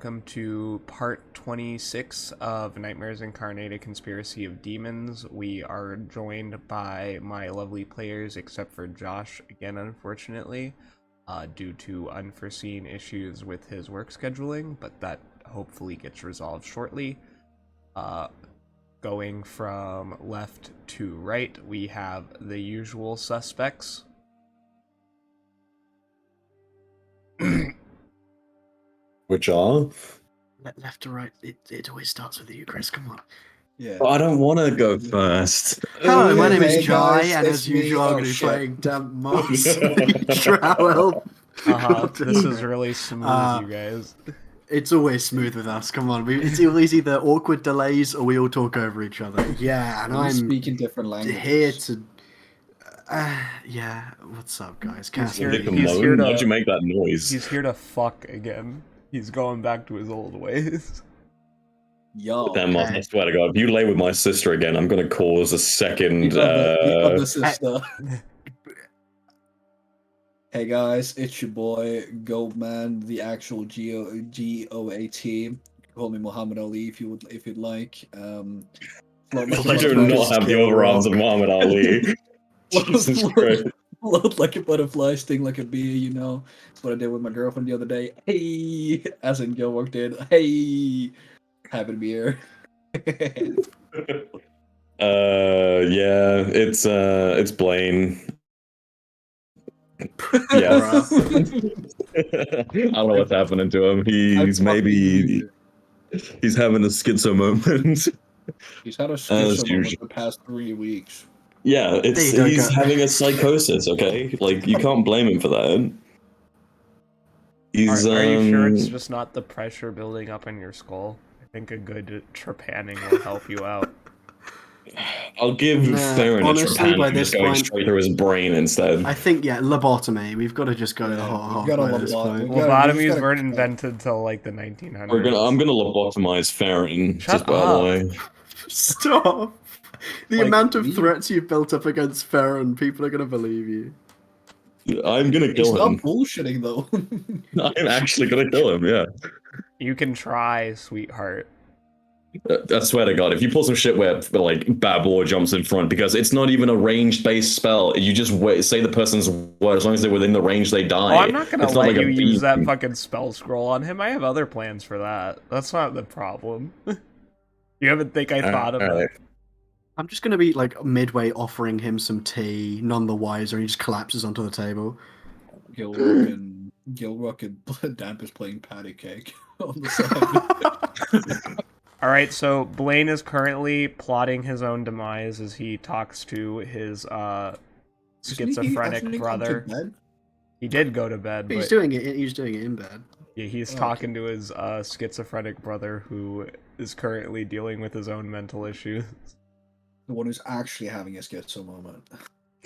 Welcome to part 26 of Nightmares Incarnate, a Conspiracy of Demons. We are joined by my lovely players, except for Josh, again, unfortunately, due to unforeseen issues with his work scheduling, but that hopefully gets resolved shortly. Going from left to right, we have the usual suspects. Which are? Left to right, it always starts with you, Chris. Come on. Yeah. I don't want to go first. Hello, my name is Hey, Jai, guys, and it's as me. usual, I'm Oh, going to be shit. playing Damp Moss Trowel. This is really smooth, you guys. It's always smooth with us. Come on, it's always either awkward delays or we all talk over each other. Yeah, and We I'm speak in different languages. here to. Yeah. What's up, guys? He's here- Nick he's Malone, here to- why'd you make that noise? He's here to fuck again. He's going back to his old ways. Yo. Damn, I swear to God, if you lay with my sister again, I'm going to cause a second. The other sister. Hey guys, it's your boy Goldman, the actual G-O-A-T. Call me Muhammad Ali if you'd like. I do not have the overarms of Muhammad Ali. Jesus Christ. Float like a butterfly, sting like a bee, you know. That's what I did with my girlfriend the other day. Hey, as in Gilrock did. Hey, happy to be here. Yeah, it's Blaine. Yeah. I don't know what's happening to him. He's having a schizo moment. He's had a As schizo moment usual. the past 3 weeks. Yeah, he's having a psychosis, okay? Like, you can't blame him for that. He's, Are you sure it's just not the pressure building up in your skull? I think a good trepanning will help you out. I'll give Farron a honestly, by trepanning this just going point- straight through his brain instead. I think, lobotomy. We've got to just go Yeah, hard we've got by to this lobot- point. we gotta- Lobotomies gotta- weren't invented till like the 1900s. I'm gonna lobotomize Farron, Shut just by the up. way. Stop! The Like, amount of me? threats you've built up against Farron, people are going to believe you. I'm gonna He's kill not him. bullshitting though. I'm actually gonna kill him, yeah. You can try, sweetheart. I swear to God, if you pull some shit where like Babor jumps in front, because it's not even a range-based spell, you just say the person's word, as long as they're within the range, they die. Oh, I'm not gonna It's not let like a you use that beam. fucking spell scroll on him. I have other plans for that. That's not the problem. You haven't think I thought of Alright. it. I'm just going to be like midway offering him some tea, none the wiser, and he just collapses onto the table. Gilrock and Damp is playing patty cake on the side. Alright, so Blaine is currently plotting his own demise as he talks to his schizophrenic Hasn't he gone to brother. bed? He did go to bed, He's but doing it. He's doing it in bed. yeah, he's Oh, talking to his schizophrenic brother who is currently dealing with his own mental issues. The one who's actually having a schizo moment.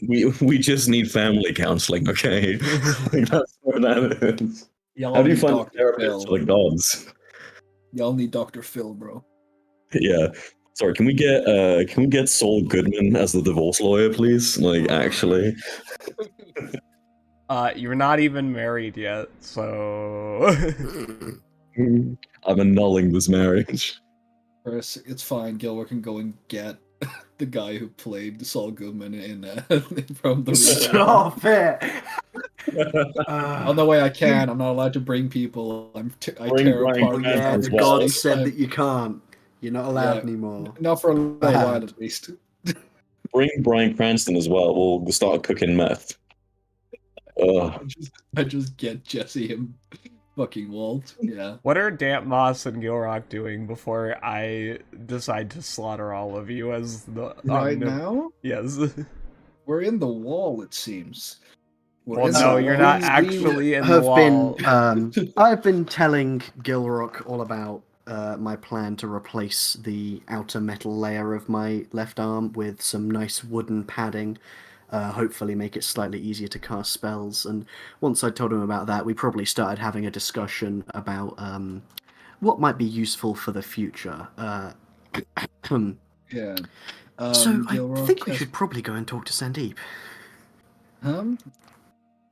We just need family counseling, okay? Like, that's what that is. Y'all How do you need find a Dr. therapist for Phil. the gods? Y'all need Dr. Phil, bro. Yeah. Sorry, can we get Saul Goodman as the divorce lawyer, please? Like, actually. You're not even married yet, so I'm annulling this marriage. Chris, it's fine. Gilrock can go and get the guy who played Saul Goodman in from the. Stop it! On the way I can. I'm not allowed to bring people. I Bring tear Brian apart. Cranston Yeah, as the well. gods said that you can't. You're not allowed Yeah. anymore. Not for a little Bad. while at least. Bring Bryan Cranston as well. We'll start cooking meth. Ugh. I just get Jesse and fucking Walt. Yeah. what are Damp Moss and Gilrock doing before I decide to slaughter all of you as the Right now, Yes. we're in the wall. It seems. We're Well, in no, the you're wall. not actually in the Have wall. been. I've been telling Gilrock all about my plan to replace the outer metal layer of my left arm with some nice wooden padding. Hopefully make it slightly easier to cast spells. And once I told him about that, we probably started having a discussion about what might be useful for the future. Yeah. So I Gilrock think we has- should probably go and talk to Sandeep.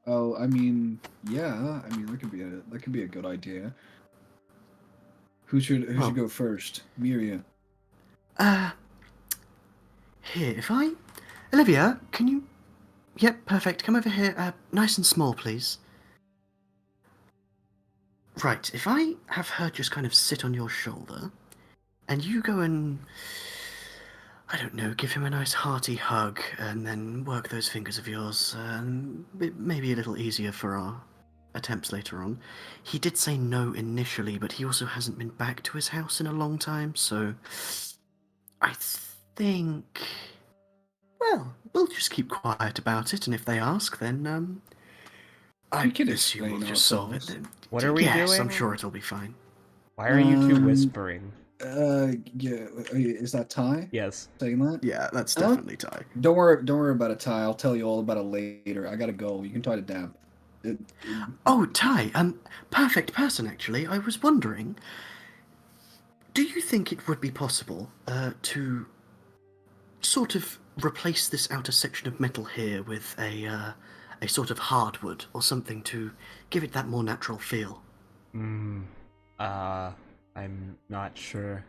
Oh, I mean, yeah. I mean, that could be a good idea. Who should Well- go first? Me or you? Here, if I... Olivia, can you... Yep, perfect. Come over here. Nice and small, please. Right, if I have her just kind of sit on your shoulder, and you go and... I don't know, give him a nice hearty hug, and then work those fingers of yours, it may be a little easier for our attempts later on. He did say no initially, but he also hasn't been back to his house in a long time, so... I think... Well, we'll just keep quiet about it, and if they ask, then, I We can assume we'll explain just solve it ourselves. then. What are we Yes, doing? I'm sure it'll be fine. Why are you two Um, whispering? Yeah. Is that Ty Yes. saying that? Yeah, that's Huh? definitely Ty. Don't worry about it, Ty. I'll tell you all about it later. I gotta go. You can try to Damp. Oh, Ty, perfect person, actually. I was wondering, do you think it would be possible, to sort of replace this outer section of metal here with a sort of hardwood or something to give it that more natural feel? I'm not sure.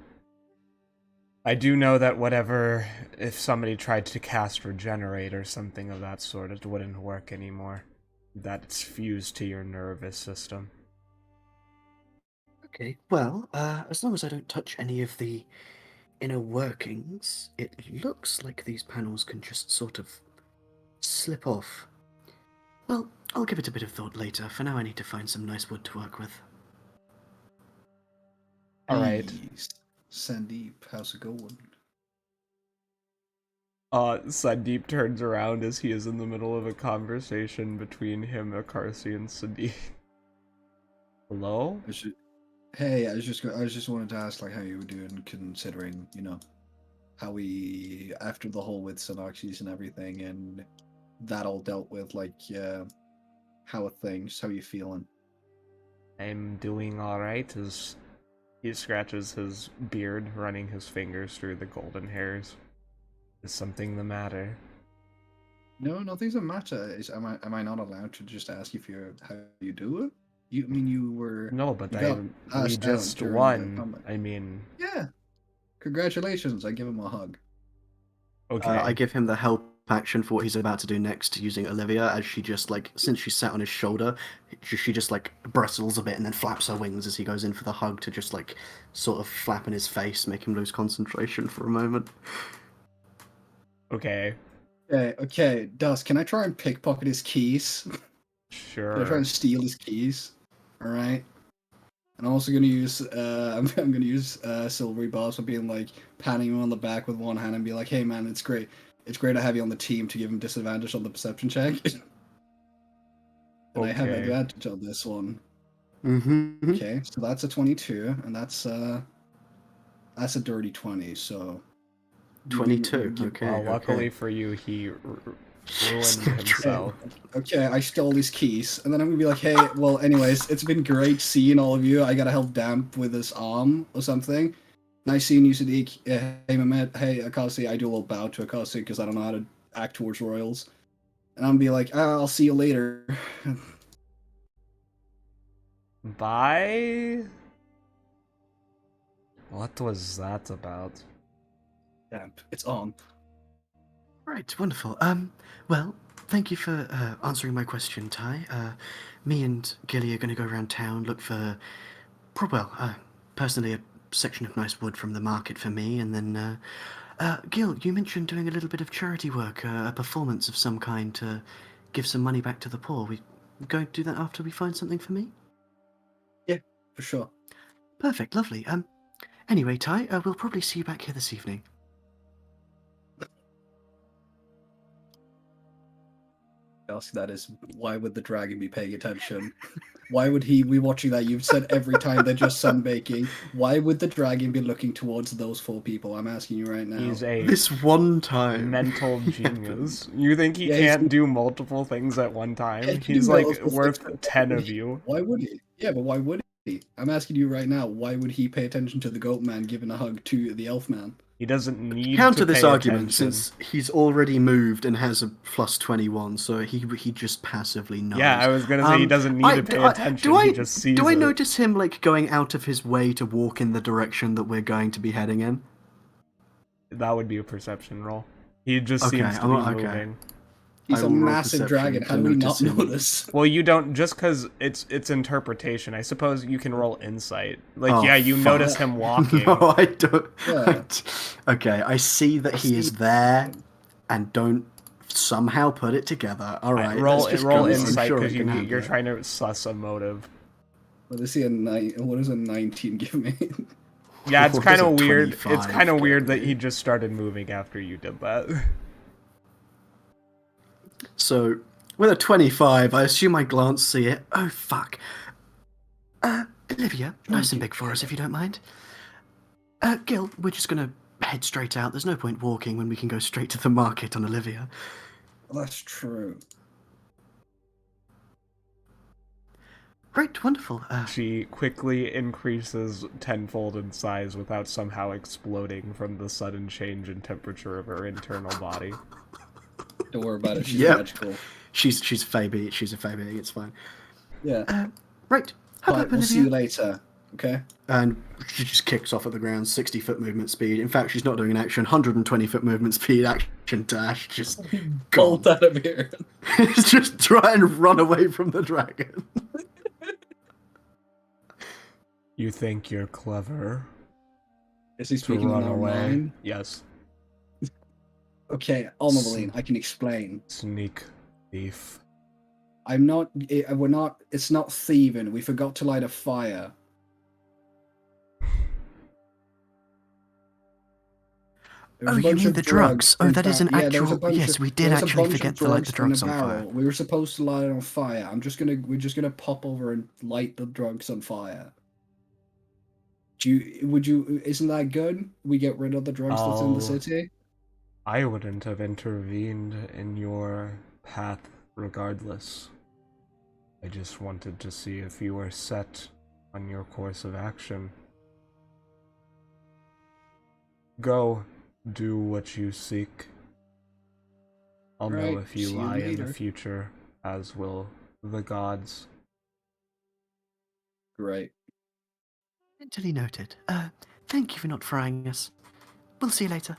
I do know that if somebody tried to cast Regenerate or something of that sort, it wouldn't work anymore. That's fused to your nervous system. Okay, well, as long as I don't touch any of the inner workings, it looks like these panels can just sort of slip off. Well, I'll give it a bit of thought later. For now, I need to find some nice wood to work with. Alright. Hey, Sandeep, how's it going? Sandeep turns around as he is in the middle of a conversation between him, Akarsi, and Sandeep. Hello? Hey, I just wanted to ask like how you were doing, considering how we after the whole with Synoxys and everything, and that all dealt with like how are things? How you feeling? I'm doing alright, as he scratches his beard, running his fingers through the golden hairs. Is something the matter? No, nothing's a matter. Am I not allowed to just ask if you're how you do it? You were No, but you got we passed out just during the won. combat. I mean, Yeah, congratulations! I give him a hug. okay. I give him the help action for what he's about to do next, using Olivia, as she just, like, since she sat on his shoulder, she just, like, bristles a bit and then flaps her wings as he goes in for the hug to just, like, sort of flap in his face, make him lose concentration for a moment. Okay. Okay, Dust, can I try and pickpocket his keys? Can I try Sure. and steal his keys? Alright. And I'm also gonna use I'm gonna use Silvery Boss for being like patting him on the back with one hand and be like, hey man, it's great to have you on the team, to give him disadvantage on the perception check. And I have Okay. advantage on this one. Mm-hmm. Okay, so that's a 22, and that's a dirty 20, so 22, okay. Well, luckily okay. for you, he ruined Snap himself. Okay, I stole his keys, and then I'm gonna be like, hey, well, anyways, it's been great seeing all of you. I gotta help Damp with his arm or something. Nice seeing you, Sadiq. Hey, Mehmet. Hey, Akasi. I do a little bow to Akasi because I don't know how to act towards royals. And I'm gonna be like, I'll see you later. Bye? What was that about? Damp, it's on. Right, wonderful. Well, thank you for answering my question, Ty. Me and Gilly are going to go around town, look for, personally, a section of nice wood from the market for me, and then, Gil, you mentioned doing a little bit of charity work, a performance of some kind to give some money back to the poor. We going to do that after we find something for me? Yeah, for sure. Perfect, lovely. Anyway, Ty, we'll probably see you back here this evening. Ask that is, why would the dragon be paying attention? Why would he be watching that? You've said every time they're just sunbaking. Why would the dragon be looking towards those four people? I'm asking you right now. He's a This one time. mental genius. You think he Yeah, he's- can't do multiple things at one time? Yeah, he can He's do like multiple things, worth but 10 of you. Why would he? Yeah, but why would he? I'm asking you right now, why would he pay attention to the goat man giving a hug to the elf man? He doesn't need Counter to this pay argument, attention. since he's already moved and has a +21, so he just passively knows. Yeah, I was gonna say he doesn't need to pay attention. He just sees do I it. notice him like going out of his way to walk in the direction that we're going to be heading in? That would be a perception roll. He just Okay, seems to be okay. moving. He's I a will roll massive perception dragon. to How do we not notice him. notice? Well, you don't, just because it's interpretation. I suppose you can roll insight. Like, Oh, yeah, you fuck. notice him walking. No, I don't. Yeah. Okay, I see that he is there, and don't somehow put it together. All right, roll let's just roll go. I'm insight sure I because can handle you're it. trying to suss a motive. What does a 19 give me? Yeah, it's What kind does a of weird. It's 25 kind of get weird that me? he just started moving after you did that. So, with a 25, I assume I glance see it. Oh, fuck. Olivia, nice and big for us, if you don't mind. Gil, we're just gonna head straight out. There's no point walking when we can go straight to the market on Olivia. Well, that's true. Great, wonderful. She quickly increases tenfold in size without somehow exploding from the sudden change in temperature of her internal body. Don't worry about it. She's Yep. magical. She's a Fabi. She's a Fabi. It's fine. Yeah. Right. Hop Right, up, we'll see you Olivia. later. Okay. And she just kicks off at the ground, 60-foot movement speed. In fact, she's not doing an action, 120-foot movement speed, action dash, just gone. Bolt out of here. Just try and run away from the dragon. You think you're clever Is he to speaking in run our away? mind? Yes. Okay, Blaine, I can explain. Sneak thief. I'm not. We're not. It's not thieving. We forgot to light a fire. There was Oh, a you bunch mean of the drugs? Oh, in that is an fact- yeah, there was a actual... bunch Yes, of- we there did was a actually bunch of forget to light the in a drugs on fire. barrel. We were supposed to light it on fire. We're just gonna pop over and light the drugs on fire. Isn't that good? We get rid of the drugs that's in the Oh. city? I wouldn't have intervened in your path regardless. I just wanted to see if you were set on your course of action. Go, do what you seek. I'll know Right, if you see you lie in the later. future, as will the gods. Great. Mentally noted. Thank you for not frying us. We'll see you later.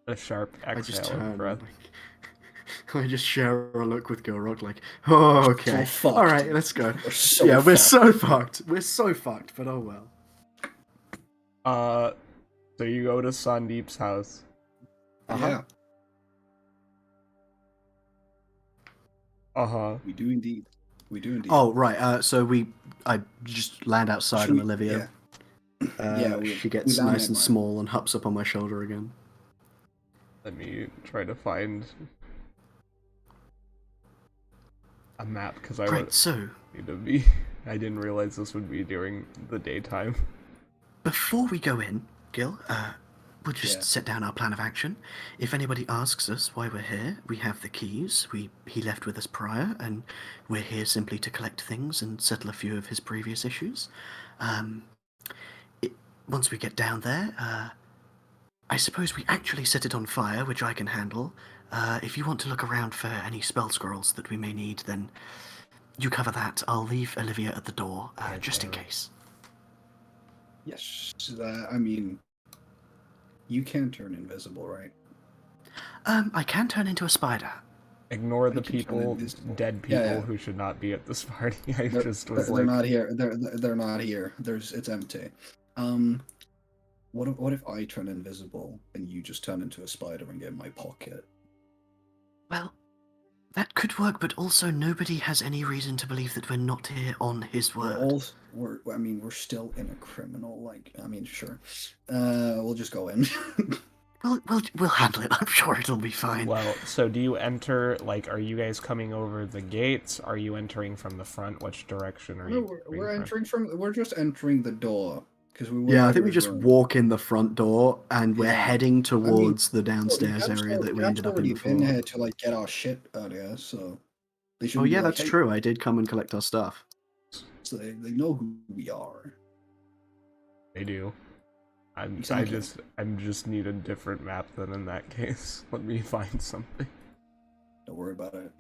A sharp I just exhale of turn. breath. I just share a look with Gilrock, like, oh, okay. So fucked. All right, let's go. We're so Yeah, we're fucked. so fucked. We're so fucked, but oh well. So you go to Sandeep's house. Yeah, Uh-huh. we do indeed. We do indeed. Oh, right. I just land outside Should on we- Olivia. Yeah, She gets we land nice and there. small and hops up on my shoulder again. Let me try to find a map, because I Great, would so, need to be... I didn't realize this would be during the daytime. before we go in, Gil, we'll just Yeah. set down our plan of action. If anybody asks us why we're here, we have the keys. He left with us prior, and we're here simply to collect things and settle a few of his previous issues. Once we get down there, I suppose we actually set it on fire, which I can handle. If you want to look around for any spell scrolls that we may need, then you cover that. I'll leave Olivia at the door, just in case. Yes. I mean, you can turn invisible, right? I can turn into a spider. Ignore the can turn people, invisible. dead people Yeah, yeah. who should not be at this party. I They're, just was they're like... not here. They're not here. It's empty. What if I turn invisible and you just turn into a spider and get in my pocket? Well, that could work, but also nobody has any reason to believe that we're not here on his word. We're still in a criminal. Sure. We'll just go in. We'll handle it. I'm sure it'll be fine. Well, so do you enter, like, are you guys coming over the gates? Are you entering from the front? Which direction are No, you we're coming entering from. We're just entering the door because we. Yeah, I think we just walk in the front door and we're Yeah. heading towards the Well, downstairs area that we ended up in already before. been here to like get our shit earlier, so they should. Oh yeah, like, that's hey, true. I did come and collect our stuff. So they know who we are. They do. Exactly. I'm just need a different map than in that case. Let me find something. Don't worry about it.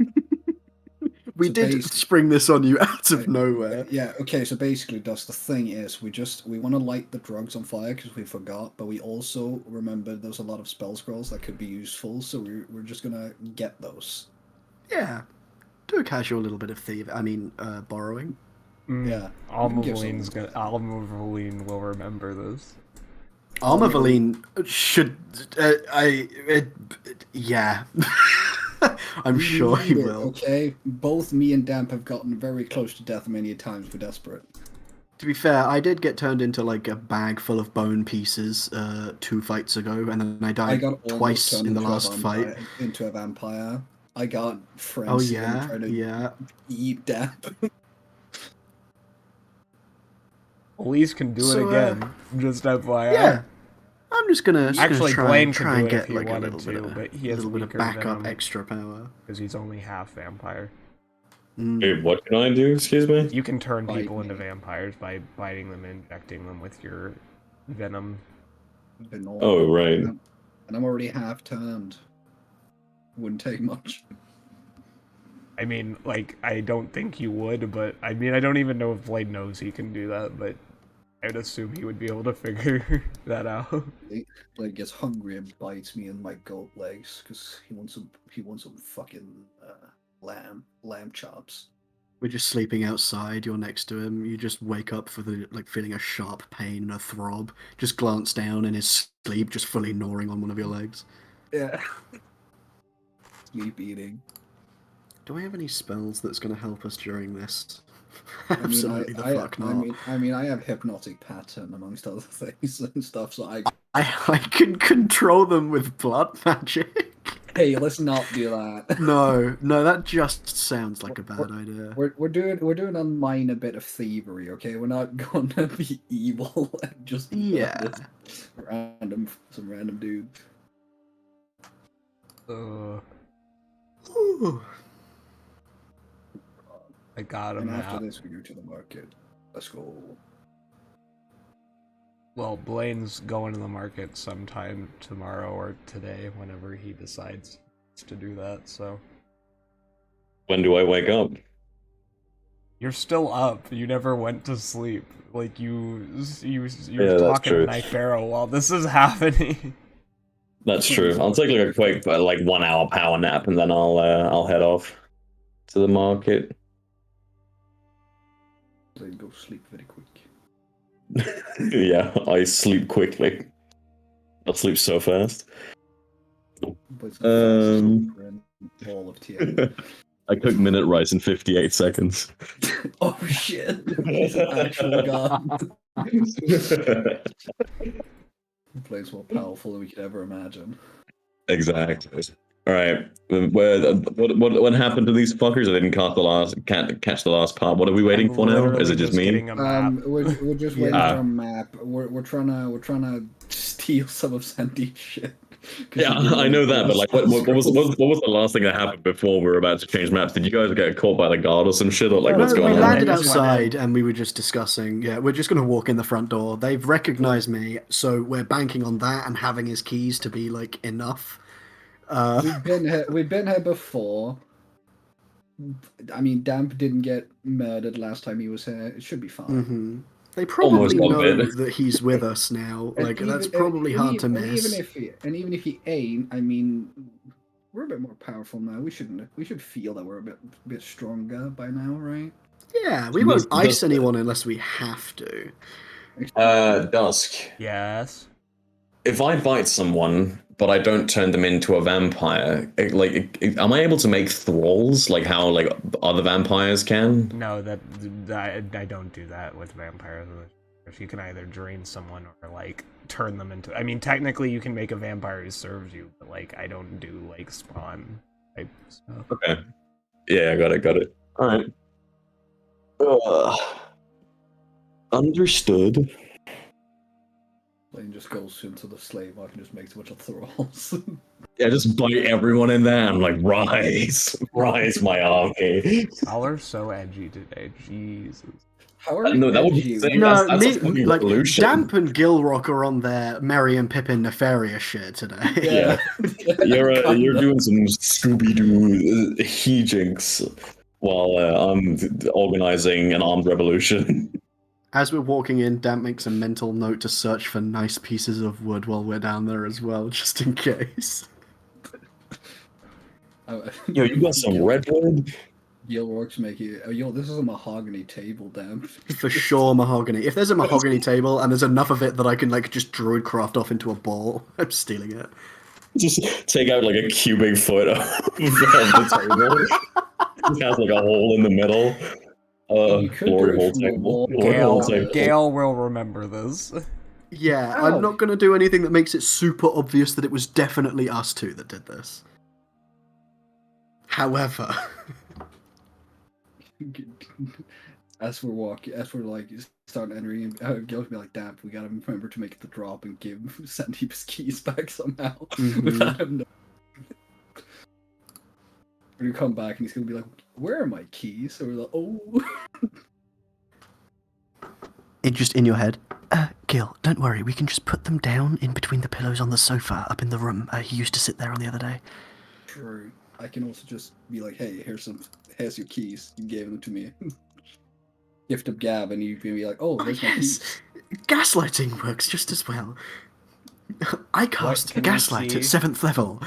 We So did basically- spring this on you out of nowhere. Yeah, okay, so basically, Dust, the thing is, we want to light the drugs on fire because we forgot, but we also remembered there's a lot of spell scrolls that could be useful, so we're just gonna get those. Yeah. Do a casual little bit of borrowing. Yeah. Almaveline will remember this. Armaveline should. Yeah. I'm We sure he need it, will. Okay, both me and Damp have gotten very close to death many times. We're desperate. To be fair, I did get turned into like a bag full of bone pieces 2 fights ago, and then I I died got almost twice turned in the into a last fight. into a vampire. I got friends Oh yeah, trying to yeah. eat Damp. Elise can do it So, again. Just FYI. Yeah. I'm just gonna Actually, try Blaine and could try do and it get if he like a wanted little bit to, of, but he has little bit of weaker backup venom extra power. because he's only half vampire. Wait, what can I do? Excuse me. You can turn Bite people into me. vampires by biting them and injecting them with your venom. Oh, right. And I'm already half turned. Wouldn't take much. I mean, like, I don't think you would, but I mean, I don't even know if Blade knows he can do that, but I'd assume he would be able to figure that out. Blade gets hungry and bites me in my goat legs because he wants some fucking lamb chops. We're just sleeping outside. You're next to him. You just wake up for the feeling a sharp pain and a throb. Just glance down in his sleep, just fully gnawing on one of your legs. Yeah. Sleep eating. Do I have any spells that's going to help us during this? I mean, Absolutely the fuck not. I have hypnotic pattern amongst other things and stuff. So I can control them with blood magic. Hey, let's not do that. No, that just sounds like a bad idea. We're doing a minor bit of thievery, okay? We're not gonna be evil and just Yeah. some random dude. Ooh. I got him And after out. this, we go to the market. Let's go. Well, Blaine's going to the market sometime tomorrow or today, whenever he decides to do that, so. When do I wake up? You're still up. You never went to sleep. Like, you're Yeah, that's talking to true. Night Pharaoh while this is happening. That's true. I'll take like a quick, 1 hour power nap, and then I'll head off to the market. They go sleep very quick. Yeah, I sleep quickly. I'll sleep so fast. But it's the fastest sleeper in all of TN. I cook minute rice in 58 seconds. Oh shit! He's an actual god. Plays more powerful than we could ever imagine. Exactly. All right. What happened to these fuckers? I can't catch the last part. What are we waiting I'm for now? Is literally it just me? getting a map. We're just waiting Yeah. for a map. We're trying to steal some of Sandeep's shit. 'Cause Yeah, he didn't I know want that, but like, what was the last thing that happened before we were about to change maps? Did you guys get caught by the guard or some shit, or like No, what's No, going we on? landed I just went outside and we were just discussing. Yeah, we're just going to walk in the front door. They've recognized me, so we're banking on that and having his keys to be like enough. We've been here before. I mean, Damp didn't get murdered last time he was here. It should be fine. Mm-hmm. They probably Almost got know bit. that he's with us now. And Like that's even- probably and hard to even- miss. Even if he ain't, I mean, we're a bit more powerful now. We should feel that we're a bit stronger by now, right? Yeah, we Does- won't ice does- anyone unless we have to. Dusk. Yes. If I bite someone, but I don't turn them into a vampire, am I able to make thralls like how like other vampires can? No, I don't do that with vampires. If you can either drain someone or like turn them into. I mean, technically you can make a vampire who serves you, but like I don't do like spawn type stuff. Okay. Yeah, I got it. All right. Understood. Blaine just goes into the slave market and just makes a bunch of thralls. Yeah, just bite everyone in there. I'm like, rise, my army. Y'all are so edgy today. Jesus. How are you No, that would be edgy? insane. No, That's a fucking like revolution. Damp and Gilrock are on their Merry and Pippin nefarious shit today. Yeah. You're Kinda. doing some Scooby Doo hijinks while I'm organizing an armed revolution. As we're walking in, Damp makes a mental note to search for nice pieces of wood while we're down there as well, just in case. Yo, you got some redwood? Gilrock's making. Oh, yo, this is a mahogany table, damn. For sure, mahogany. If there's a mahogany table and there's enough of it that I can like just druid craft off into a ball, I'm stealing it. Just take out like a cubic foot of the table. It has like a hole in the middle. You could Glory do it hole from the table. wall. Glory hole table. Gale will remember this. Yeah, Ow. I'm not going to do anything that makes it super obvious that it was definitely us two that did this. However, as we're like starting entering, Gil's be like, "Damn, we gotta remember to make the drop and give Sandeep's keys back somehow." Mhm. Without him knowing. When you come back and he's gonna be like, "Where are my keys?" So we're like, "Oh." it just in your head. Gil, don't worry. We can just put them down in between the pillows on the sofa up in the room. He used to sit there on the other day. True. I can also just be like, "Hey, here's your keys. You gave them to me." Gift of gab, and you can be like, "Oh, there's my keys." Gaslighting works just as well. I cast can we Gaslight see? at 7th level.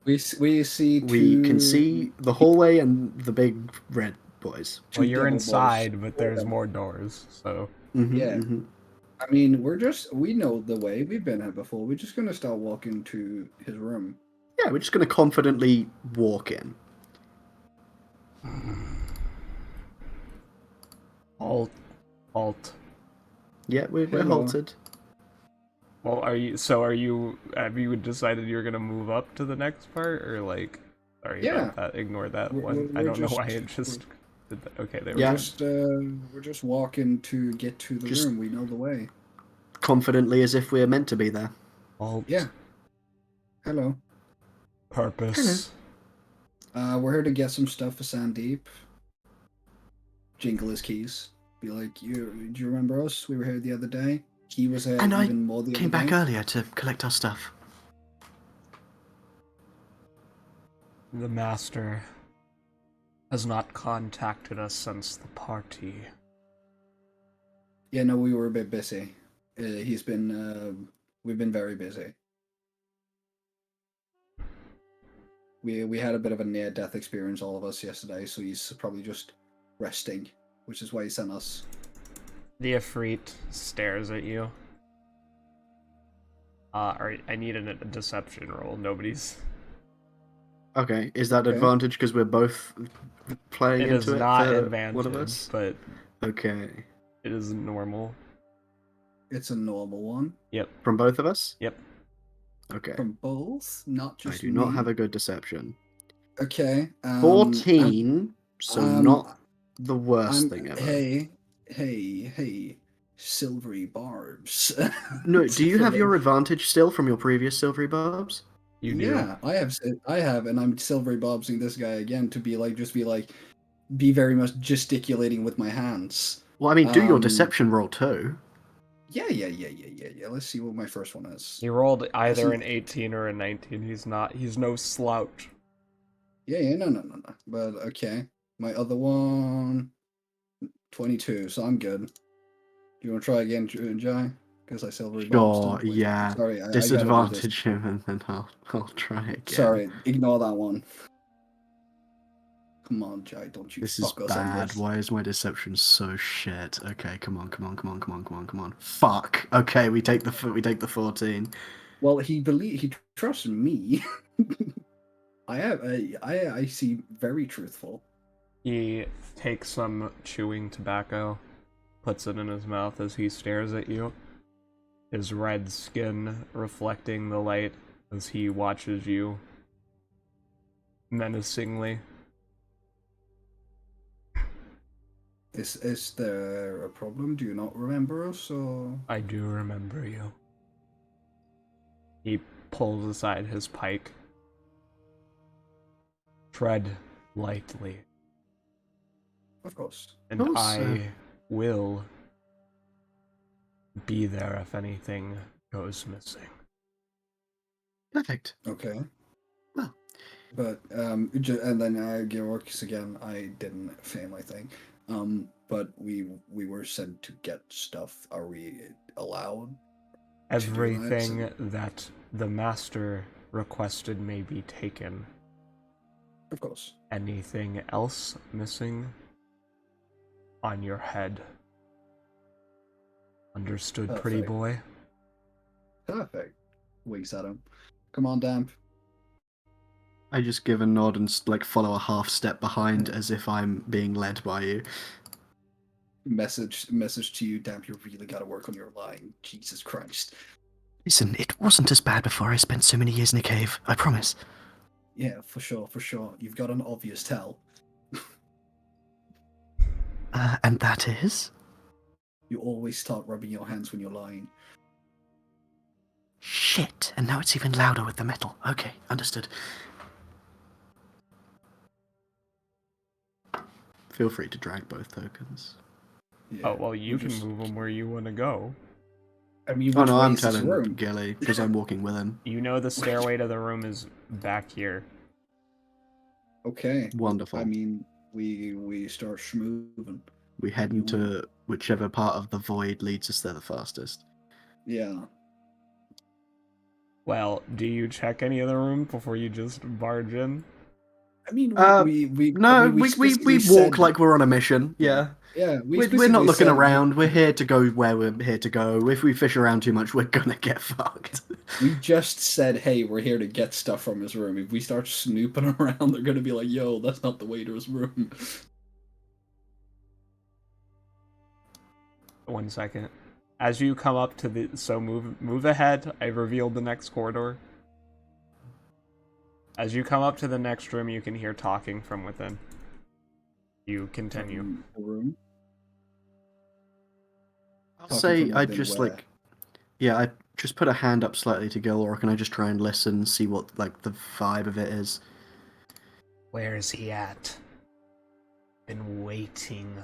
We see We can two- see the hallway and the big red boys. two Well, you're devil inside, balls. but there's more doors, so... Mhm, Yeah. mhm. I mean, we know the way. We've been here before. We're just gonna start walking to his room. Yeah, we're just going to confidently walk in. Halt. Yeah, we're Hello. halted. Well, have you decided you're gonna move up to the next part, or like, sorry Yeah. about that, ignore that We're- one. we're I don't know just- why it just did that. Okay, there Yeah. We're just walking to get to the Just- room. We know the way. Confidently as if we're meant to be there. we go. Halt. Yeah. Hello. Purpose. We're here to get some stuff for Sandeep. Jingle his keys. Be like, do you remember us? We were here the other day. He was here And I even more the Came other back day. earlier to collect our stuff. The master has not contacted us since the party. Yeah, no, we were a bit busy. We've been very busy. We had a bit of a near-death experience, all of us, yesterday, so he's probably just resting, which is why he sent us. The Ifrit stares at you. I need a deception roll. Nobody's. Okay, is that Okay. advantage because we're both playing It into is it not for advantage, one of us? but Okay. it is normal. It's a normal one. From both of us? Yep. Okay. From both, not I just do not me. have a good deception. Okay. 14, so not the worst I'm- thing ever. Hey, silvery barbs. No, do you have your advantage still from your previous silvery barbs? You do. Yeah, I have, and I'm silvery bobsing this guy again to be very much gesticulating with my hands. Well, I mean, do your Um, deception roll too. Yeah. Let's see what my first one is. He rolled either Isn't- an 18 or a 19. He's no slouch. Yeah, no. But okay, my other one, 22. So I'm good. Do you want to try again, Jai? Because I silvery bobs. Sure, yeah. Sorry, I gotta do this. Disadvantage him, and then I'll try again. Sorry, ignore that one. Come on, Jai, don't you This is fuck us on bad. this. Why is my deception so shit? Okay, come on. Fuck. Okay, we take the 14. Well, he trusts me. I seem very truthful. He takes some chewing tobacco, puts it in his mouth as he stares at you, his red skin reflecting the light as he watches you menacingly. Is there a problem? Do you not remember us, or? I do remember you. He pulls aside his pike. Tread lightly. Of course. And Also- I will be there if anything goes missing. Perfect. Okay. Well. But and then Gilrock again. I didn't say my thing. But we were sent to get stuff. Are we allowed? Everything that the master requested may be taken. Of course. Anything else missing? On your head. Understood, Perfect. pretty boy? Perfect. Winks at him. Come on, Damp. I just give a nod and follow a half step behind as if I'm being led by you. Message to you, Damp. You really got to work on your lying. Jesus Christ. Listen, it wasn't as bad before. I spent so many years in a cave. I promise. Yeah, for sure, for sure. You've got an obvious tell. And that is? You always start rubbing your hands when you're lying. Shit, and now it's even louder with the metal. Okay, understood. Feel free to drag both tokens. Yeah, Oh, well, you can move them where you want to go. I mean, Oh which no, way I'm is this telling room? Gilly, because I'm walking with him. You know the stairway to the room is back here. Okay. Wonderful. I mean, we start schmooving. We head into whichever part of the void leads us there the fastest. Yeah. Well, do you check any of the room before you just barge in? I mean, we we walk like we're on a mission. Yeah. Yeah, We're not looking around. We're here to go where we're here to go. If we fish around too much, we're gonna get fucked. We just said, hey, we're here to get stuff from his room. If we start snooping around, they're gonna be like, yo, that's not the way to his room. 1 second. As you come up to the... So move ahead. I revealed the next corridor. As you come up to the next room, you can hear talking from within. You continue. The room. I'll Talking say from I within just where? I just put a hand up slightly to Gilrock and I just try and listen, see what the vibe of it is. Where is he at? Been waiting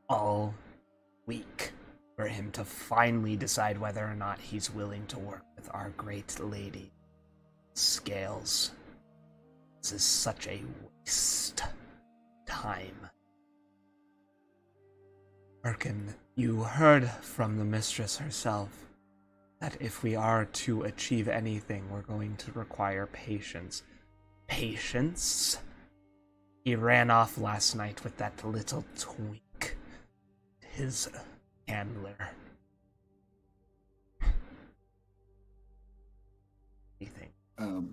all week for him to finally decide whether or not he's willing to work with our great lady. Scales. This is such a waste of time. Arkhan, you heard from the mistress herself that if we are to achieve anything, we're going to require patience. Patience? He ran off last night with that little twink, his handler. Anything.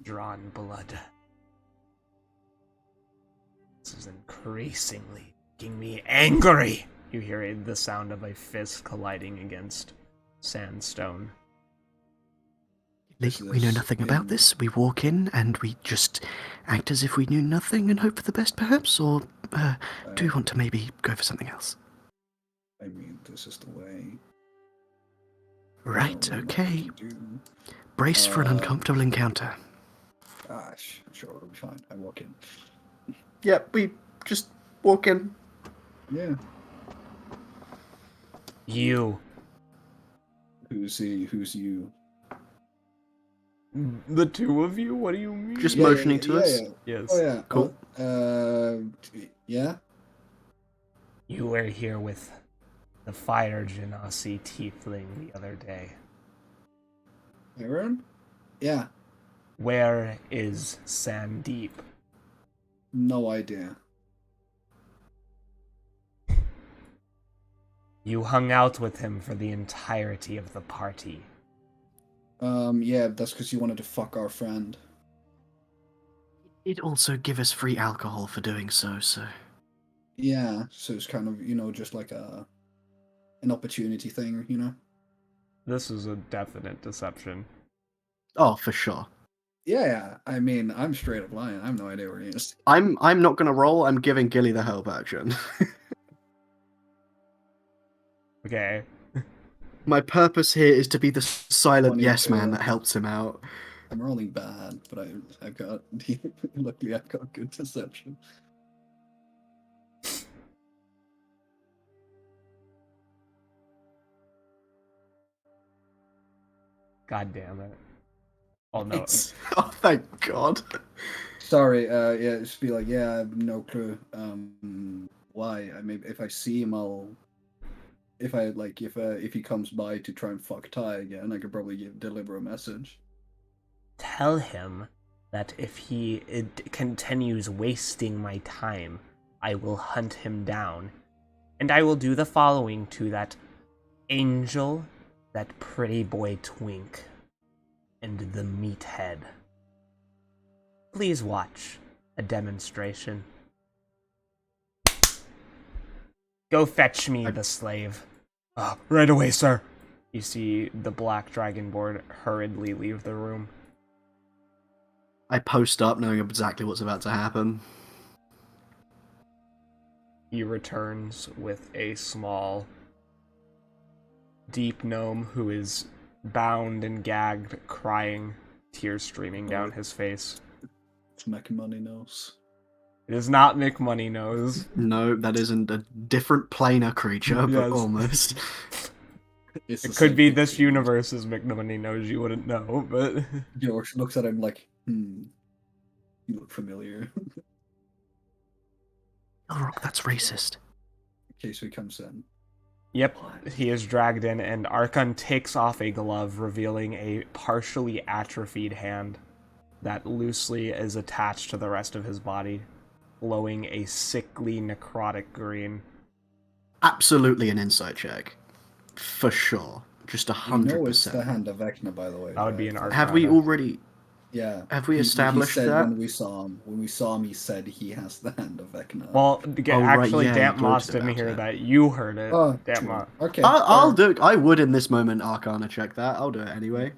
Drawn blood. This is increasingly making me angry. You hear the sound of a fist colliding against sandstone. We know nothing about this. We walk in and we just act as if we knew nothing and hope for the best, perhaps? Or do you want to maybe go for something else? I mean, this is the way. Right, okay. Brace for an uncomfortable encounter. Sure, it'll be fine. I walk in. Yep, we just walk in. Yeah. You. Who's he? Who's you? The two of you? What do you mean? Just motioning to us? Yeah. Yes. Oh, yeah. Cool. Yeah? You were here with the fire genasi tiefling the other day. Aaron? Yeah. Where is Sandeep? No idea. You hung out with him for the entirety of the party. Yeah, that's because you wanted to fuck our friend. It'd also give us free alcohol for doing so. Yeah, so it's kind of, just like an opportunity thing, This is a definite deception. Oh, for sure. Yeah, I mean, I'm straight up lying. I have no idea where he is. I'm not gonna roll, I'm giving Gilly the help action. Okay. My purpose here is to be the silent 22. yes man that helps him out. I'm rolling bad, but I've got luckily I've got good deception. God damn it. Oh no. Oh, thank God. Sorry, yeah, just be like, yeah, I have no clue. Why? I mean, if I see him, if he comes by to try and fuck Ty again, I could probably deliver a message. Tell him that if he continues wasting my time, I will hunt him down. And I will do the following to that angel, that pretty boy Twink, and the meathead. Please watch a demonstration. Go fetch me the slave. Right away, sir. You see the black dragonborn hurriedly leave the room. I post up knowing exactly what's about to happen. He returns with a small, deep gnome who is bound and gagged, crying, tears streaming down his face. It's McMoney knows. It is not McMoneyNose. No, that isn't a different planar creature, but Yes. almost. It could be this universe's McMoneyNose, you wouldn't know, but... George looks at him like, you look familiar. Gilrock, that's racist. In case he comes in. Yep, he is dragged in, and Arkhan takes off a glove, revealing a partially atrophied hand that loosely is attached to the rest of his body, glowing a sickly necrotic green. Absolutely an insight check. For sure. Just 100%. You know it's the hand of Vecna, by the way. That would be an Arcana. Have we already... Yeah. Have we He established said that? when we saw him, he said he has the hand of Vecna. Well, actually, yeah, Damp you Moss gloated didn't about hear it. that. You heard it. Oh, Damp true. Moss. Okay. I'll do it. I would in this moment Arcana check that. I'll do it anyway.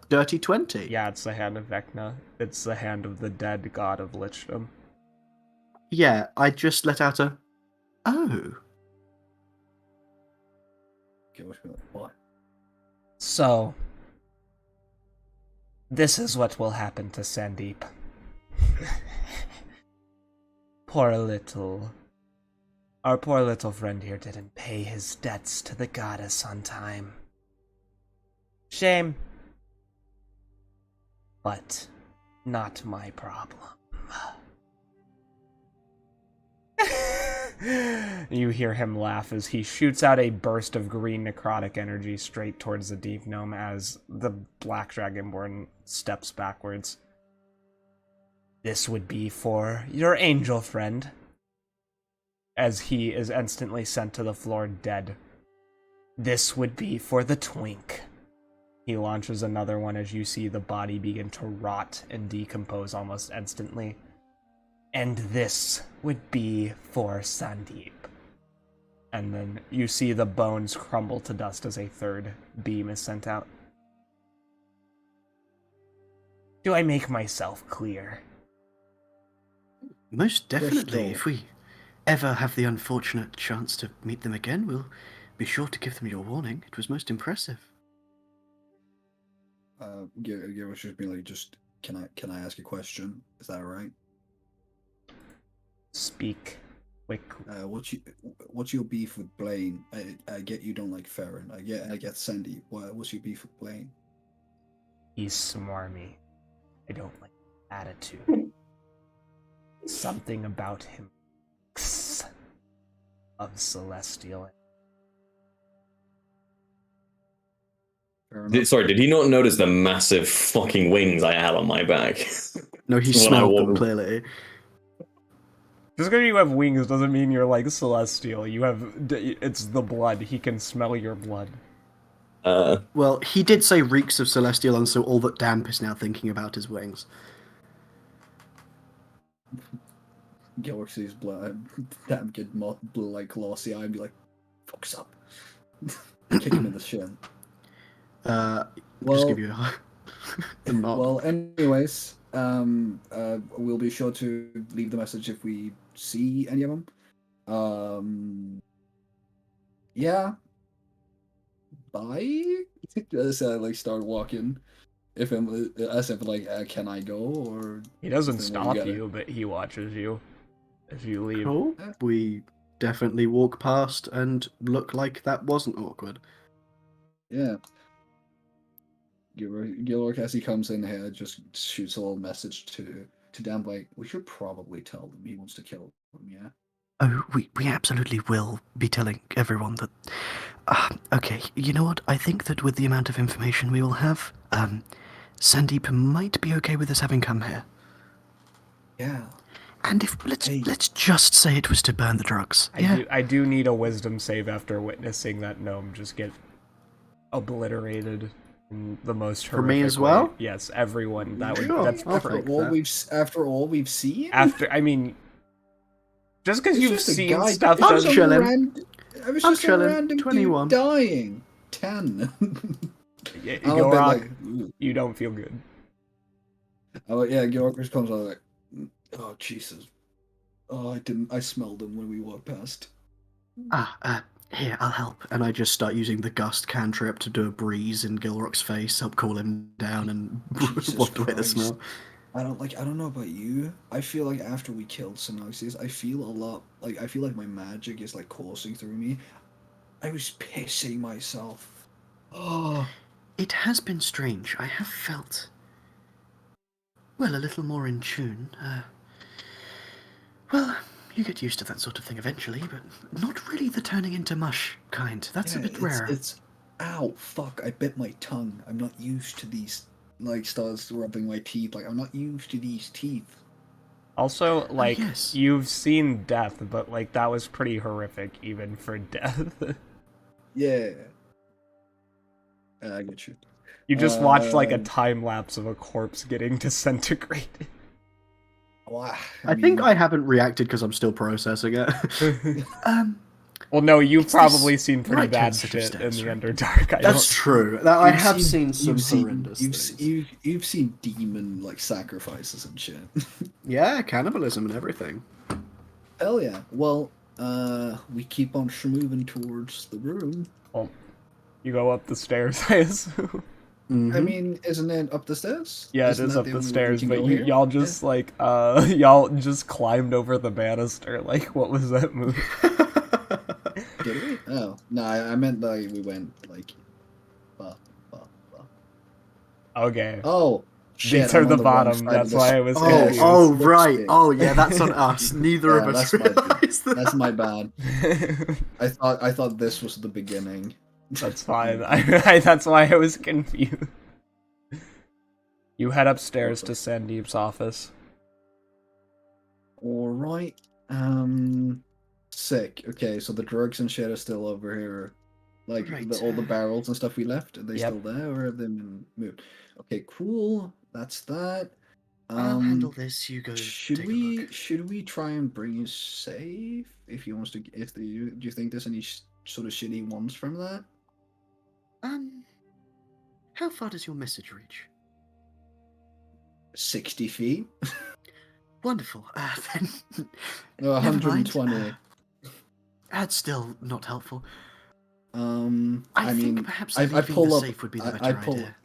Dirty 20. Yeah, it's the hand of Vecna. It's the hand of the dead god of Lichdom. Yeah, I just let out a... Oh. George be like, what? So, this is what will happen to Sandeep. Our poor little friend here didn't pay his debts to the goddess on time. Shame. But not my problem. You hear him laugh as he shoots out a burst of green necrotic energy straight towards the deep gnome as the black dragonborn steps backwards. This would be for your angel friend, as he is instantly sent to the floor dead. This would be for the twink. He launches another one as you see the body begin to rot and decompose almost instantly. And this would be for Sandeep. And then you see the bones crumble to dust as a third beam is sent out. Do I make myself clear? Most definitely. still- If we ever have the unfortunate chance to meet them again, we'll be sure to give them your warning. It was most impressive. George just be like, can I ask a question? Is that alright? Speak quickly. What's your beef with Blaine? I get you don't like Farron. I get Sandy. What's your beef with Blaine? He's smarmy. I don't like attitude. Something about him of celestial. Fair enough. Sorry, did he not notice the massive fucking wings I had on my back? No, he When I smelled walk- them clearly. Just because you have wings doesn't mean you're like celestial. You have, it's the blood. He can smell your blood. Well, he did say reeks of celestial, and so all that Damp is now thinking about is wings. George sees blood. Damn kid, like glossy eye, and be like, "Focus up." Kick him in the shin. Just give you a nod. Well, anyways, we'll be sure to leave the message if we see any of them. Yeah. Bye. As I like start walking, if I'm as if like, can I go or? He doesn't Then we stop gotta- you, but he watches you as you leave. Cool. We definitely walk past and look like that wasn't awkward. Yeah. Gilrock, as he comes in here, just shoots a little message to Damp, like, we should probably tell them he wants to kill them, yeah? Oh, we absolutely will be telling everyone that. Okay, you know what? I think that with the amount of information we will have, Sandeep might be okay with us having come here. Yeah. And if let's just say it was to burn the drugs. I do need a wisdom save after witnessing that gnome just get obliterated in the most horrific For me as way. well? Yes, everyone. That would Sure, that's I'll After take all that. we've seen? I mean, just because It's you've just a seen guy- stuff it's just doesn't. a chilling. It was I'm just a chilling. random 21. dude dying. 10. Yeah, I'm a bit Gilrock, like, ooh. you don't feel good. Oh yeah, Gilrock just comes out like, oh Jesus. Oh, I smelled him when we walked past. Here, I'll help. And I just start using the gust cantrip to do a breeze in Gilrock's face, help cool him down and Jesus waft away the Christ. smell. I don't know about you. I feel like after we killed Synoxis, I feel like my magic is like coursing through me. I was pissing myself. Oh, It has been strange. I have felt, well, a little more in tune. Well, you get used to that sort of thing eventually, but not really the turning into mush kind. That's a yeah, bit rarer. Ow, fuck, I bit my tongue. I'm not used to these, like, starts rubbing my teeth. Like, I'm not used to these teeth. Also, like, yes. you've seen death, but, like, that was pretty horrific even for death. Yeah. I get you. You just watched, like, a time-lapse of a corpse getting disintegrated. Well, I think I haven't reacted because I'm still processing it. Well, no, you've It's probably this seen pretty right bad sensitive shit in stance, the right? Underdark. I That's don't... true. I You've have seen some horrendous things. You've seen demon like sacrifices and shit. Yeah, cannibalism and everything. Hell yeah. Well, we keep on moving towards the room. Well, you go up the stairs, I assume. I mean, isn't it up the stairs? Yeah, Isn't it is that up the the only way we stairs, can but go here? y'all just, like, y'all just climbed over the banister. Like, what was that move? Did we? Oh, no, I meant like we went like. Okay. Oh, shit. These are I'm the on wrong bottom, side of that's this. why I was Oh, confused. oh, Flip right. stick. Oh, yeah, that's on us. Neither Yeah, of us that's my bad. realized that. That's my bad. I thought this was the beginning. That's fine. That's why I was confused. You head upstairs to Sandeep's office. All right. Sick. Okay, so the drugs and shit are still over here. Like Right. all the barrels and stuff we left, are they Yep. still there or have they been moved? Okay, cool. That's that. I'll handle this. You go Should take a we look. try and bring you safe if he wants to? Do you think there's any sort of shitty ones from that? How far does your message reach? 60 feet. Wonderful. Then No, never mind. 120. That's still not helpful. I think mean, perhaps I leaving pull the up. safe would be the I better pull. idea.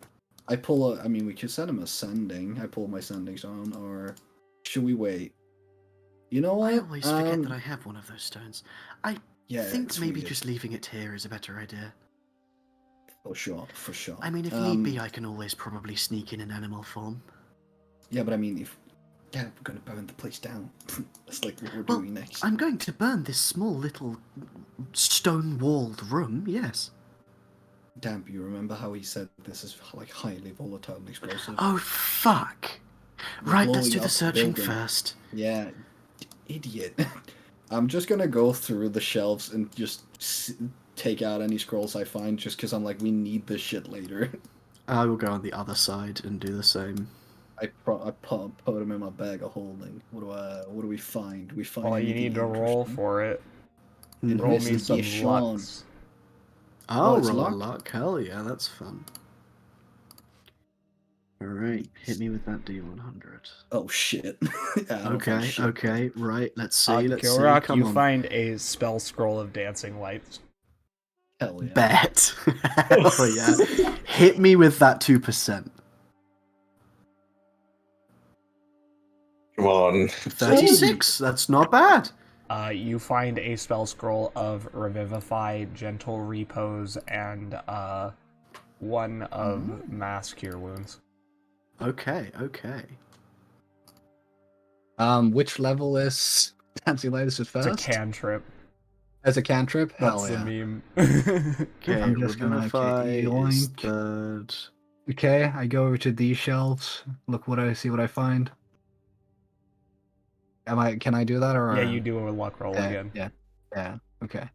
I pull a. I mean, we could send him a sending. I pull my sendings on, or should we wait? You know what? I always forget that I have one of those stones. I Yeah, think it's maybe weird. just leaving it here is a better idea. For sure, for sure. I mean, if need be, I can always probably sneak in animal form. Yeah, but I mean, if we're gonna burn the place down. That's like what we're Well, doing next. I'm going to burn this small little stone-walled room, yes. Damp, you remember how he said this is like highly volatile and explosive? Oh, fuck. We're Right, let's blowing do up the the searching building. first. Yeah, idiot. I'm just gonna go through the shelves and just take out any scrolls I find, just because I'm like, we need this shit later. I will go on the other side and do the same. I put them in my bag of holding. What do we find? We find. Well, you anything need to roll interesting? for it. Mhm. Roll me some Investigation. lucks. Oh, it's roll a luck? luck. Hell yeah, that's fun. Alright, hit me with that D100. Oh shit. Yeah, I don't find Okay, shit. okay, right, let's see, let's see. Gilrock, Come you on. find a spell scroll of dancing lights. Hell yeah. Bet. Hell yeah. Hit me with that 2%. Come on. 36, that's not bad. You find a spell scroll of Revivify, Gentle Repose, and 1 of mass cure wounds. Okay. Which level is Dancing Light? Is it It's first? a cantrip. As a cantrip? Hell That's the yeah. meme. Okay, I'm just gonna Revivify is yoink. third. Okay, I go over to these shelves. Look what I see. What I find. Can I do that or? Yeah, you do a luck roll again. Yeah. Okay.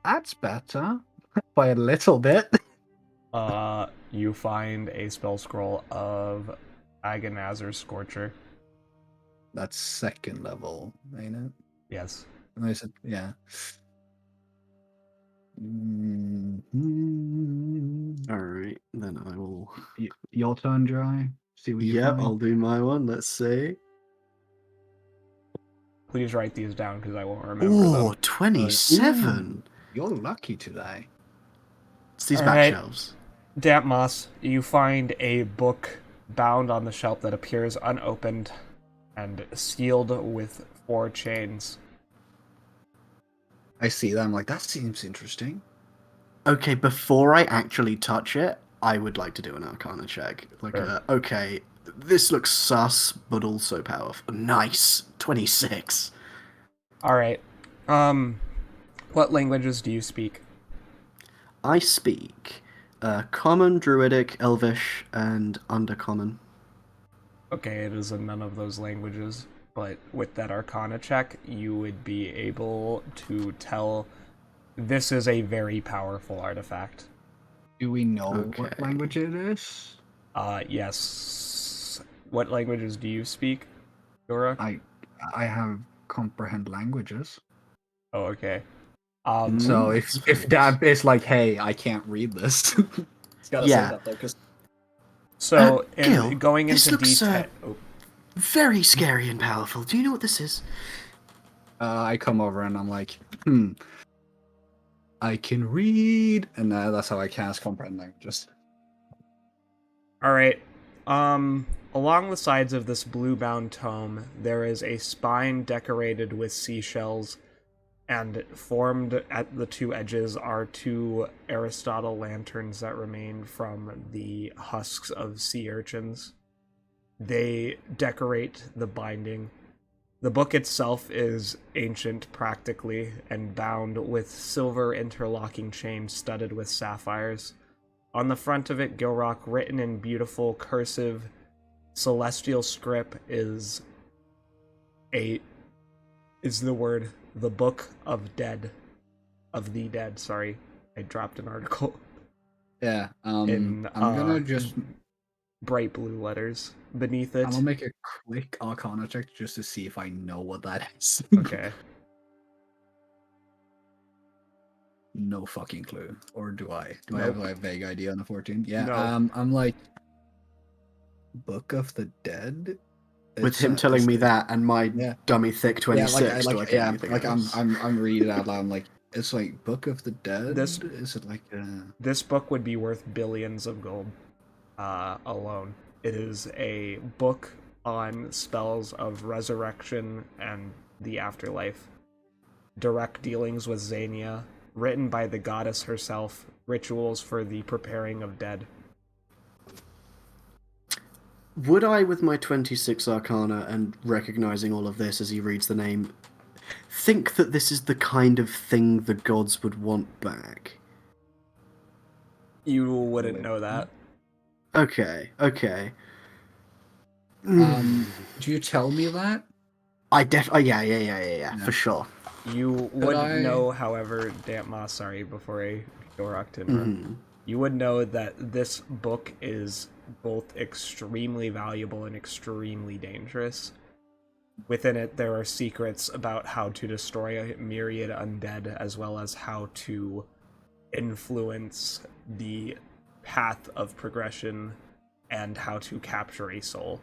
That's better by a little bit. You find a spell scroll of Agonazer's Scorcher. That's second level, ain't it? Yes. And I said, yeah. Alright, then I will. Your turn, Dry. See what you Yep, find. I'll do my one. Let's see. Please write these down because I won't remember Oh, them. 27. You're lucky today. It's these All back right. shelves. Damp Moss, you find a book bound on the shelf that appears unopened and sealed with 4 chains. I see that. I'm like, that seems interesting. Okay, before I actually touch it, I would like to do an Arcana check. Like, Sure. Okay, this looks sus, but also powerful. Nice, 26. All right. What languages do you speak? I speak Common, Druidic, Elvish, and Undercommon. Okay, it is in none of those languages, but with that Arcana check, you would be able to tell this is a very powerful artifact. Do we know what Okay. language it is? Yes. What languages do you speak, Dora? I have comprehend languages. Oh, okay. So that's if nice. Damp is like, hey, I can't read this. It's gotta Yeah. say that though, because So, Gil, going this into looks, detail... very scary and powerful. Do you know what this is? I come over and I'm like, I can read, and that's how I cast comprehend languages. Alright. Along the sides of this blue-bound tome, there is a spine decorated with seashells, and formed at the 2 edges are 2 Aristotle lanterns that remain from the husks of sea urchins. They decorate the binding. The book itself is ancient practically, and bound with silver interlocking chains studded with sapphires. On the front of it, Gilrock, written in beautiful cursive celestial script, is the word "The Book of Dead," of the Dead. Sorry, I dropped an article Yeah. in I'm gonna just bright blue letters beneath it. I'm gonna make a quick Arcana check just to see if I know what that is. Okay. No fucking clue. Or do I? Do I Nope. have a vague idea on the 14? Yeah. No. I'm like, Book of the Dead. With It's, him telling me that and my yeah. dummy thick 26, do I get anything like else? I'm reading it out loud. I'm like, it's like Book of the Dead. This- Is it like This book would be worth billions of gold alone. It is a book on spells of resurrection and the afterlife. Direct dealings with Xania, written by the goddess herself, rituals for the preparing of dead. Would I, with my 26 Arcana and recognizing all of this as he reads the name, think that this is the kind of thing the gods would want back? You wouldn't know that. Okay. do you tell me that? Yeah, for sure. You would I- know, however, Damp Moss, sorry, before I go rock to interrupt. Mhm. You would know that this book is both extremely valuable and extremely dangerous. Within it, there are secrets about how to destroy a myriad undead, as well as how to influence the path of progression and how to capture a soul,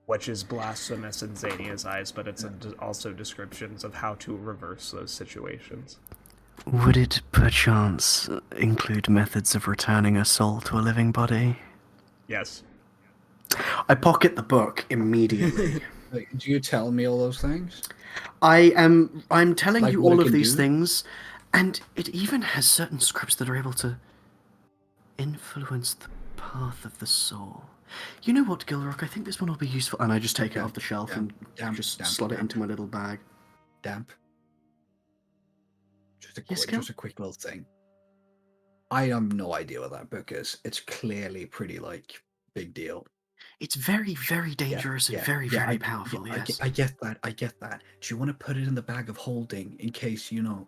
which is blasphemous in Xania's eyes, but it's also descriptions of how to reverse those situations. Would it perchance include methods of returning a soul to a living body? Yes. I pocket the book immediately. Like, do you tell me all those things? I'm telling Like you what all it of can these do? things, and it even has certain scripts that are able to Influence the path of the soul. You know what, Gilrock? I think this one will be useful. And I just take it off the shelf and just slot it into my little bag. Damp. Yes, Gil? Just a quick little thing. I have no idea what that book is. It's clearly pretty big deal. It's very, very dangerous and very, very powerful. Yes, I get that. I get that. Do you want to put it in the bag of holding in case your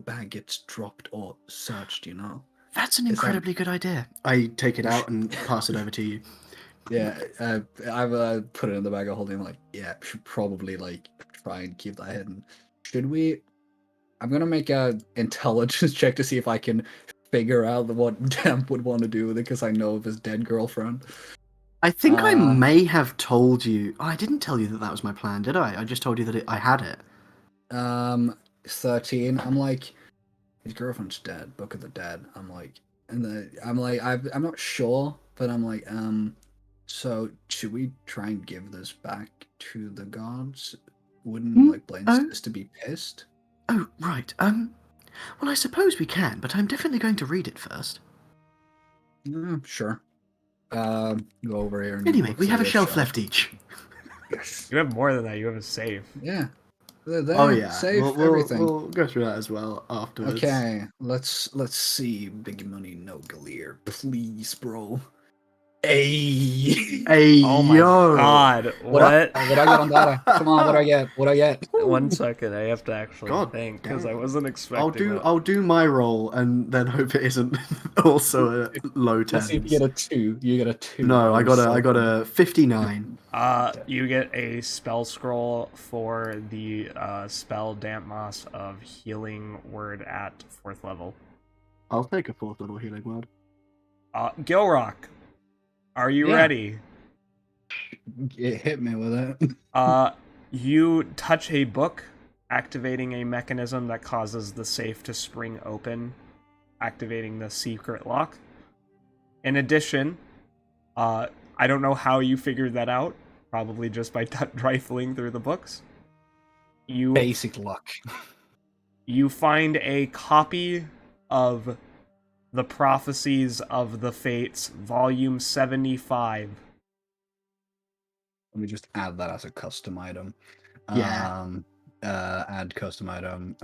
bag gets dropped or searched? That's an incredibly good idea. I take it out and pass it over to you. Yeah, I've put it in the bag of holding. Should probably try and keep that hidden. Should we? I'm gonna make a intelligence check to see if I can figure out what Damp would want to do with it, because I know of his dead girlfriend. I think I may have told you. I didn't tell you that was my plan, did I? I just told you that I had it. 13. I'm like, his girlfriend's dead. Book of the Dead. I'm not sure, but I'm like, so should we try and give this back to the gods? Wouldn't Blaine's sister be pissed? Oh, right. Well, I suppose we can, but I'm definitely going to read it first. Sure. Go over here. And anyway, we have a shelf left each. Yes. You have more than that. You have a save. Yeah. Oh yeah. Save everything. We'll go through that as well afterwards. Okay. Let's see. Big money, no Galir, please, bro. Hey, oh my god! What I get on that? Come on, what I get? 1 second, I have to actually think because I wasn't expecting. I'll do my roll and then hope it isn't also a low 10. Let's see if you get a 2. You get a 2. No, I got a 59. You get a spell scroll for the spell Damp Moss of Healing Word at 4th level. I'll take a 4th level healing word. Gilrock. Are you ready? It hit me with it. You touch a book, activating a mechanism that causes the safe to spring open, activating the secret lock. In addition, I don't know how you figured that out, probably just by rifling through the books. Basic luck. You find a copy of The Prophecies of the Fates, Volume 75. Let me just add that as a custom item. Yeah. Add custom item.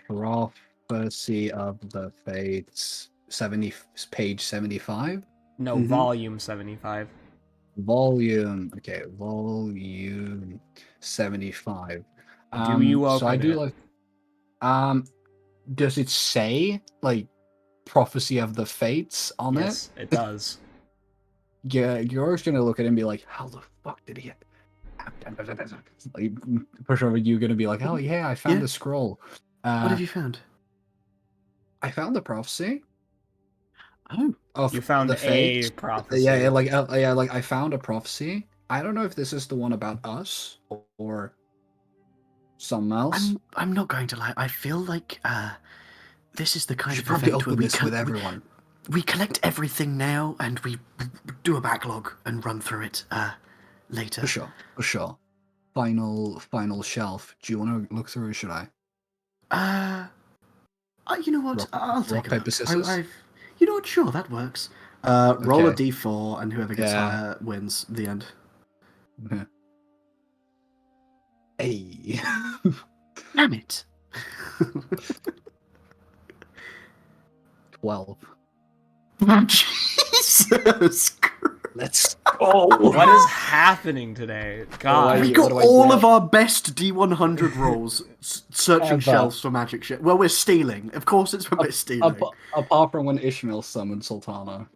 Prophecy of the Fates, page 75? No, Volume 75. Volume 75. Do you open so I do it? Does it say, Prophecy of the Fates on it? Yes, it does. Yeah, you're always gonna look at it and be like, how the fuck did he get? Push over, you gonna be like, oh yeah, I found the scroll. What have you found? I found the prophecy. Oh, You found a prophecy. I found a prophecy. I don't know if this is the one about us or something else. I'm not going to lie. I feel like this is the kind of probably event where open this with everyone. We collect everything now and we do a backlog and run through it later. For sure. Final shelf. Do you want to look through? Or should I? You know what? I'll take rock, paper, scissors. You know what? Sure, that works. Roll a d4 and whoever gets higher wins. The end. Yeah. Hey. Damn it. 12. Jesus Christ. Let's go. What is happening today? God. We got all of our best D100 rolls searching shelves for magic shit. Well, we're stealing. Of course it's when we're stealing. Apart from when Ishmael summoned Sultana.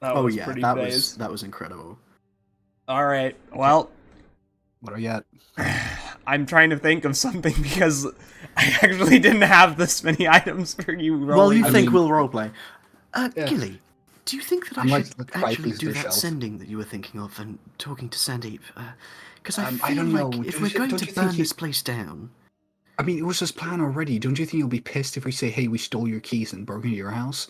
That was incredible. Alright, well. What do we get? I'm trying to think of something because I actually didn't have this many items for you rolling. Well, you think we'll roleplay. Gilly, do you think that I should actually do that sending that you were thinking of and talking to Sandeep? Because I feel like if we're going to burn this place down... I mean, it was his plan already. Don't you think he'll be pissed if we say, hey, we stole your keys and broke into your house?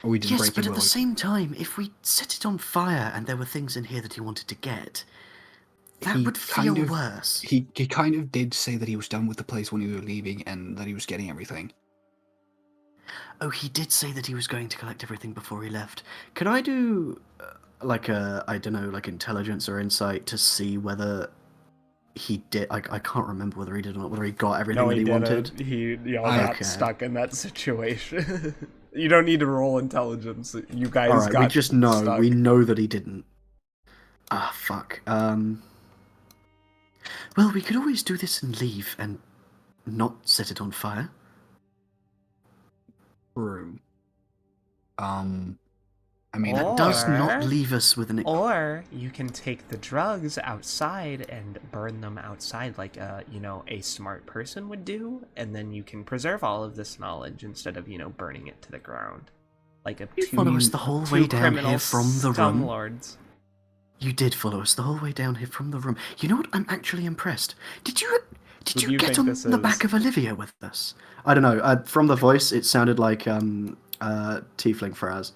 Or we didn't break but at the same time, if we set it on fire and there were things in here that he wanted to get, that would feel worse. He kind of did say that he was done with the place when we were leaving and that he was getting everything. Oh, he did say that he was going to collect everything before he left. Can I do, like I don't know, like intelligence or insight to see whether he did? I can't remember whether he did or not, whether he got everything No, that he he wanted. didn't. He y'all I- got Okay. stuck in that situation. You don't need to roll intelligence. You guys All right, got we just know. stuck. We know that he didn't. Ah, fuck. Well, we could always do this and leave and not set it on fire. True. I mean, That does not Or- leave us with an. Or you can take the drugs outside and burn them outside like a smart person would do, and then you can preserve all of this knowledge instead of, burning it to the ground. Like a You follow us the whole way down here from the room. Lords. You did follow us the whole way down here from the room. You know what? I'm actually impressed. Did Who you do you get think on this the back is? of Olivia with us? I don't know. From the voice, it sounded like Tiefling Fraz.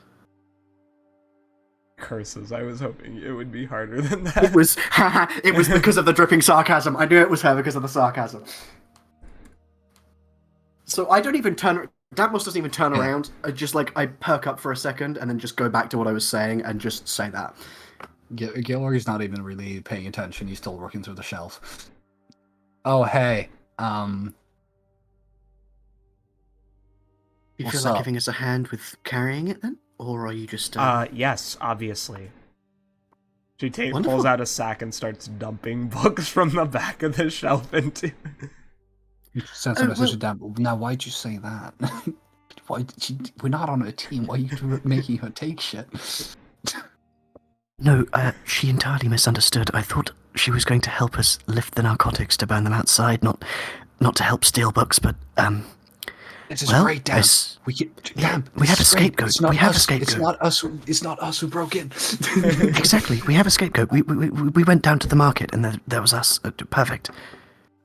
Curses. I was hoping it would be harder than that. It was. It was because of the dripping sarcasm. I knew it was her because of the sarcasm. So I don't even turn. Damp Moss doesn't even turn around. I perk up for a second and then just go back to what I was saying and just say that. Gilrock's not even really paying attention. He's still working through the shelf. Oh, hey. You What's feel like up? giving us a hand with carrying it then, or are you just? Yes, obviously. She Wonderful. pulls out a sack and starts dumping books from the back of the shelf into. You sent a Oh, message well- to Dan. Now, why'd you say that? We're not on a team. Why are you making her take shit? No, she entirely misunderstood. I thought she was going to help us lift the narcotics to burn them outside, not to help steal books, but This is well, great, Dan. We we have a scapegoat. It's not We have a us. scapegoat. It's not us. It's not us who broke in. Exactly, we have a scapegoat. We went down to the market, and there was us. Perfect.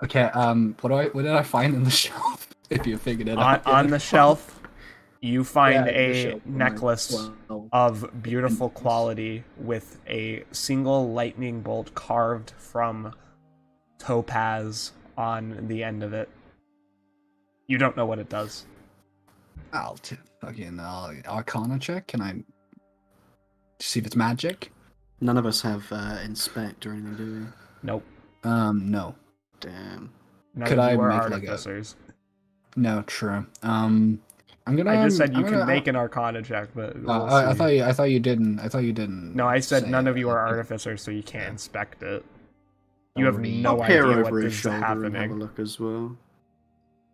Okay. What did I find in the shelf? If you figured it out. On the shelf, you find Yeah, the a shelf. necklace Wow. of beautiful quality with a single lightning bolt carved from topaz on the end of it. You don't know what it does. I'll fucking Arcana check. Can I see if it's magic? None of us have inspect or anything, do we? Nope. No. Damn. None Could of I you are make, like, a- artificers. No, true. I'm gonna. I just said you I'm can gonna- make an Arcana check, but we'll I see. thought you didn't. I thought you didn't. No, I said say none of you are it. artificers, so you can't Yeah. inspect it. You have Already- no I'll peer idea over what his is shoulder and have a happening. look as well.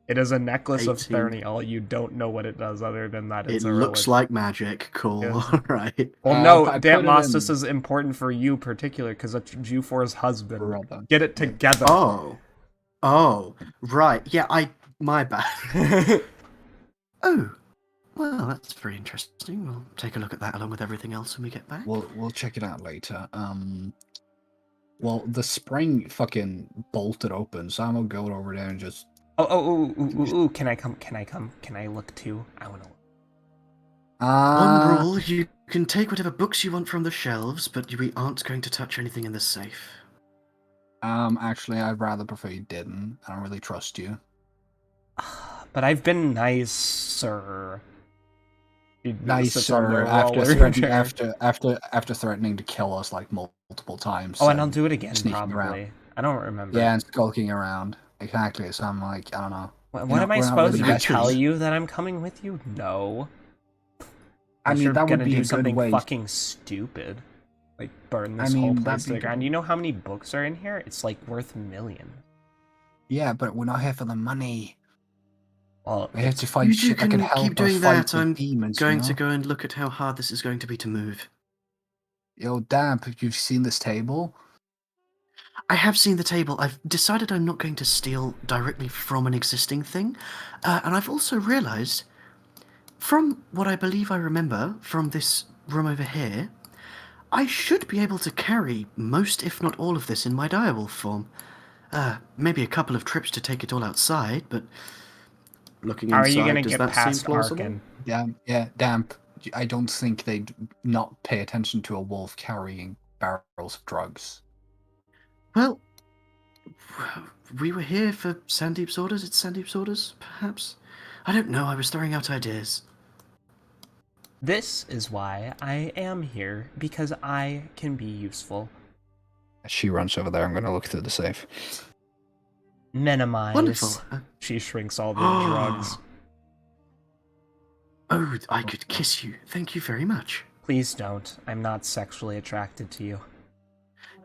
It is a necklace of 18. Thurnial. You don't know what it does other than that It it's a looks relic. like magic. Cool. Yes. All right. Well, no, I put Damp it Moss, this in- is important for you particular because it's Juphor's husband. Brother. Get it together. Oh, right. Yeah, my bad. Oh, well, that's very interesting. We'll take a look at that along with everything else when we get back. We'll check it out later. Well, the spring fucking bolted open, so I'm gonna go over there and just. Oh, can I come? Can I look too? I want to look. One rule, you can take whatever books you want from the shelves, but we aren't going to touch anything in the safe. Actually, I'd rather prefer you didn't. I don't really trust you. But I've been nicer. He sits on Nicer the after roller threatening, chair. after threatening to kill us like multiple times. Oh, and I'll do it again sneaking probably. around. I don't remember. Yeah, and skulking around. Exactly. So I'm like, I don't know. What am I we're not supposed really to do? veterans. Tell you that I'm coming with you? No. I mean, You're that would gonna be do a good something way. fucking stupid, like burn I this whole mean, place that'd to the be ground. good. You know how many books are in here? It's like worth millions. Yeah, but we're not here for the money. Well, We're here to fight You two shit that can can help keep us doing fight that. the I'm demons. going you know? to go and look at how hard this is going to be to move. Yo, Damp, you've seen this table? I have seen the table. I've decided I'm not going to steal directly from an existing thing. And I've also realised, from what I believe I remember from this room over here, I should be able to carry most, if not all of this in my direwolf form. Maybe a couple of trips to take it all outside, but looking how are inside, you gonna does get that past seem plausible? Arkhan? Damp. I don't think they'd not pay attention to a wolf carrying barrels of drugs. Well, we were here for Sandeep's orders. It's Sandeep's orders, perhaps? I don't know. I was throwing out ideas. This is why I am here, because I can be useful. She runs over there. I'm going to look through the safe. Minimize. Wonderful. She shrinks all the drugs. Oh, I could kiss you. Thank you very much. Please don't. I'm not sexually attracted to you.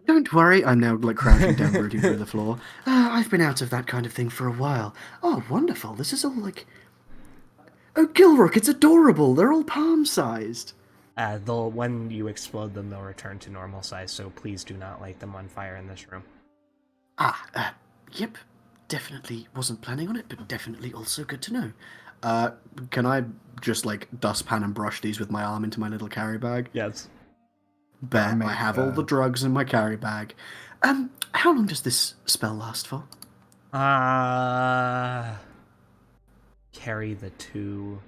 Don't worry, I'm now like crouching down, rooting through the floor. I've been out of that kind of thing for a while. Oh, wonderful. This is all like... Oh, Gilrock, it's adorable. They're all palm-sized. When you explode them, they'll return to normal size, so please do not light them on fire in this room. Yep. Definitely wasn't planning on it, but definitely also good to know. Can I just, like, dustpan and brush these with my arm into my little carry bag? Yes. Bet I have all the drugs in my carry bag. How long does this spell last for? Carry the 2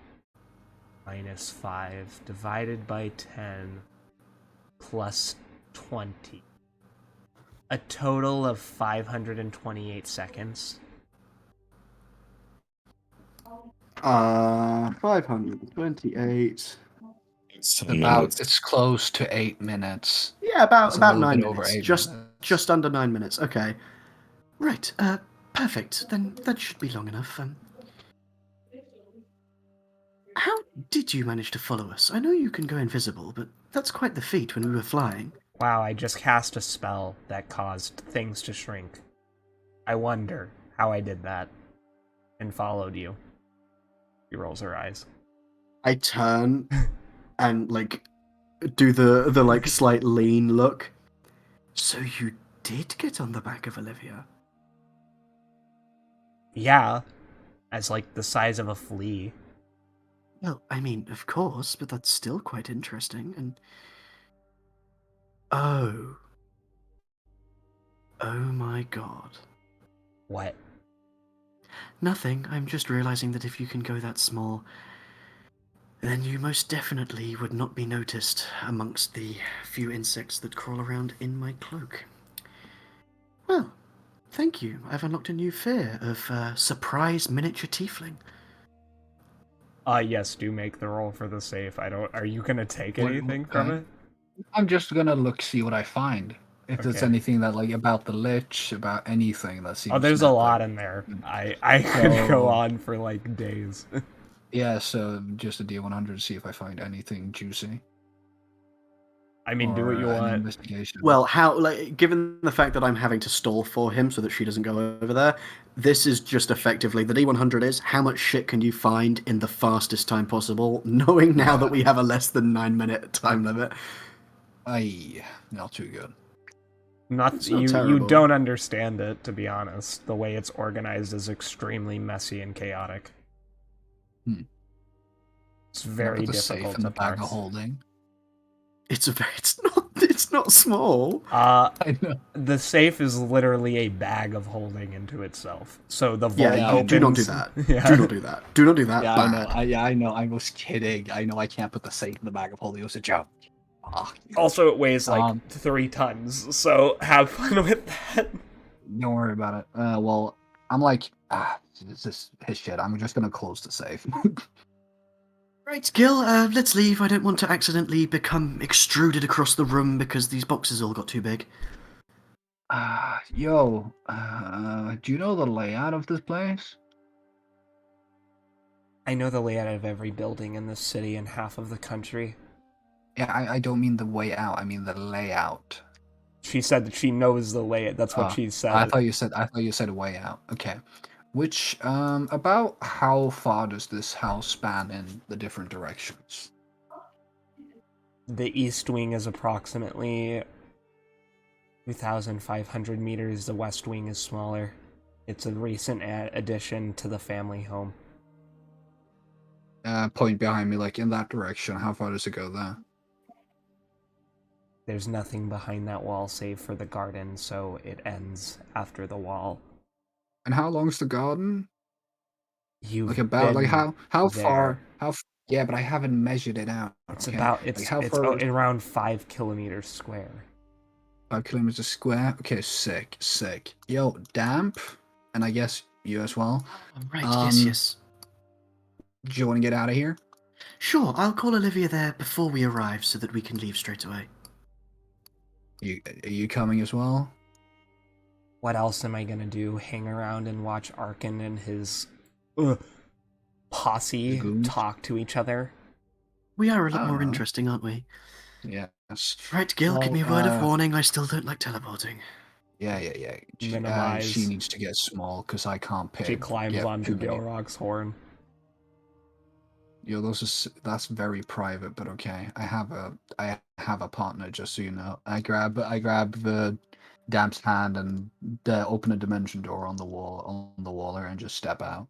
minus 5 divided by 10 plus 20. A total of 528 seconds. 528. It's close to 8 minutes. Yeah, about It's a little 9 bit over minutes. 8 Just minutes. just under 9 minutes. Okay. Right. Perfect. Then that should be long enough. How did you manage to follow us? I know you can go invisible, but that's quite the feat when we were flying. Wow, I just cast a spell that caused things to shrink. I wonder how I did that and followed you. She rolls her eyes. I turn and like do the like slight lean look. So you did get on the back of Olivia? Yeah, as like the size of a flea. Well, I mean, of course, but that's still quite interesting. And oh my god. What? Nothing. I'm just realizing that if you can go that small, then you most definitely would not be noticed amongst the few insects that crawl around in my cloak. Well, thank you. I've unlocked a new fear of surprise miniature tiefling. Yes, do make the roll for the safe. Are you gonna take anything from it? I'm just going to see what I find. If there's Okay. anything that, like, about the lich, about anything that seems... Oh, there's a not lot like- in there. I could go So- on for like days. Yeah, so just a D100 to see if I find anything juicy. I mean, do what you or an want. Investigation. Well, how, like, given the fact that I'm having to stall for him so that she doesn't go over there, this is just effectively, the D100 is, how much shit can you find in the fastest time possible, knowing now that we have a less than 9-minute time limit. Aye, not too good. It's not You terrible. don't understand it, to be honest. The way it's organized is extremely messy and chaotic. It's very Put the difficult safe in to the bag of parse. holding. It's not small. I know. The safe is literally a bag of holding into itself. So the vault Yeah, opens. do not do that. Yeah. Do not do that. Do not do that. Yeah, Bad. I know. I was kidding. I know I can't put the safe in the bag of holding. It was a joke. Fuck. Also, it weighs like Um, 3 tons, so have fun with that. Don't worry about it. Well, I'm like, this is his shit. I'm just gonna close the safe. Right, Gil, let's leave. I don't want to accidentally become extruded across the room because these boxes all got too big. Do you know the layout of this place? I know the layout of every building in this city and half of the country. Yeah, I don't mean the way out. I mean the layout. She said that she knows the layout. That's what Oh, she said. I thought you said way out. Okay. Which about how far does this house span in the different directions? The east wing is approximately 2,500 meters. The west wing is smaller. It's a recent addition to the family home. Point behind me, like in that direction. How far does it go there? There's nothing behind that wall save for the garden, so it ends after the wall. And how long's the garden? You've Like about like been how there. far? Yeah, but I haven't measured it out. It's okay? about Like, it's how it's far? around 5 kilometers square. 5 kilometers square. Okay, sick. Yo, Damp, and I guess you as well. Right, yes. Do you want to get out of here? Sure, I'll call Olivia there before we arrive so that we can leave straight away. Are you coming as well? What else am I gonna do? Hang around and watch Arkhan and his posse Goons? talk to each other? We are a I lot don't more know. interesting, aren't we? Yes. Right, Gil, give Well, me a word of warning. I still don't like teleporting. Yeah. Minimize. She needs to get small because I can't pay. She climbs get onto too many- Gilrock's horn. Yo, that's very private, but okay. I have a partner, just so you know. I grab the Damp's hand and open a dimension door on the wall there and just step out.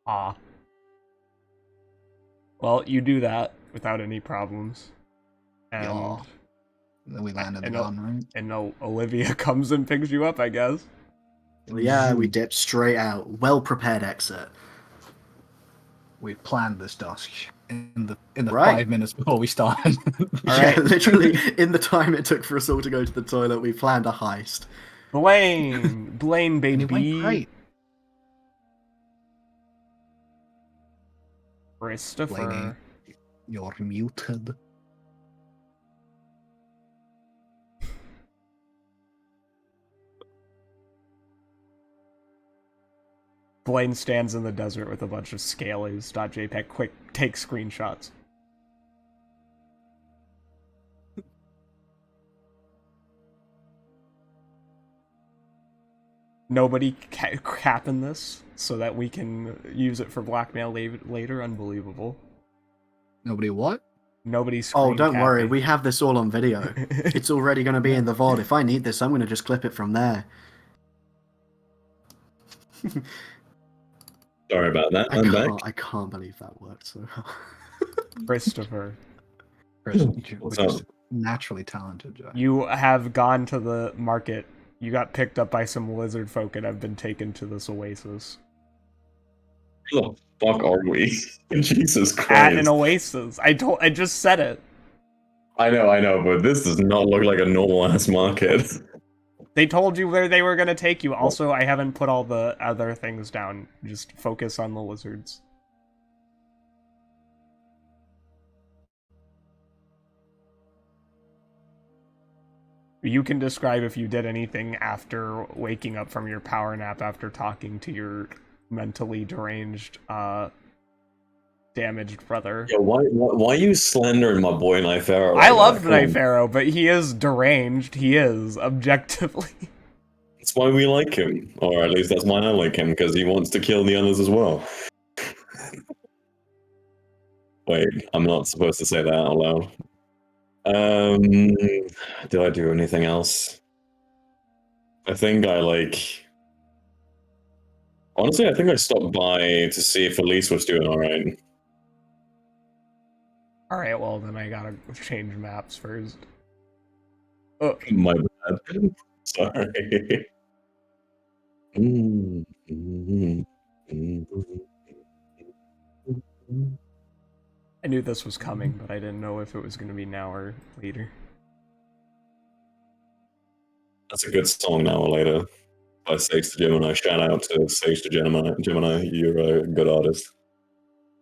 Ah. Well, you do that without any problems. And, Yeah. Then we land in the and, gun, right? and Olivia comes and picks you up, I guess. Well, yeah, we dipped straight out. Well prepared exit. We planned this dusk in the Right. 5 minutes before we started. Yeah, literally, in the time it took for us all to go to the toilet, we planned a heist. Blaine! Blaine, And it went baby! great. Christopher. Blaine. You're muted. Blaine stands in the desert with a bunch of scalies.jpg. Quick, take screenshots. Nobody capping this so that we can use it for blackmail later. Unbelievable. Nobody what? Nobody's. Oh, don't worry, we have this all on video. It's already going to be in the VOD. If I need this, I'm going to just clip it from there. Sorry about that. I'm back. I can't believe that worked so well. Christopher, Chris, What's which is up? naturally talented, Joe. you have gone to the market. You got picked up by some lizard folk and have been taken to this oasis. Who the fuck are we? Jesus At Christ. an oasis. I just said it. I know, but this does not look like a normal ass market. They told you where they were going to take you. Also, I haven't put all the other things down. Just focus on the lizards. You can describe if you did anything after waking up from your power nap after talking to your mentally deranged, damaged brother. Yo, why are you slandering my boy Knife Arrow? I like love that? Knife Arrow, but he is deranged. He is, objectively. That's why we like him. Or at least that's why I like him, because he wants to kill the others as well. Wait, I'm not supposed to say that out loud. Did I do anything else? I think honestly, I think I stopped by to see if Elise was doing alright. Alright, well, then I gotta change maps first. Oh, My bad. Sorry. I knew this was coming, but I didn't know if it was gonna be now or later. That's a good song now or later. By Sage to Gemini. Shout out to Sage to Gemini. Gemini, you're a good artist.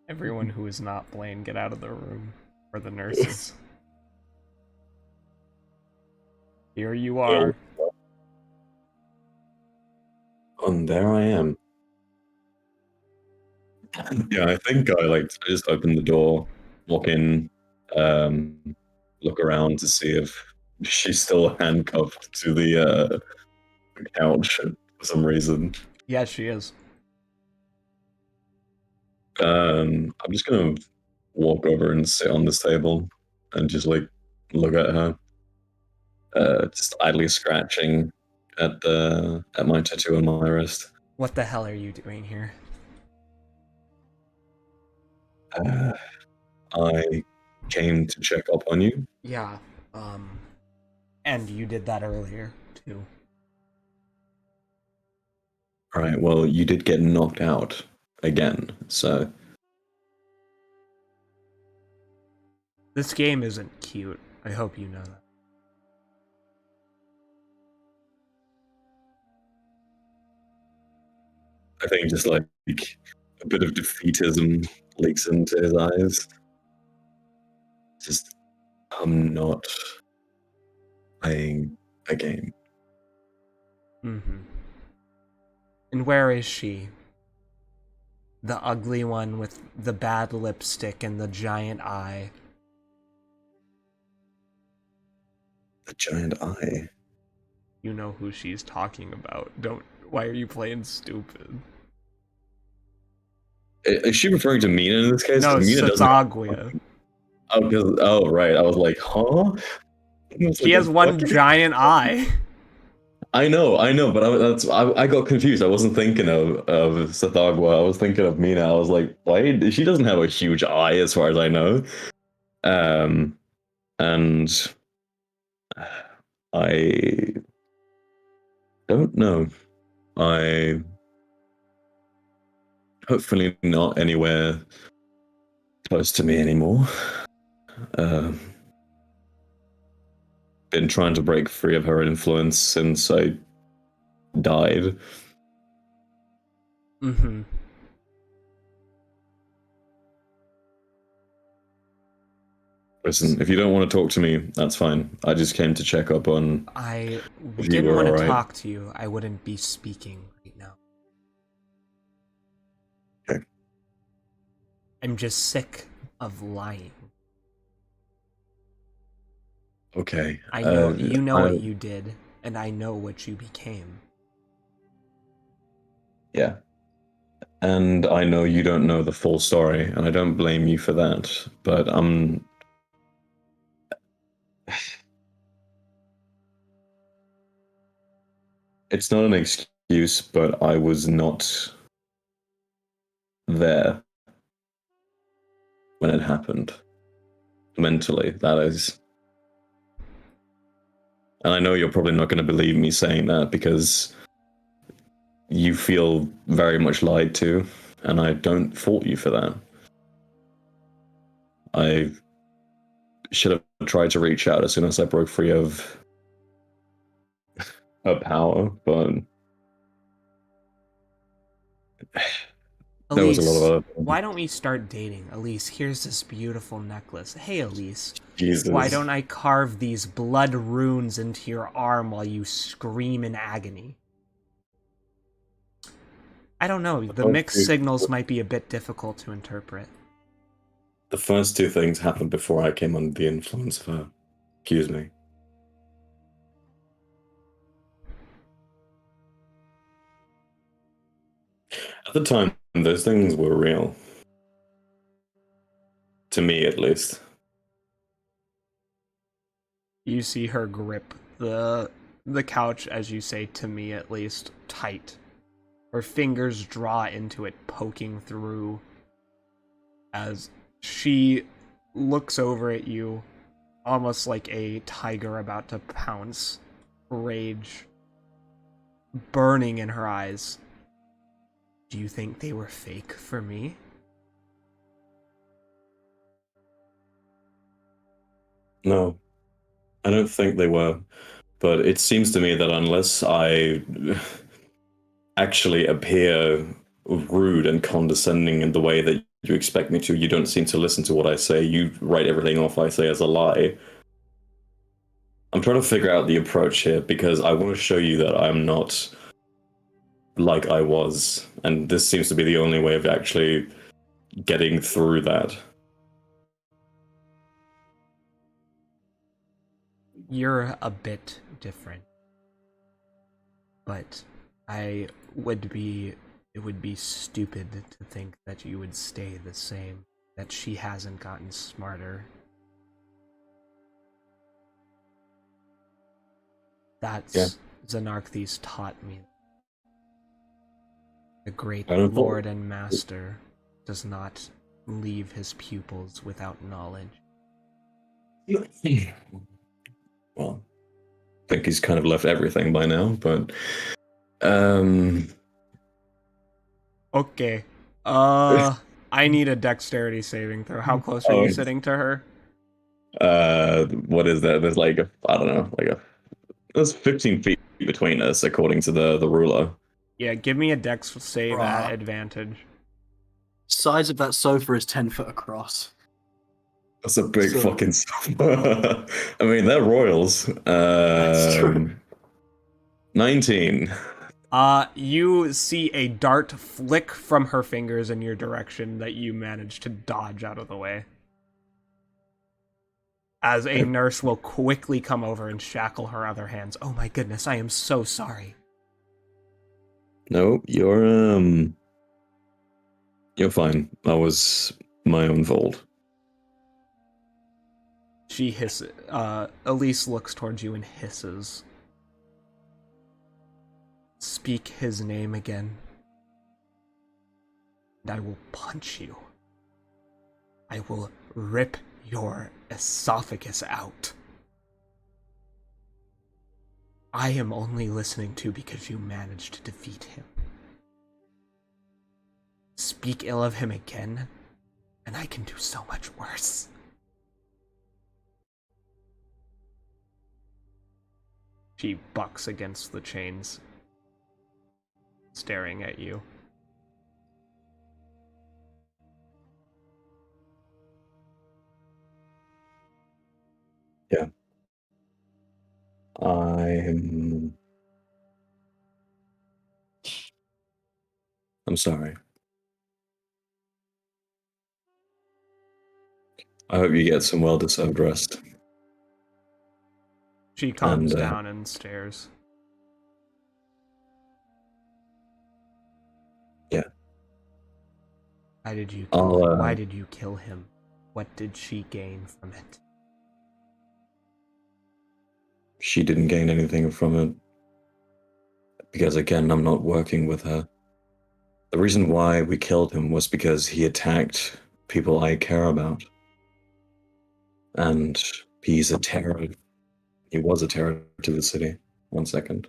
Everyone who is not Blaine, get out of the room. Or the nurses. Here you are. And there I am. Yeah, I think I just open the door, walk in, look around to see if she's still handcuffed to the couch for some reason. Yes, she is. I'm just gonna walk over and sit on this table and just look at her, just idly scratching at my tattoo on my wrist. What the hell are you doing here? I came to check up on you. Yeah, and you did that earlier, too. Alright, well, you did get knocked out again, so... This game isn't cute. I hope you know that. I think just a bit of defeatism leaks into his eyes. Just, I'm not playing a game. Mm-hmm. And where is she? The ugly one with the bad lipstick and the giant eye. The giant eye. You know who she's talking about. Why are you playing stupid? Is she referring to Mina in this case? No, 'Cause Mina doesn't. Satagwia. Oh, right. I was like, huh? She has one giant eye. I know, but I got confused. I wasn't thinking of Sathagwa. I was thinking of Mina. I was like, wait, she doesn't have a huge eye, as far as I know. And I don't know. I hopefully not anywhere close to me anymore. Been trying to break free of her influence since I died. Mm-hmm. Listen, if you don't want to talk to me, that's fine. I just came to check up on. I If you didn't were want to alright. talk to you. I wouldn't be speaking right now. Okay. I'm just sick of lying. Okay. I know you know I- what you did, and I know what you became. Yeah. And I know you don't know the full story, and I don't blame you for that. But it's not an excuse, but I was not there when it happened. Mentally, that is. And I know you're probably not going to believe me saying that because you feel very much lied to, and I don't fault you for that. I should have tried to reach out as soon as I broke free of her power, but there was a lot of other things. Why don't we start dating? Elise, here's this beautiful necklace. Hey, Elise. Jesus. Why don't I carve these blood runes into your arm while you scream in agony? I don't know. The mixed signals might be a bit difficult to interpret. The first two things happened before I came under the influence of her. Excuse me. At the time, those things were real. To me, at least. You see her grip the couch, as you say, to me at least, tight. Her fingers draw into it, poking through as she looks over at you, almost like a tiger about to pounce, rage burning in her eyes. Do you think they were fake for me? No, I don't think they were. But it seems to me that unless I actually appear rude and condescending in the way that you expect me to, you don't seem to listen to what I say. You write everything off I say as a lie. I'm trying to figure out the approach here because I want to show you that I'm not like I was. And this seems to be the only way of actually getting through that. You're a bit different. But it would be stupid to think that you would stay the same, that she hasn't gotten smarter. That's Xenarthes taught me. The great lord and master does not leave his pupils without knowledge. Well, I think he's kind of left everything by now, but Okay. I need a dexterity saving throw. How close are you sitting to her? What is that? There's like I don't know, there's 15 feet between us according to the ruler. Yeah, give me a dex save at advantage. Size of that sofa is 10 foot across. That's a big So- fucking sofa. I mean, they're royals. That's true. 19. You see a dart flick from her fingers in your direction that you manage to dodge out of the way. As a nurse will quickly come over and shackle her other hands. Oh my goodness, I am so sorry. No, you're fine. That was my own fault. She hisses. Elise looks towards you and hisses. Speak his name again, and I will punch you. I will rip your esophagus out. I am only listening to because you managed to defeat him. Speak ill of him again, and I can do so much worse. She bucks against the chains, staring at you. Yeah. I'm sorry. I hope you get some well-deserved rest. She calms And, down and stares. Yeah. Why did you kill him? What did she gain from it? She didn't gain anything from it. Because again, I'm not working with her. The reason why we killed him was because he attacked people I care about. And he's a terror. He was a terror to the city. 1 second.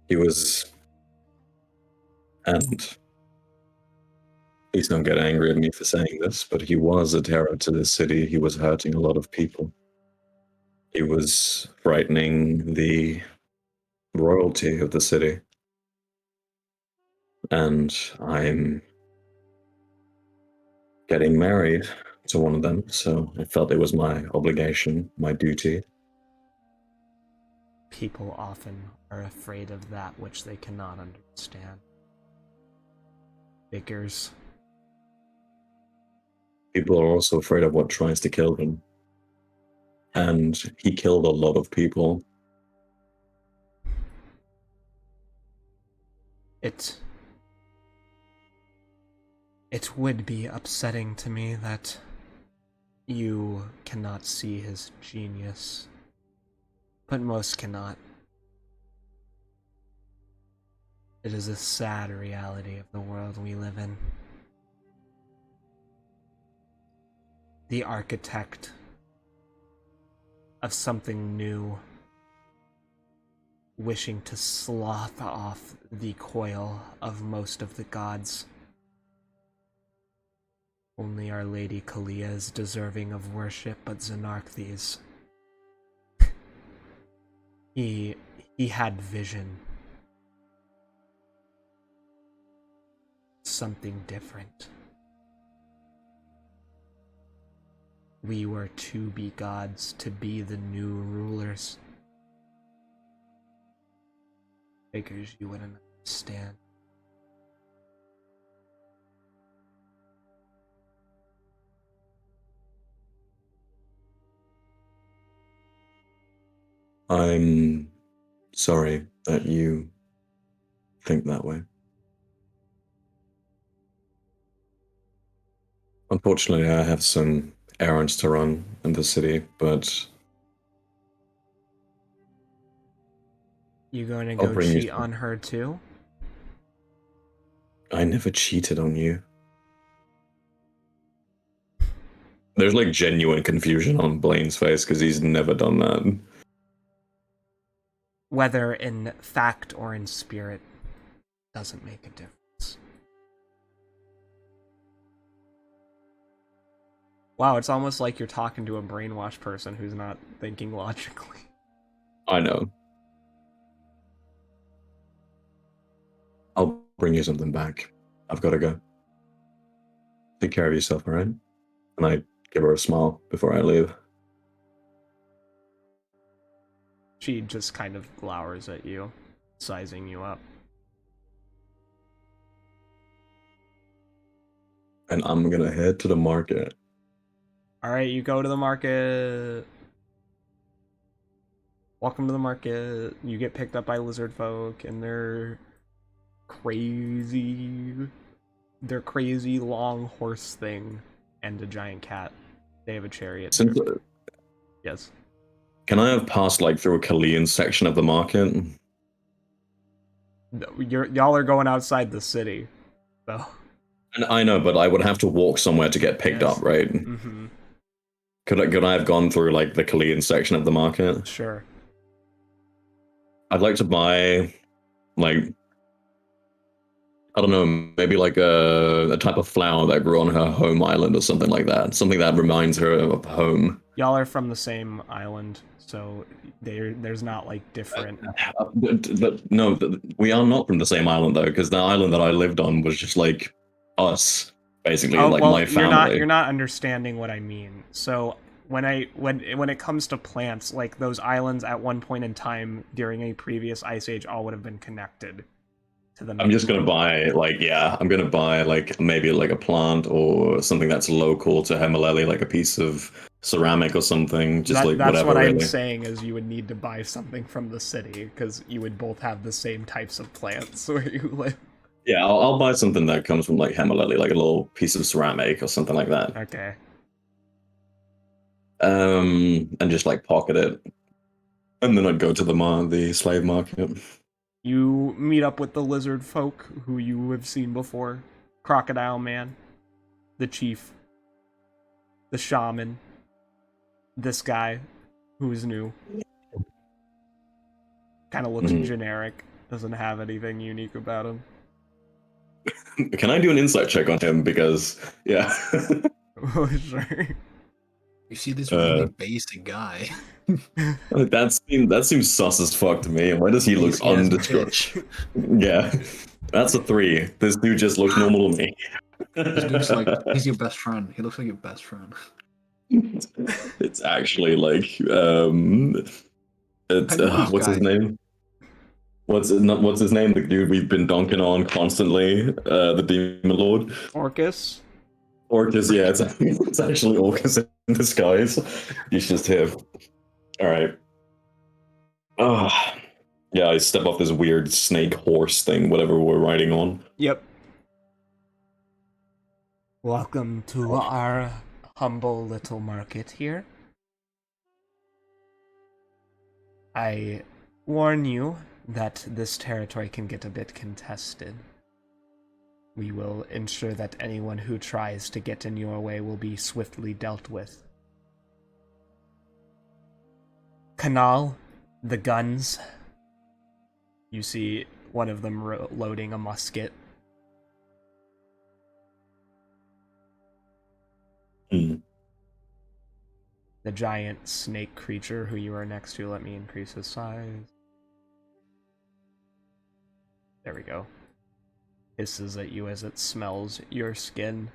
He was... And please don't get angry at me for saying this, but he was a terror to the city. He was hurting a lot of people. He was frightening the royalty of the city. And I'm getting married to one of them, so I felt it was my obligation, my duty. People often are afraid of that which they cannot understand. Figures. People are also afraid of what tries to kill them. And he killed a lot of people. It would be upsetting to me that you cannot see his genius, but most cannot. It is a sad reality of the world we live in. The architect of something new, wishing to slough off the coil of most of the gods. Only Our Lady Kalia is deserving of worship, but Xenarthes, he had vision. Something different. We were to be gods, to be the new rulers. Figures you wouldn't understand. I'm sorry that you think that way. Unfortunately, I have some errands to run in the city, but You going to I'll go bring you cheat some. on her too? I never cheated on you. There's like genuine confusion on Blaine's face because he's never done that. Whether in fact or in spirit doesn't make a difference. Wow, it's almost like you're talking to a brainwashed person who's not thinking logically. I know. I'll bring you something back. I've got to go. Take care of yourself, all right? And I give her a smile before I leave. She just kind of glowers at you, sizing you up. And I'm gonna head to the market. Alright, you go to the market. Welcome to the market. You get picked up by lizard folk, and they're crazy. They're crazy long horse thing and a giant cat. They have a chariot. Since, Yes. can I have passed like through a Kalian section of the market? Y'all are going outside the city, so. And I know, but I would have to walk somewhere to get picked Yes. up, right? Mm-hmm. Could I have gone through like the Kalian section of the market? Sure. I'd like to buy, like, I don't know, maybe like a type of flower that grew on her home island or something like that. Something that reminds her of home. Y'all are from the same island, so there's not like different. No, we are not from the same island though, because the island that I lived on was just like us, basically, Oh, like well, my family. you're not understanding what I mean. So when it comes to plants, like those islands at one point in time during a previous ice age all would have been connected to the main I'm just gonna buy I'm gonna buy like maybe like a plant or something that's local to Himalaya, like a piece of ceramic or something, just like that's whatever. what I'm really. saying is you would need to buy something from the city because you would both have the same types of plants where you live. Yeah, I'll buy something that comes from like Himalaya, like a little piece of ceramic or something like that. Okay. And just like pocket it, and then I'd go to the slave market. You meet up with the lizard folk who you have seen before. Crocodile Man, the chief, the shaman, this guy who's new. Kind of looks generic, doesn't have anything unique about him. Can I do an insight check on him? Because yeah, Sure. You see this really basic guy. that seems sus as fuck to me. Why does he look Basic as undescript? bitch. Yeah, that's a 3. This dude just looks normal to me. This dude's like, he's your best friend. He looks like your best friend. It's actually like it's I know this what's his guy. name? What's his name? The dude we've been donking on constantly, the demon lord. Orcus? Orcus, yeah, it's actually Orcus in disguise. He's just him. All right. Yeah, I step off this weird snake horse thing, whatever we're riding on. Yep. Welcome to our humble little market here. I warn you that this territory can get a bit contested. We will ensure that anyone who tries to get in your way will be swiftly dealt with. Canal, the guns. You see one of them loading a musket. Hmm. The giant snake creature who you are next to, let me increase his size. There we go. Hisses at you as it smells your skin,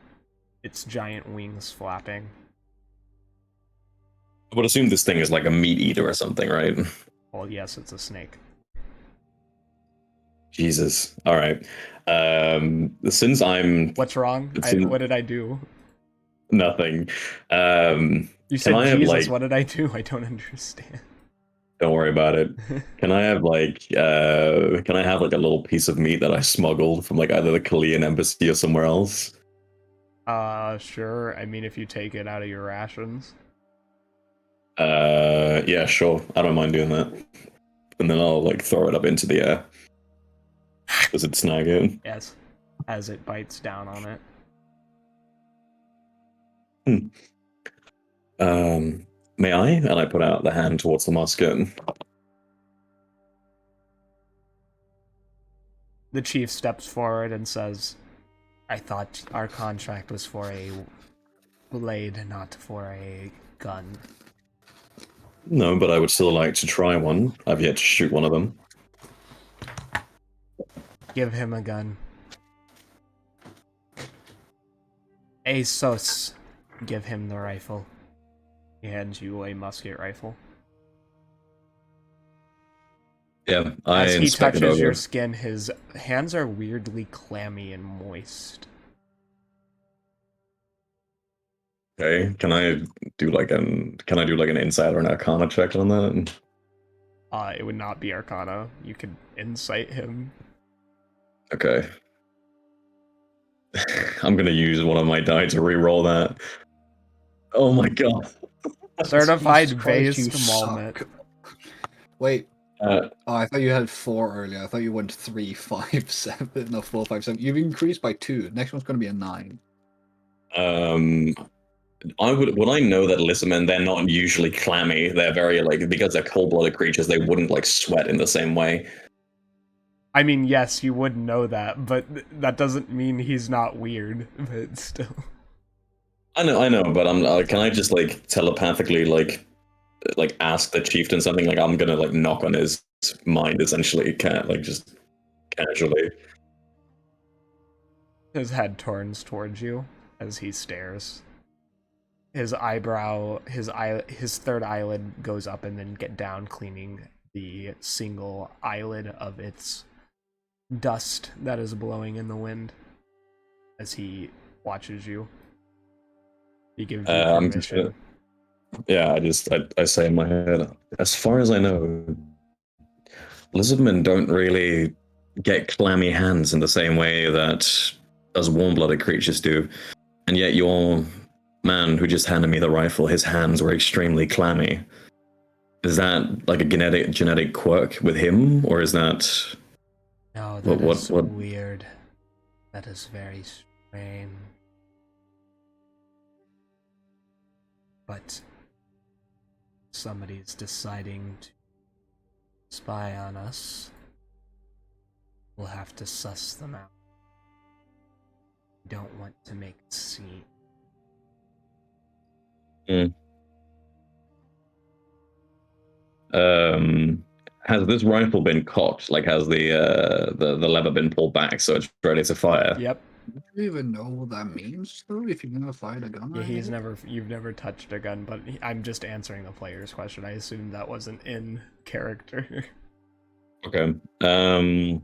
its giant wings flapping. I would assume this thing is like a meat eater or something, right? Well, yes, it's a snake. Jesus. All right. Since I'm What's wrong? What did I do? nothing. You said I have, Jesus, like- what did I do? I don't understand. Don't worry about it. Can I have like a little piece of meat that I smuggled from like either the Kalian embassy or somewhere else? Sure. I mean, if you take it out of your rations. Yeah, sure. I don't mind doing that. And then I'll like throw it up into the air. Does it snag it? Yes. As it bites down on it. May I? And I put out the hand towards the musket. The chief steps forward and says, I thought our contract was for a blade, not for a gun. No, but I would still like to try one. I've yet to shoot one of them. Give him a gun. ASOS, give him the rifle. He hands you a musket rifle. Yeah, I As he inspect it touches over. your skin, his hands are weirdly clammy and moist. Okay, can I do like an insight or an arcana check on that? It would not be Arcana. You could insight him. Okay. I'm gonna use one of my die to re-roll that. Oh my god. Certified Jesus Christ, you based moment. suck. Wait. Uh, Oh, I thought you had 4 earlier. I thought you went 3, 5, 7. No, 4, 5, 7. You've increased by 2. Next one's going to be a 9. would I know that lizardmen, they're not usually clammy. They're very like, because they're cold-blooded creatures, they wouldn't like sweat in the same way. I mean, yes, you would know that, but that doesn't mean he's not weird. But still, I know, but can I just like telepathically like ask the chieftain something? Like I'm gonna like knock on his mind essentially, just casually. his head turns towards you as he stares. His eyebrow, his third eyelid goes up and then get down, cleaning the single eyelid of its dust that is blowing in the wind as he watches you. He gives you I'm just permission. Yeah, I say in my head, as far as I know, lizardmen don't really get clammy hands in the same way that us warm-blooded creatures do. And yet your man who just handed me the rifle, his hands were extremely clammy. Is that like a genetic quirk with him, or is that... No, that What- is what- weird. That is very strange. But somebody's deciding to spy on us. We'll have to suss them out. We don't want to make a scene. Has this rifle been cocked? Like, has the lever been pulled back so it's ready to fire? Yep. Do you even know what that means, though? If you've never fired a gun, Yeah, right? you've never touched a gun, but I'm just answering the player's question. I assumed that wasn't in character. Okay. I'm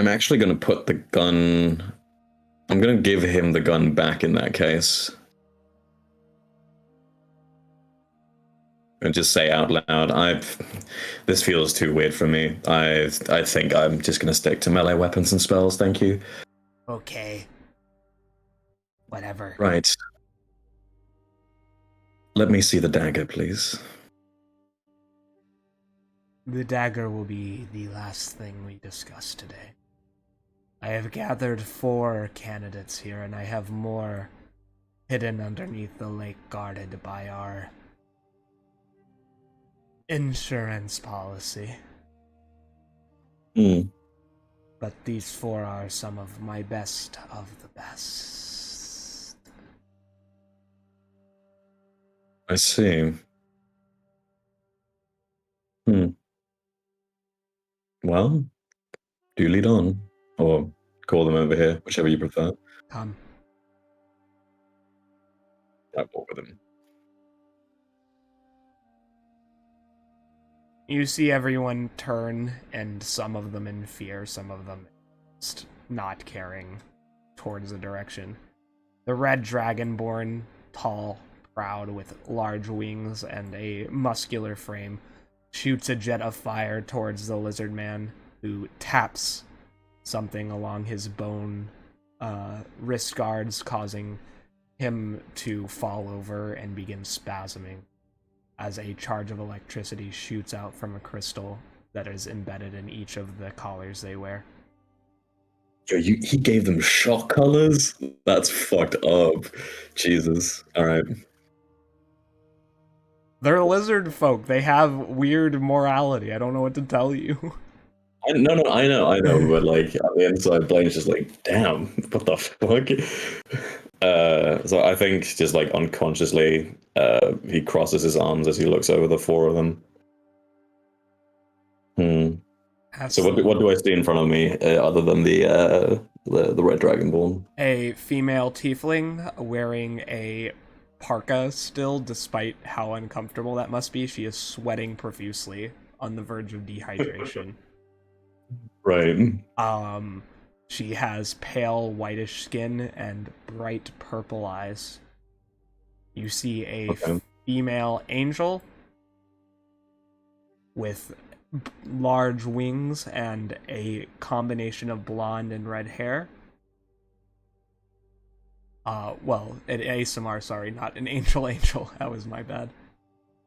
actually going to put the gun... I'm going to give him the gun back in that case. And just say out loud, this feels too weird for me. I think I'm just going to stick to melee weapons and spells, thank you. Okay. Whatever. Right. Let me see the dagger, please. The dagger will be the last thing we discuss today. I have gathered 4 candidates here, and I have more hidden underneath the lake guarded by our insurance policy. But these 4 are some of my best of the best. I see. Well, do lead on. Or call them over here, whichever you prefer. Come. I walk with him. You see everyone turn, and some of them in fear, some of them just not caring towards the direction. The red dragonborn, tall, proud, with large wings and a muscular frame, shoots a jet of fire towards the lizard man, who taps something along his bone wrist guards, causing him to fall over and begin spasming as a charge of electricity shoots out from a crystal that is embedded in each of the collars they wear. Yo, he gave them shock colors? That's fucked up. Jesus. Alright. They're lizard folk. They have weird morality. I don't know what to tell you. No, I know, but like on the inside, Blaine's just like, damn, what the fuck? So I think just like unconsciously, he crosses his arms as he looks over the four of them. Hmm. So what do I see in front of me other than the red dragonborn? A female tiefling wearing a parka still, despite how uncomfortable that must be. She is sweating profusely on the verge of dehydration. Right. She has pale whitish skin and bright purple eyes. You see a Okay. female angel with large wings and a combination of blonde and red hair. Well, an ASMR, sorry, not an angel. That was my bad.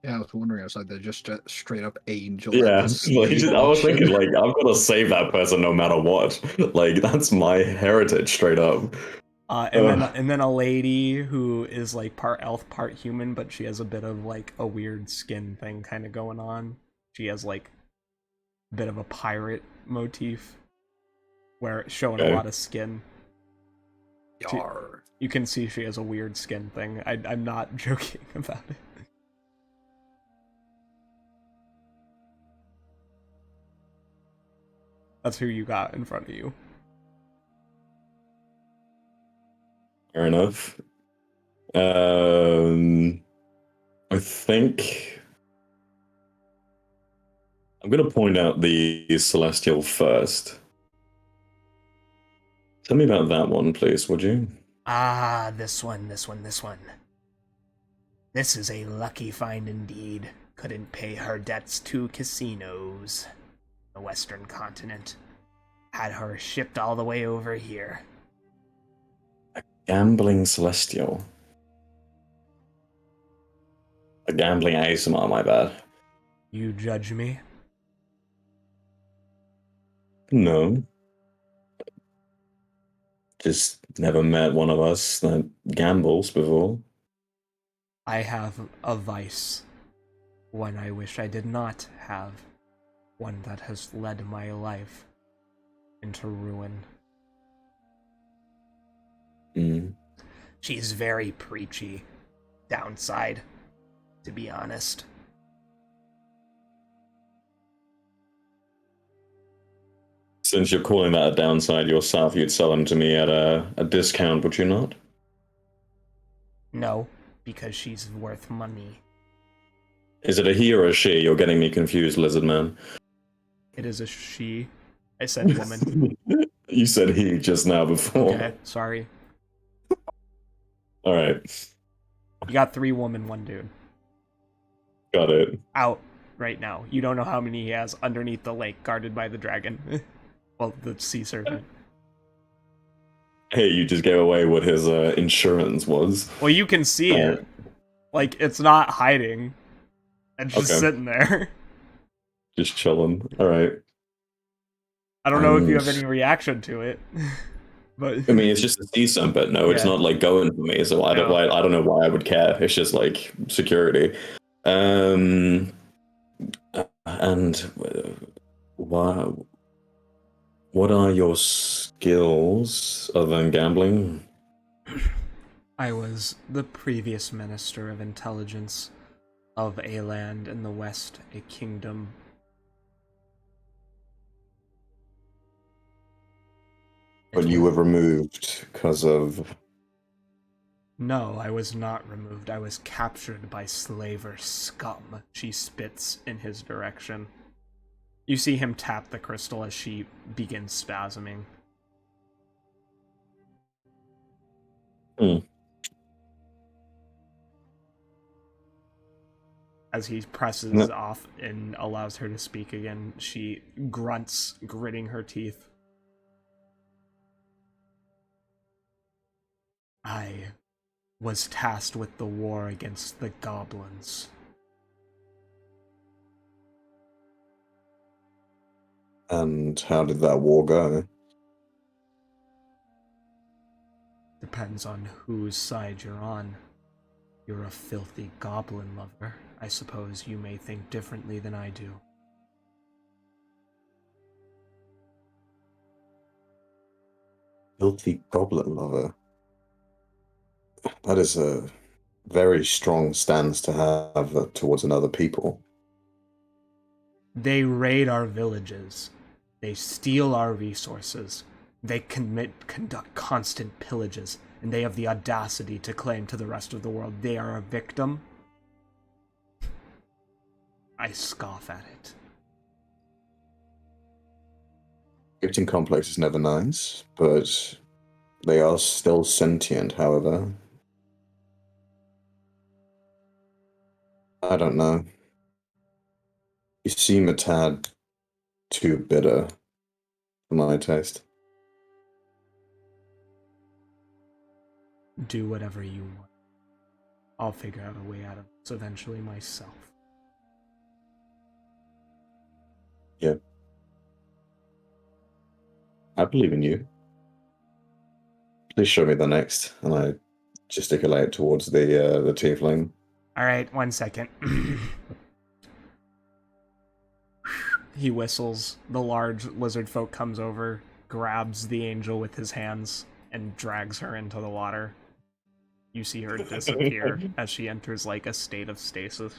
Yeah, I was wondering. I was like, they're just straight up angel. Yeah, At like, this I was thinking, option. like, I've got to save that person no matter what. Like, that's my heritage, straight up. And then a lady who is like part elf, part human, but she has a bit of like a weird skin thing kind of going on. She has like a bit of a pirate motif where it's showing a Okay. lot of skin. Yar. You can see she has a weird skin thing. I'm not joking about it. That's who you got in front of you. Fair enough. I think I'm gonna point out the celestial first. Tell me about that one, please, would you? Ah, this one. This is a lucky find indeed. Couldn't pay her debts to casinos. The Western continent. Had her shipped all the way over here. Gambling celestial. A gambling ASMR, my bad. You judge me? No. Just never met one of us that gambles before. I have a vice. One I wish I did not have. One that has led my life into ruin. Mm. She's very preachy. Downside, to be honest. Since you're calling that a downside yourself, you'd sell them to me at a discount, would you not? No, because she's worth money. Is it a he or a she? You're getting me confused, lizard man. It is a she. I said woman. You said he just now before. Okay, sorry. All right, You got 3 women, 1 dude. got it. Out right now. You don't know how many he has underneath the lake, guarded by the dragon. Well, the sea serpent. Hey, you just gave away what his insurance was. Well, you can see it. Like, it's not hiding. It's just Okay. sitting there. Just chilling. All right. I don't know if you have any reaction to it. But I mean, it's just a sea serpent. No, it's Yeah. not like going for me. So I don't. No. I don't know why I would care. It's just like security. And why? What are your skills other than gambling? I was the previous Minister of Intelligence of a land in the west, a kingdom. But you were removed because of. No, I was not removed. I was captured by slaver scum. She spits in his direction. You see him tap the crystal as she begins spasming. As he presses off and allows her to speak again, she grunts, gritting her teeth. I was tasked with the war against the goblins. And how did that war go? Depends on whose side you're on. You're a filthy goblin lover. I suppose you may think differently than I do. Filthy goblin lover. That is a very strong stance to have towards another people. They raid our villages. They steal our resources. They conduct constant pillages, and they have the audacity to claim to the rest of the world they are a victim. I scoff at it. Gifting complex is never nice, but they are still sentient, however. I don't know. You seem a tad too bitter for my taste. Do whatever you want. I'll figure out a way out of this eventually myself. Yeah. I believe in you. Please show me the next, and I gesticulate towards the tiefling. Alright, 1 second. He whistles. The large lizard folk comes over, grabs the angel with his hands, and drags her into the water. You see her disappear as she enters like a state of stasis.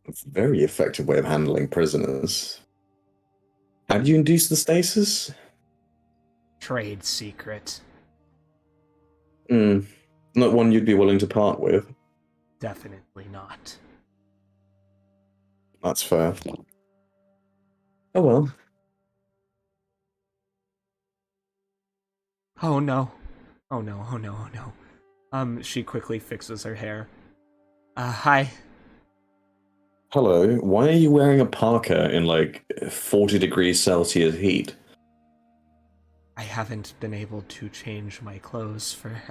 It's a very effective way of handling prisoners. How do you induce the stasis? Trade secret. Not one you'd be willing to part with. Definitely not. That's fair. Oh well. Oh no. Oh no, oh no, oh no. She quickly fixes her hair. Hi. Hello, why are you wearing a parka in like 40 degrees Celsius heat? I haven't been able to change my clothes for,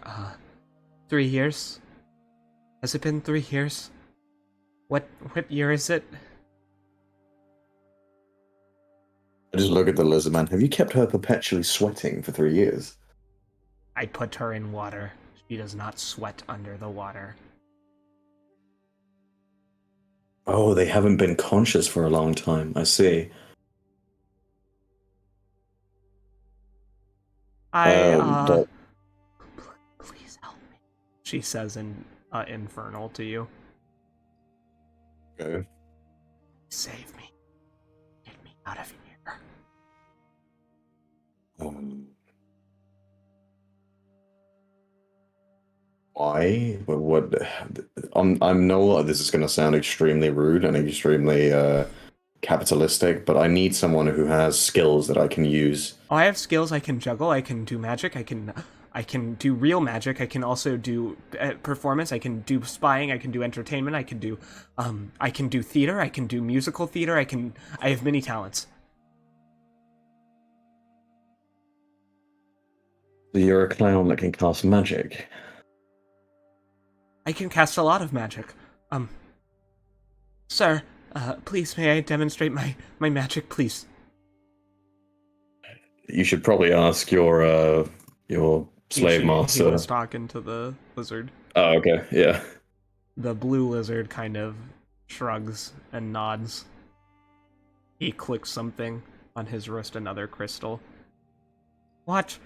3 years. Has it been 3 years? What year is it? I just look at the lizardman. Have you kept her perpetually sweating for 3 years? I put her in water. She does not sweat under the water. Oh, they haven't been conscious for a long time. I see. Please help me. She says in infernal to you. Okay. Save me. Get me out of here. Why? What? I know this is going to sound extremely rude and extremely capitalistic, but I need someone who has skills that I can use. Oh, I have skills. I can juggle. I can do magic. I can do real magic. I can also do performance. I can do spying. I can do entertainment. I can do theater. I can do musical theater. I have many talents. So you're a clown that can cast magic. I can cast a lot of magic. Sir, please may I demonstrate my magic, please? You should probably ask your slave He master. was talking to the lizard. Oh, okay, yeah. The blue lizard kind of shrugs and nods. He clicks something on his wrist, another crystal. Watch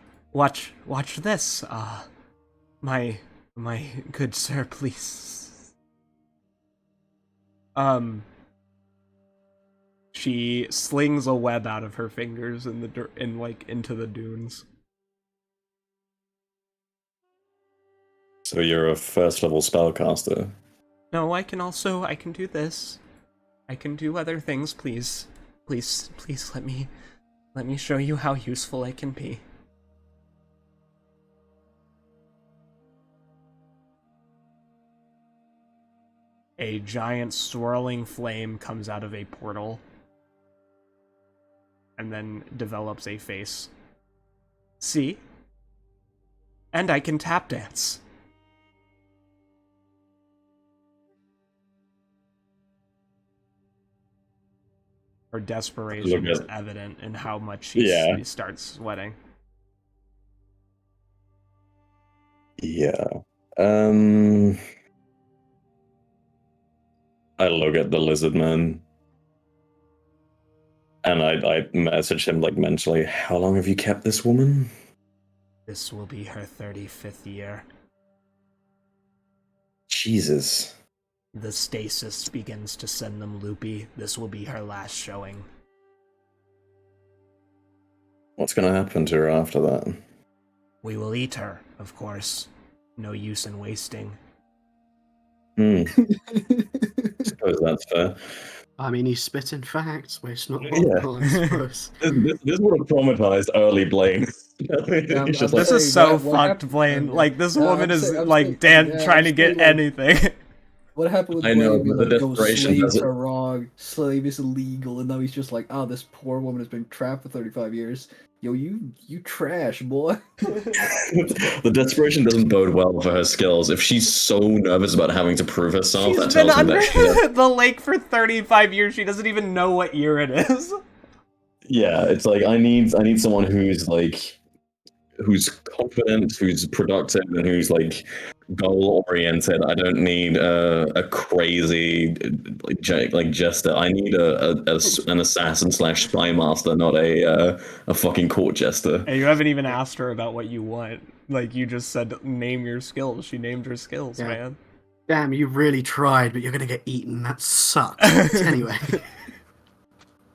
this. My good sir, please. She slings a web out of her fingers into the dunes. So you're a first level spellcaster. No, I can do this. I can do other things, please. Please let me show you how useful I can be. A giant swirling flame comes out of a portal and then develops a face. See? And I can tap dance. Her desperation is evident in how much she starts sweating. Yeah. I look at the lizard man. And I message him like mentally, how long have you kept this woman? This will be her 35th year. Jesus. The stasis begins to send them loopy. This will be her last showing. What's gonna happen to her after that? We will eat her, of course. No use in wasting. Suppose that's fair. I mean, he's spitting facts, which not Yeah. I suppose. This would have traumatized early Blaine. It's just This like, is so what fucked, happened- Blaine. Like, this woman is, I'm like, saying- trying I'm to get saying, like, anything. What happened with I know, Blaine? but the Like, desperation slaves doesn't- are wrong, slave is illegal, and now he's just like, oh, this poor woman has been trapped for 35 years. Yo, you trash, boy. the desperation doesn't bode well for her skills. If she's so nervous about having to prove herself, She's that been tells me under that she the lake for 35 years. She doesn't even know what year it is. yeah, it's like I need someone who's like who's confident, who's productive, and who's like goal oriented. I don't need a crazy like jester. I need an assassin / spy master, not a fucking court jester. And you haven't even asked her about what you want. Like, you just said, name your skills. She named her skills, Yeah. man. Damn, you really tried, but you're gonna get eaten. That sucks. Anyway.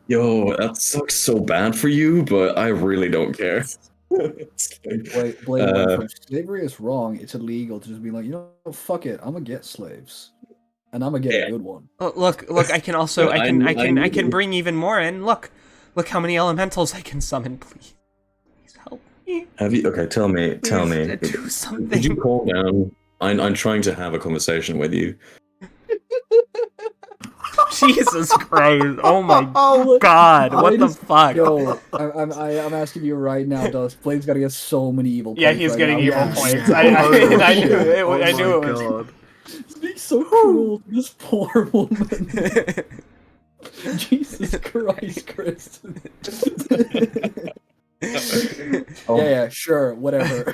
Yo, that sucks so bad for you, but I really don't care. It's like, Wait, Blaine, if slavery is wrong, it's illegal to just be like, you know, fuck it, I'm gonna get slaves. And I'm gonna get a good one. Oh, look, I can also, But I can bring even more in. Look how many elementals I can summon, please. Please help me. have you? Okay, tell me. Please, do Could you something. calm down? I'm trying to have a conversation with you. Jesus Christ. Oh my Oh, god, what the fuck? Yo, I'm asking you right now, Dust. Blaine's gotta get so many evil points. Yeah, he's right getting now. evil Yeah, points. yeah. I knew it. Oh I knew it my was. God. He's being so cruel to this poor woman. Jesus Christ, Chris. Yeah, sure, whatever.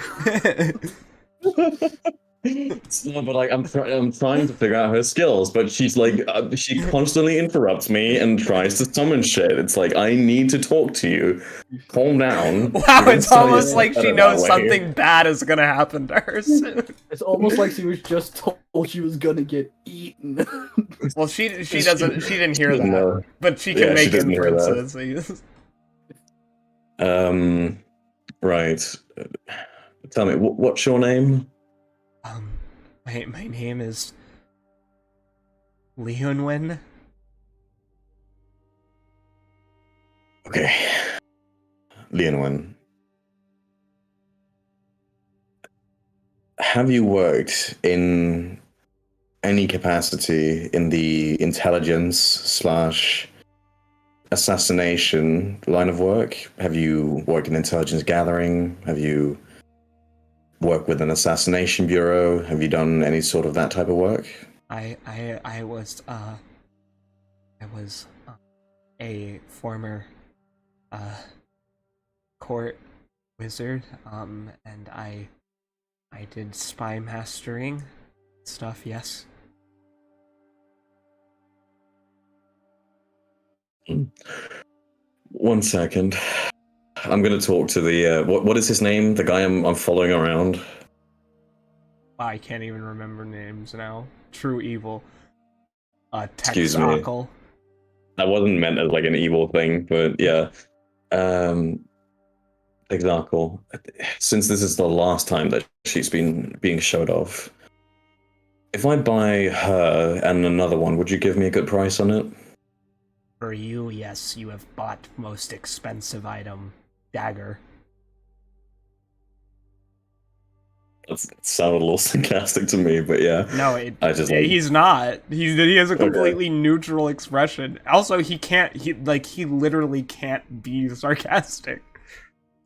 No, but like I'm trying to figure out her skills, but she's like she constantly interrupts me and tries to summon shit. It's like I need to talk to you. Calm down. Wow, it's almost like she better knows that way. something bad is gonna happen to her soon. It's almost like she was just told she was gonna get eaten. Well, she didn't hear that, No. but she Yeah, can she make didn't hear that. inferences. Right. Tell me, what's your name? My name is Leonwyn. Okay. Leonwyn. Have you worked in any capacity in the intelligence / assassination line of work? Have you worked in intelligence gathering? Have you worked with an assassination bureau? Have you done any sort of that type of work? I was a former court wizard, and I did spy mastering stuff, yes. One second. I'm gonna talk to the what is his name? The guy I'm following around. I can't even remember names now. True evil. Excuse me. Texacle. That wasn't meant as like an evil thing, but yeah. Exarchal. Since this is the last time that she's been being showed off, if I buy her and another one, would you give me a good price on it? For you, yes, you have bought most expensive item. Dagger. That sounded a little sarcastic to me, but yeah. No, he's not. He has a completely neutral expression. Also, he literally can't be sarcastic.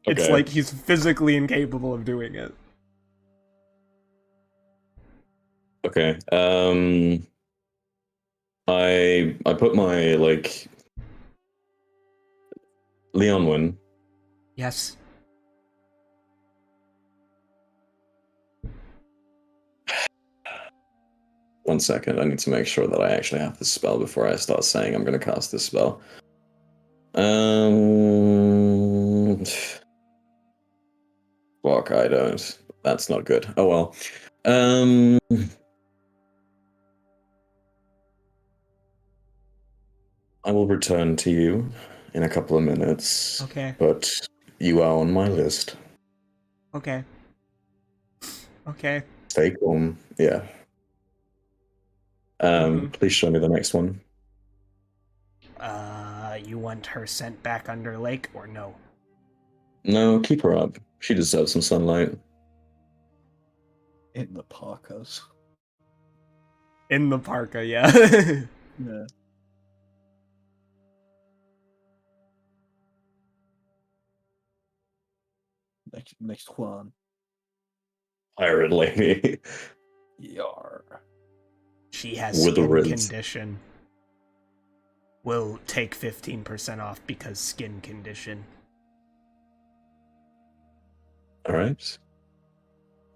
It's Okay. like he's physically incapable of doing it. Okay. I put my like Leonwyn. Yes. One second, I need to make sure that I actually have this spell before I start saying I'm going to cast this spell. Fuck, I don't. That's not good. Oh well. Um. I will return to you in a couple of minutes. Okay. But you are on my list. Okay. Okay. Stay calm. Yeah. Please show me the next one. You want her sent back under lake or no? No, keep her up. She deserves some sunlight. In the parkas. In the parka, yeah. Yeah. Next one. Pirate lady. Yar. She has With the skin ribs. condition. We'll take 15% off because skin condition. Alright.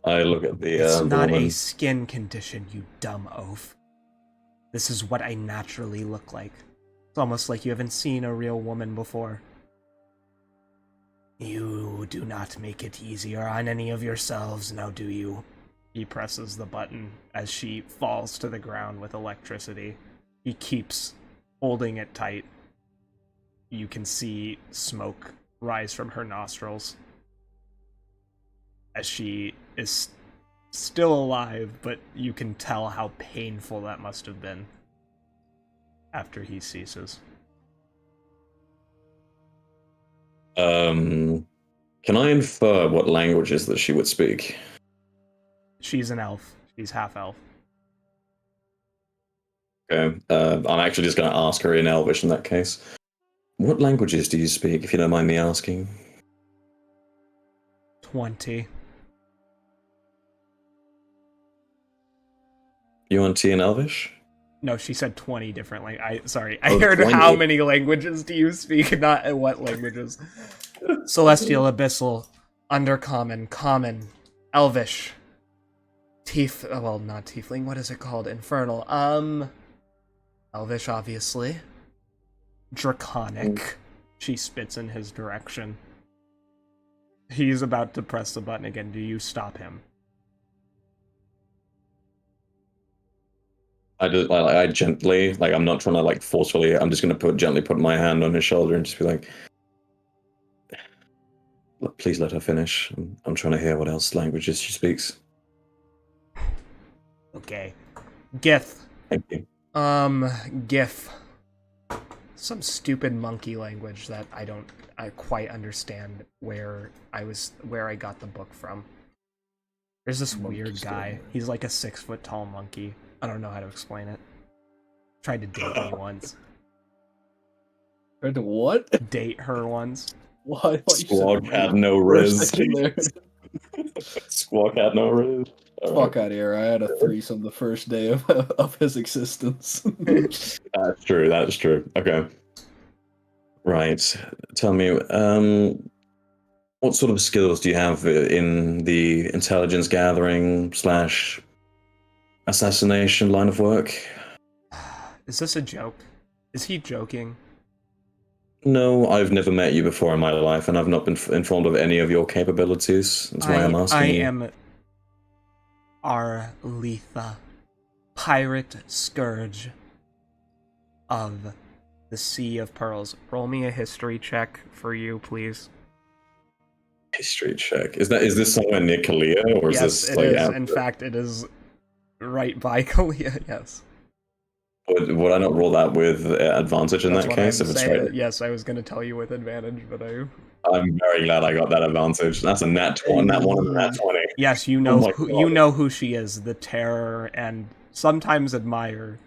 I look at the, It's the not woman. a skin condition, you dumb oaf. This is what I naturally look like. It's almost like you haven't seen a real woman before. You do not make it easier on any of yourselves, now do you? He presses the button as she falls to the ground with electricity. He keeps holding it tight. You can see smoke rise from her nostrils as she is still alive, but you can tell how painful that must have been after he ceases. Can I infer what languages that she would speak? She's an elf. She's half elf. Okay. I'm actually just going to ask her in Elvish in that case. What languages do you speak, if you don't mind me asking? 20. UNT in Elvish? No, she said 20 different languages. I Oh, heard 20. how many languages do you speak, not what languages. Celestial, Abyssal, Undercommon, Common, Elvish, well, not Tiefling, what is it called? Infernal. Elvish, obviously. Draconic. She spits in his direction. He's about to press the button again. Do you stop him? I gently, like, I'm not trying to, like, forcefully, I'm just going to gently put my hand on his shoulder and just be like, please let her finish. I'm trying to hear what else languages she speaks. Okay. Gith. Thank you. GIF. Some stupid monkey language that I quite understand where I got the book from. There's this weird guy. He's like a 6-foot tall monkey. I don't know how to explain it. Tried to date me once. Tried to what? Date her once. What? Squawk had no riz. There. Squawk had no riz. Fuck out of here! I had a threesome the first day of his existence. That's true. That's true. Okay. Right. Tell me, what sort of skills do you have in the intelligence gathering / assassination line of work? Is this a joke? Is he joking? No, I've never met you before in my life, and I've not been informed of any of your capabilities. That's why I'm asking I you. am Arletha, pirate scourge of the Sea of Pearls. Roll me a history check for you, please. History check. Is this somewhere near Kalia, or is Yes, this it like is. out In there? fact, it is right by Kalia, yes. Would I not roll that with advantage in That's that what case? I'm If it's saying. right, Yes, I was going to tell you with advantage, but I'm very glad I got that advantage. That's a nat 1, nat 1 and a nat 20. Yes, you Oh know my you God. know who she is, the terror and sometimes admire.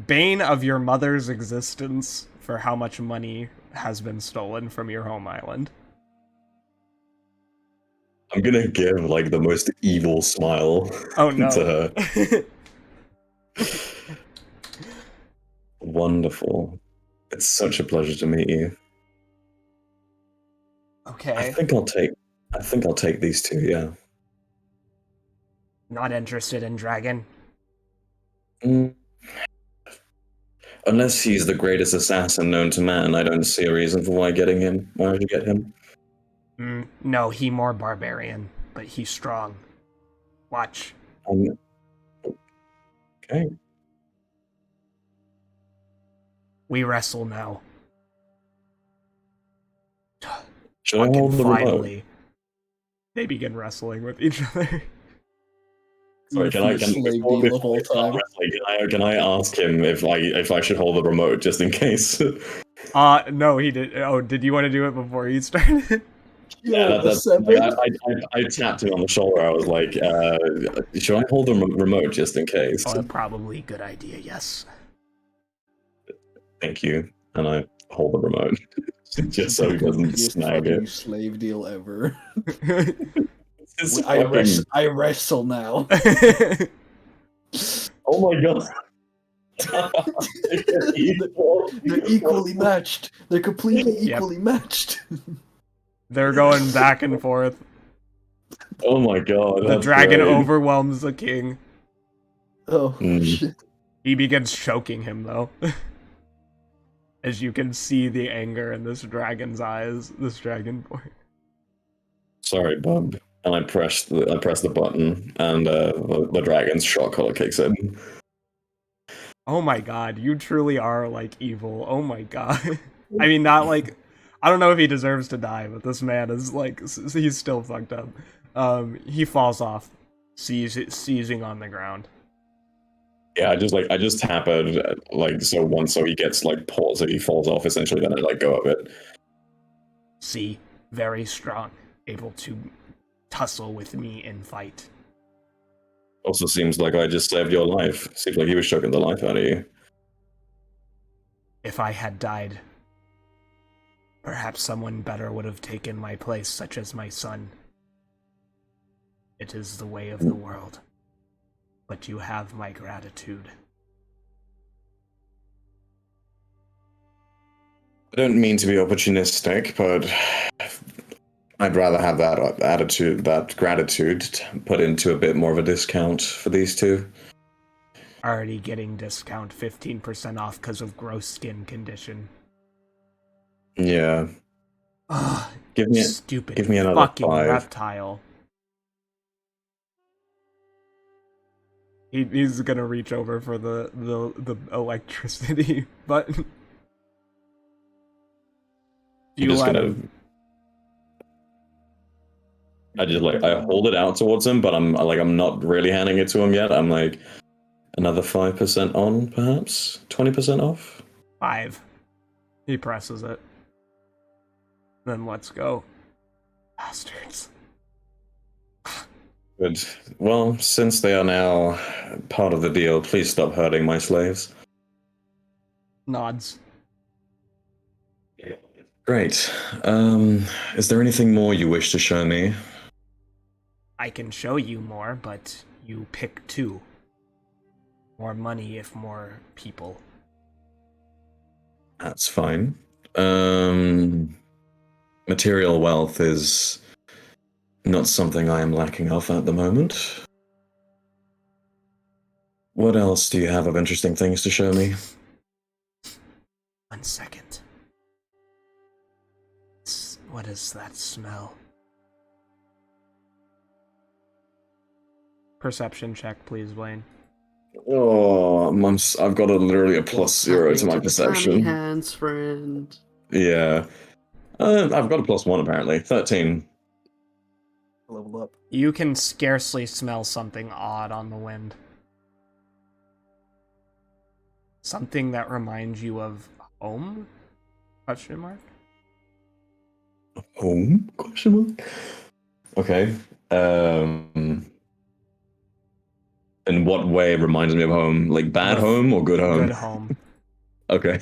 Bane of your mother's existence for how much money has been stolen from your home island. I'm gonna give like the most evil smile Oh no. to her. Wonderful. It's such a pleasure to meet you. Okay. I think I'll take these two, yeah. Not interested in dragon. unless he's the greatest assassin known to man, I don't see a reason for why I should get him. No, he more barbarian, but he's strong. Watch. Okay. We wrestle now. Should I hold the remote? Finally, they begin wrestling with each other. Sorry, can I ask him if I should hold the remote just in case? No, he did. Oh, did you want to do it before he started? Yeah, I tapped him on the shoulder. I was like, should I hold the remote just in case? Oh, probably a good idea, yes. Thank you. And I hold the remote. Just so he doesn't snag it. Slave deal ever. I I wrestle now. Oh my god. They're equally matched. They're completely equally matched. They're going back and forth. Oh my god. The dragon overwhelms the king. Oh shit. He begins choking him though. As you can see the anger in this dragon's eyes, this dragon boy. Sorry, bub. And I press the button, and the dragon's shot collar kicks in. Oh my god, you truly are like evil. Oh my god. I mean, not like, I don't know if he deserves to die, but this man is like, he's still fucked up. He falls off, seizing on the ground. Yeah, I just tap it so he gets paused, so he falls off essentially, then I let go of it. See, very strong, able to tussle with me in fight. Also seems like I just saved your life. Seems like he was choking the life out of you. If I had died, perhaps someone better would have taken my place, such as my son. It is the way of the world. But you have my gratitude. I don't mean to be opportunistic, but I'd rather have that attitude, that gratitude, put into a bit more of a discount for these two. Already getting discount 15% off because of gross skin condition. Yeah. Ugh, give me another fucking 5. reptile. He's gonna reach over for the electricity button. I hold it out towards him, but I'm not really handing it to him yet. I'm like, another 5% on, perhaps 20% off. 5. He presses it. Then let's go, bastards. Good. Well, since they are now part of the deal, please stop hurting my slaves. Nods. Great. Is there anything more you wish to show me? I can show you more, but you pick 2. More money if more people. That's fine. Material wealth is not something I am lacking of at the moment. What else do you have of interesting things to show me? 1 second. What is that smell? Perception check, please, Blaine. Oh, I've got literally a +0 to my perception. Hands, friend. Yeah. I've got a +1 apparently. 13. Level up. You can scarcely smell something odd on the wind. Something that reminds you of home? Question mark? Home? Question mark? Okay. In what way it reminds me of home? Like bad home or good home? Good home. Okay.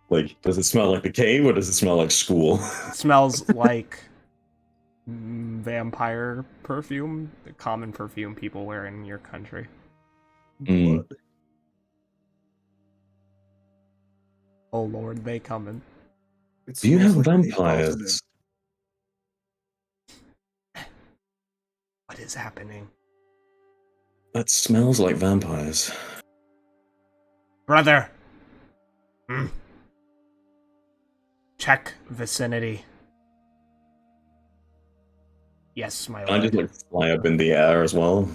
Like, does it smell like the cave or does it smell like school? It smells like vampire perfume, the common perfume people wear in your country. Mm. Oh lord, they coming. Do you have vampires? What is happening? That smells like vampires. Brother, Mm. Check vicinity. Yes, my Can I just lord. like fly up in the air as well?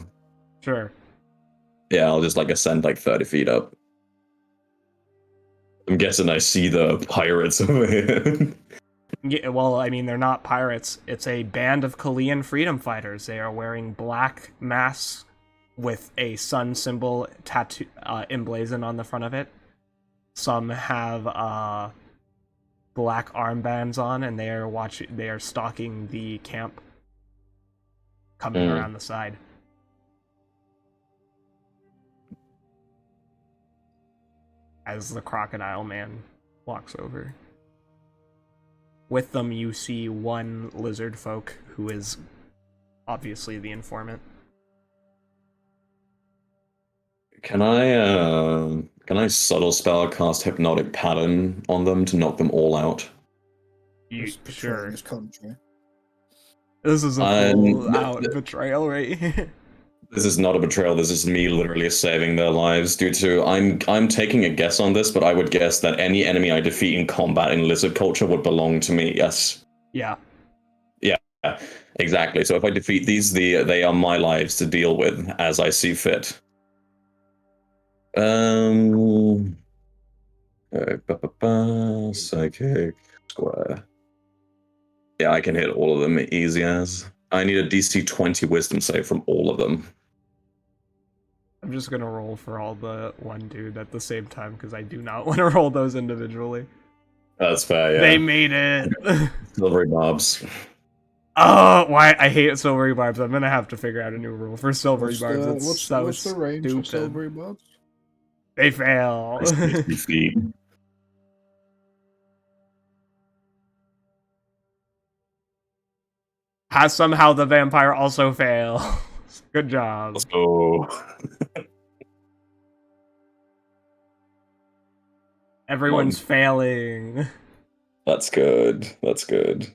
Sure. Yeah, I'll just like ascend like 30 feet up. I'm guessing I see the pirates over here. Yeah, well, I mean, they're not pirates. It's a band of Kalian freedom fighters. They are wearing black masks with a sun symbol tattoo emblazoned on the front of it. Some have black armbands on, and they are watching. They are stalking the camp, coming around the side. As the crocodile man walks over. With them, you see one lizard folk who is obviously the informant. Can I subtle spell cast hypnotic pattern on them to knock them all out? You Just betraying sure? his country. This is a Um, full out betrayal, right? This is not a betrayal. This is me literally saving their lives. Due to I'm taking a guess on this, but I would guess that any enemy I defeat in combat in lizard culture would belong to me. Yes. Yeah. Yeah. Exactly. So if I defeat these, they are my lives to deal with as I see fit. Psychic square. Yeah, I can hit all of them easy as. I need a DC 20 wisdom save from all of them. I'm just gonna roll for all the one dude at the same time because I do not want to roll those individually. That's fair, yeah. They made it. Silvery barbs. Oh, why I hate silvery barbs. I'm gonna have to figure out a new rule for silvery What's barbs. the, It's what's, so what's the range stupid. of silvery barbs? They fail. 60 feet. Has somehow the vampire also fail? Good job. Let's go. Everyone's failing. That's good. That's good.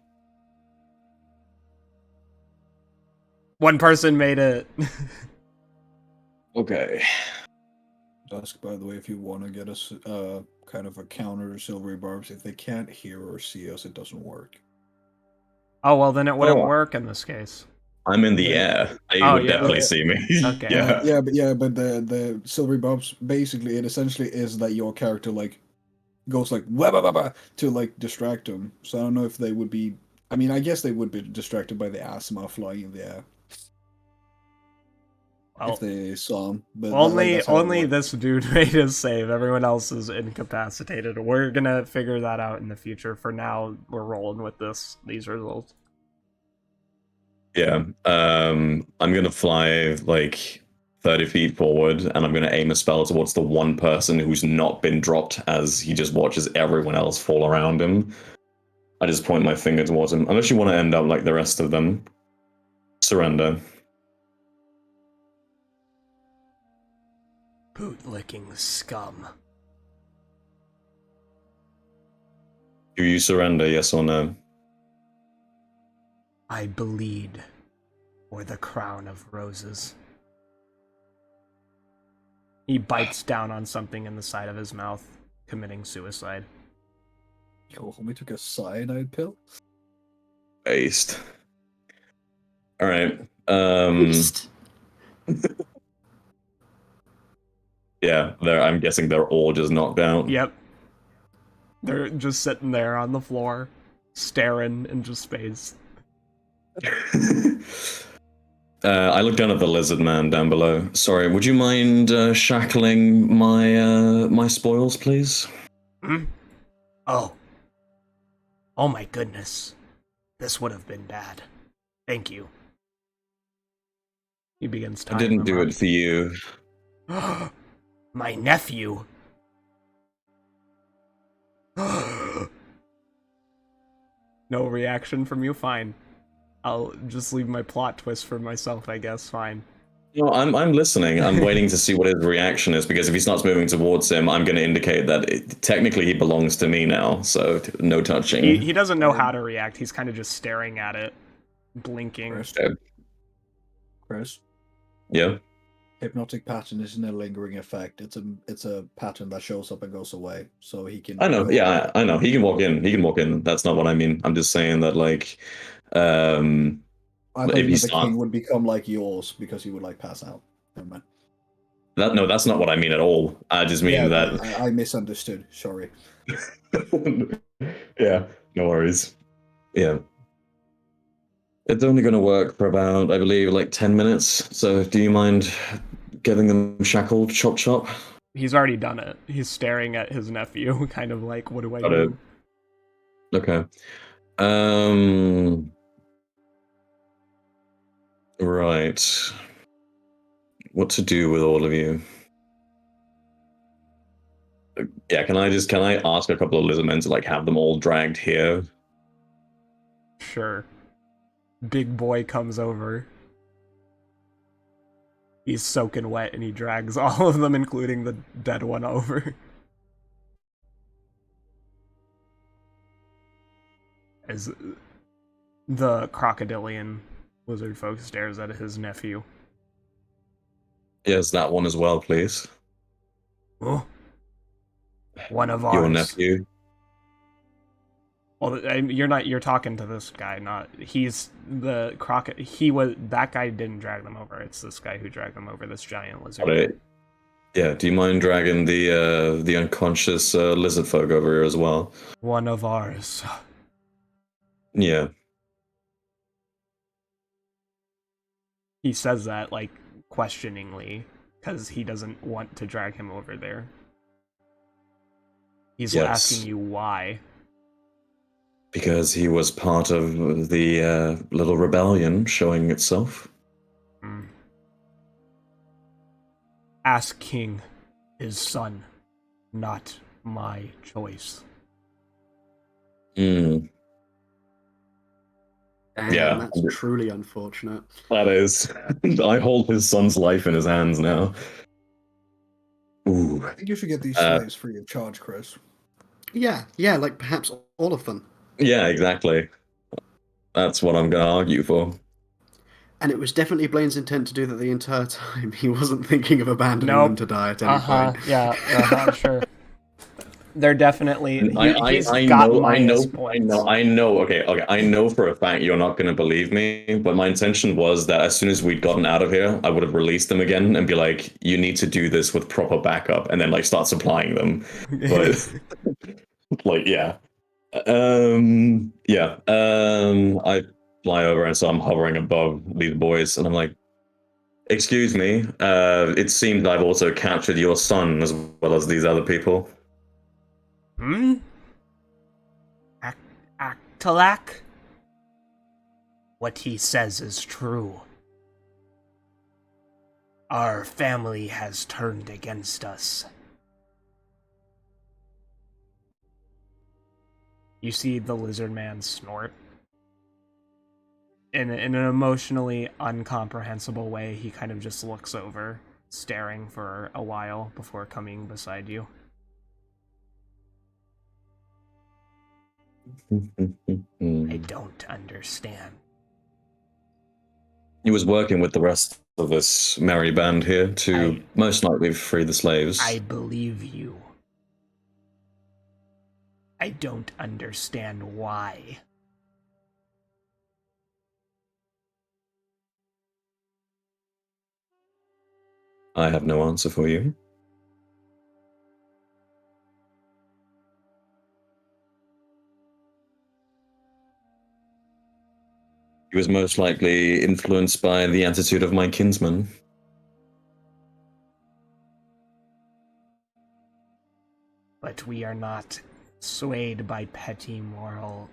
One person made it. Okay. Dusk, by the way, if you want to get us kind of a counter to silvery barbs, if they can't hear or see us, it doesn't work. Oh, well, then it wouldn't Oh. work in this case. I'm in the Yeah. air. They Oh, would yeah. definitely Yeah. see me. Okay. Yeah. But the silvery barbs basically it essentially is that your character like goes like wah, bah, bah, bah, to like distract them. So I don't know if they would be. I mean, I guess they would be distracted by the asthma flying in the air Well, if they saw him. But only that's how it works. this dude made his save. Everyone else is incapacitated. We're gonna figure that out in the future. For now, we're rolling with these results. Yeah. I'm gonna fly like 30 feet forward, and I'm gonna aim a spell towards the one person who's not been dropped, as he just watches everyone else fall around him. I just point my finger towards him. Unless you want to end up like the rest of them. Surrender. Bootlicking scum. Do you surrender, yes or no? I bleed for the crown of roses. He bites down on something in the side of his mouth, committing suicide. Yo, homie took a cyanide pill. Based. Alright. Beast. Yeah, I'm guessing they're all just knocked out. Yep. They're just sitting there on the floor, staring into space. I look down at the lizard man down below. Sorry, would you mind shackling my spoils, please? Hmm? Oh. Oh my goodness. This would have been bad. Thank you. He begins I tying didn't them do up. it for you. My nephew. No reaction from you? Fine. I'll just leave my plot twist for myself, I guess. Fine. No, I'm listening. I'm waiting to see what his reaction is, because if he starts moving towards him, I'm going to indicate that technically he belongs to me now, so no touching. He doesn't know how to react. He's kind of just staring at it, blinking. Chris. Okay. Chris. Yeah. Hypnotic pattern isn't a lingering effect. It's a pattern that shows up and goes away. So he can. I know. go- Yeah, I know. He can walk in. He can walk in. That's not what I mean. I'm just saying that, like, um, I thought if you he meant the starts, king would become like yours because he would like pass out. Never mind. no, that's not what I mean at all. I just mean Yeah, that. I misunderstood. Sorry. Yeah, no worries. Yeah. It's only going to work for about, I believe, like 10 minutes. So do you mind getting them shackled, chop chop? He's already done it. He's staring at his nephew, kind of like, what do I Got do? it. Okay. Um. Right. What to do with all of you? Yeah, can I ask a couple of lizardmen to like have them all dragged here? Sure. Big boy comes over. He's soaking wet and he drags all of them, including the dead one, over. As the crocodilian lizard folk stares at his nephew. Yes, that one as well, please. Oh, one of ours. Your nephew. Well, you're talking to this guy, not he's the that guy didn't drag them over. It's this guy who dragged them over, this giant lizard. Right. Yeah, do you mind dragging the unconscious lizard folk over here as well? One of ours. Yeah. He says that like questioningly because he doesn't want to drag him over there. He's Yes. asking you why. Because he was part of the little rebellion showing itself. Mm. Ask King, his son, not my choice. Hmm. Damn, Yeah. that's truly unfortunate. That is. I hold his son's life in his hands now. Ooh. I think you should get these slaves free of charge, Chris. Yeah, like perhaps all of them. Yeah, exactly. That's what I'm going to argue for. And it was definitely Blaine's intent to do that the entire time. He wasn't thinking of abandoning them to die at any point. Yeah, sure. They're definitely. He's I got know. points. Okay. I know for a fact you're not going to believe me, but my intention was that as soon as we'd gotten out of here, I would have released them again and be like, "You need to do this with proper backup," and then like start supplying them. But like, yeah, I fly over and so I'm hovering above these boys, and I'm like, "Excuse me. It seems I've also captured your son as well as these other people." Hmm? Talak? What he says is true. Our family has turned against us. You see the lizard man snort. In an emotionally incomprehensible way, he kind of just looks over, staring for a while before coming beside you. I don't understand. He was working with the rest of this merry band here to most likely free the slaves. I believe you. I don't understand why. I have no answer for you. He was most likely influenced by the attitude of my kinsman. But we are not swayed by petty moral.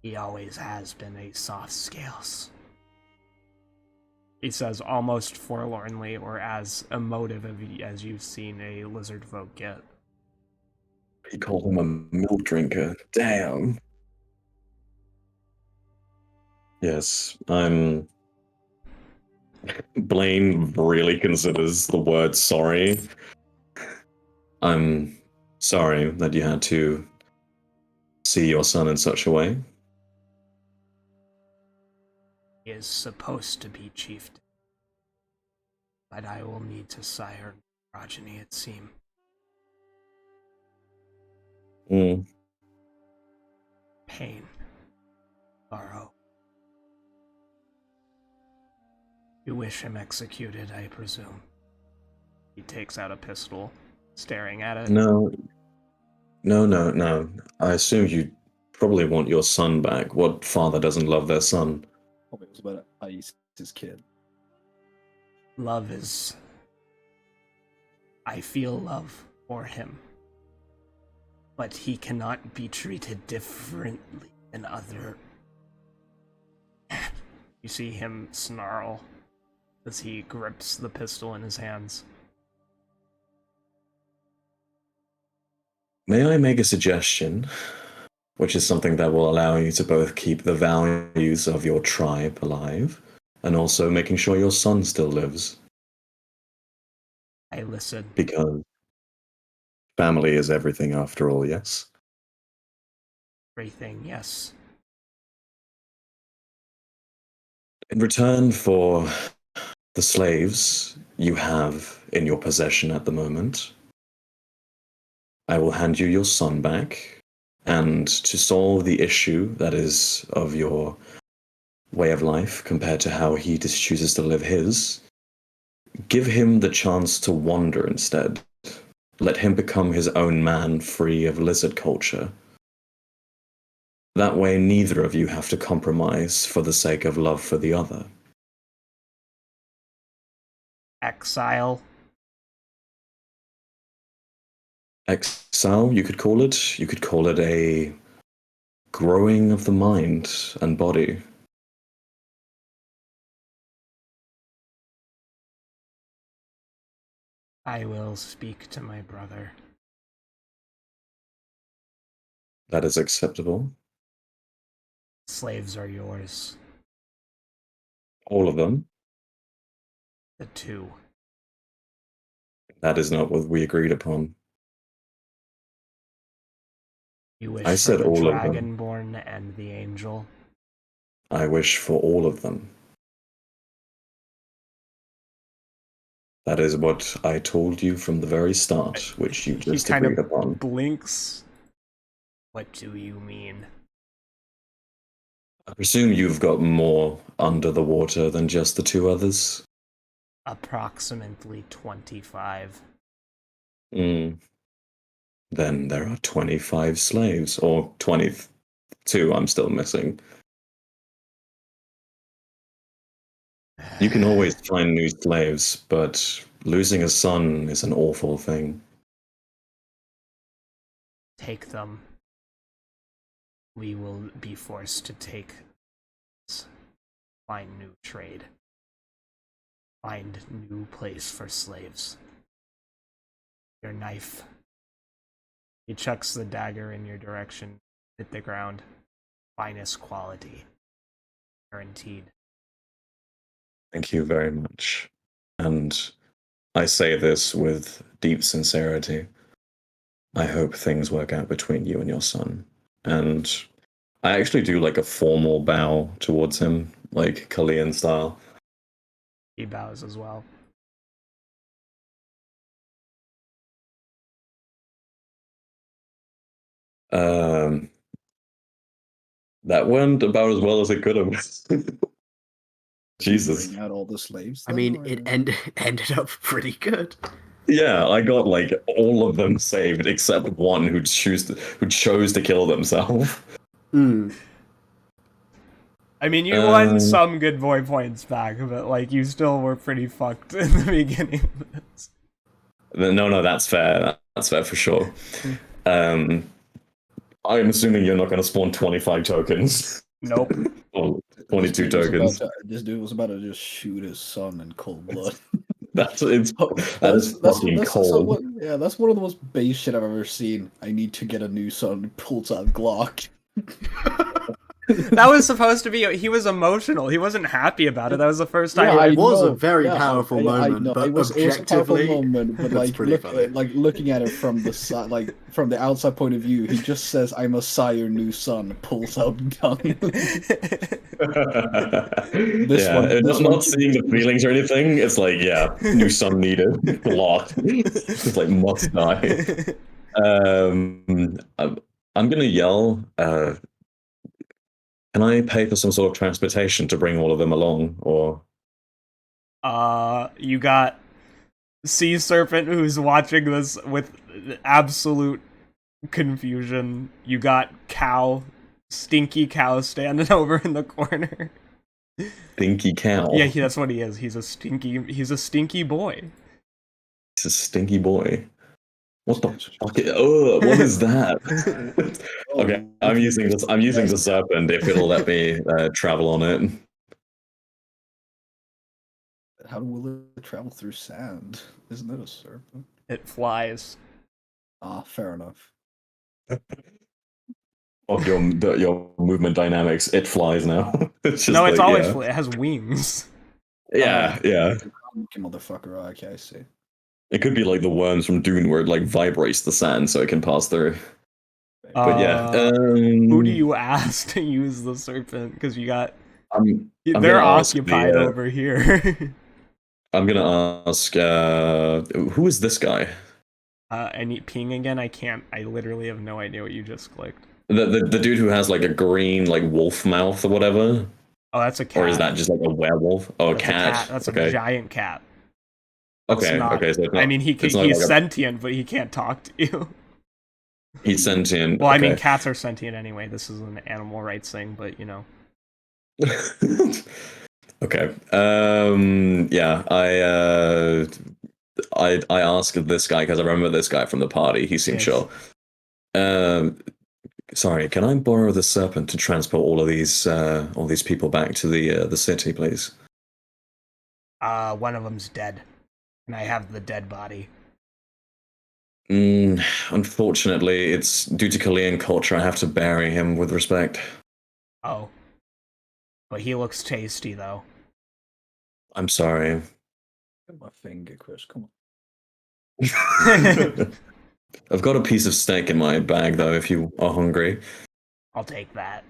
He always has been a soft scales. He says almost forlornly, or as emotive as you've seen a lizard folk get. He called him a milk drinker. Damn. Yes, I'm... Blaine really considers the word sorry. I'm sorry that you had to see your son in such a way. He is supposed to be chieftain. But I will need to sire progeny, it seems. Pain. Sorrow. You wish him executed, I presume. He takes out a pistol, staring at it. No. I assume you probably want your son back. What father doesn't love their son? Probably was about his kid. Love is... I feel love for him. But he cannot be treated differently than other... You see him snarl as he grips the pistol in his hands. May I make a suggestion, which is something that will allow you to both keep the values of your tribe alive, and also making sure your son still lives? I listen. Because family is everything after all, yes? Everything, yes. In return for the slaves you have in your possession at the moment, I will hand you your son back, and to solve the issue that is of your way of life compared to how he just chooses to live his, give him the chance to wander instead. Let him become his own man, free of lizard culture. That way neither of you have to compromise for the sake of love for the other. Exile. Exile, you could call it. You could call it a growing of the mind and body. I will speak to my brother. That is acceptable. Slaves are yours. All of them. The two. That is not what we agreed upon. You wish I for said the all of them. Dragonborn and the Angel. I wish for all of them. That is what I told you from the very start, which you just he kind agreed of upon. blinks. What do you mean? I presume you've got more under the water than just the two others? Approximately 25. Then there are 25 slaves, or 22 I'm still missing. You can always find new slaves, but losing a son is an awful thing. Take them. We will be forced to take... Find new trade. Find new place for slaves. Your knife. He chucks the dagger in your direction. Hit the ground. Finest quality. Guaranteed. Thank you very much. And I say this with deep sincerity. I hope things work out between you and your son. And I actually do like a formal bow towards him, like Kalian style. He bows as well. That went about as well as it could have. Jesus. Bring out all the slaves. I then, mean, or- it ended up pretty good. Yeah, I got like all of them saved except one who chose to kill themselves. I mean, you won some good boy points back, but like you still were pretty fucked in the beginning of this. No, that's fair. That's fair for sure. I'm assuming you're not going to spawn 25 tokens. Nope. Or 22 tokens. This dude was about to just shoot his son in cold blood. That is fucking cold. That's one of the most base shit I've ever seen. I need to get a new son. Pulls out Glock. That was supposed to be. He was emotional. He wasn't happy about it. That was the first time. Yeah, It was a know. very Yeah, powerful I moment, know. but it was a powerful objectively, moment, but that's pretty funny. looking at it from the side, like from the outside point of view, he just says, "I must sire your new son." Pulls out gun. Not seeing the feelings or anything. It's like, yeah, new son needed. Locked. It's like must die. I'm gonna yell. Can I pay for some sort of transportation to bring all of them along, or? You got Sea Serpent who's watching this with absolute confusion. You got Stinky Cow standing over in the corner. Stinky cow. Yeah, that's what he is. He's a stinky boy. He's a stinky boy. What the fuck? Oh, what is that? Okay, I'm using the serpent if it'll let me travel on it. How will it travel through sand? Isn't it a serpent? It flies. Ah, fair enough. Of your movement dynamics, it flies now. It's just No, it's like, always yeah. it has wings. Yeah. Motherfucker. Okay, I see. It could be like the worms from Dune, where it like vibrates the sand so it can pass through. But yeah, who do you ask to use the serpent? Because you got they're occupied over here. I'm gonna ask who is this guy? And ping again? I can't. I literally have no idea what you just clicked. The dude who has like a green like wolf mouth or whatever. Oh, that's a cat. Or is that just like a werewolf? Oh, that's cat. A cat. That's a giant cat. Okay. So I mean, he's sentient, but he can't talk to you. He's sentient. Well, I mean, cats are sentient anyway. This is an animal rights thing, but you know. Okay. Yeah. I asked this guy because I remember this guy from the party. He seemed chill. Sorry, can I borrow the serpent to transport all these people back to the city, please? One of them's dead, and I have the dead body. Unfortunately, it's due to Kalian culture. I have to bury him with respect. Oh, but he looks tasty, though. I'm sorry. Get my finger, Chris. Come on. I've got a piece of steak in my bag, though, if you are hungry. I'll take that.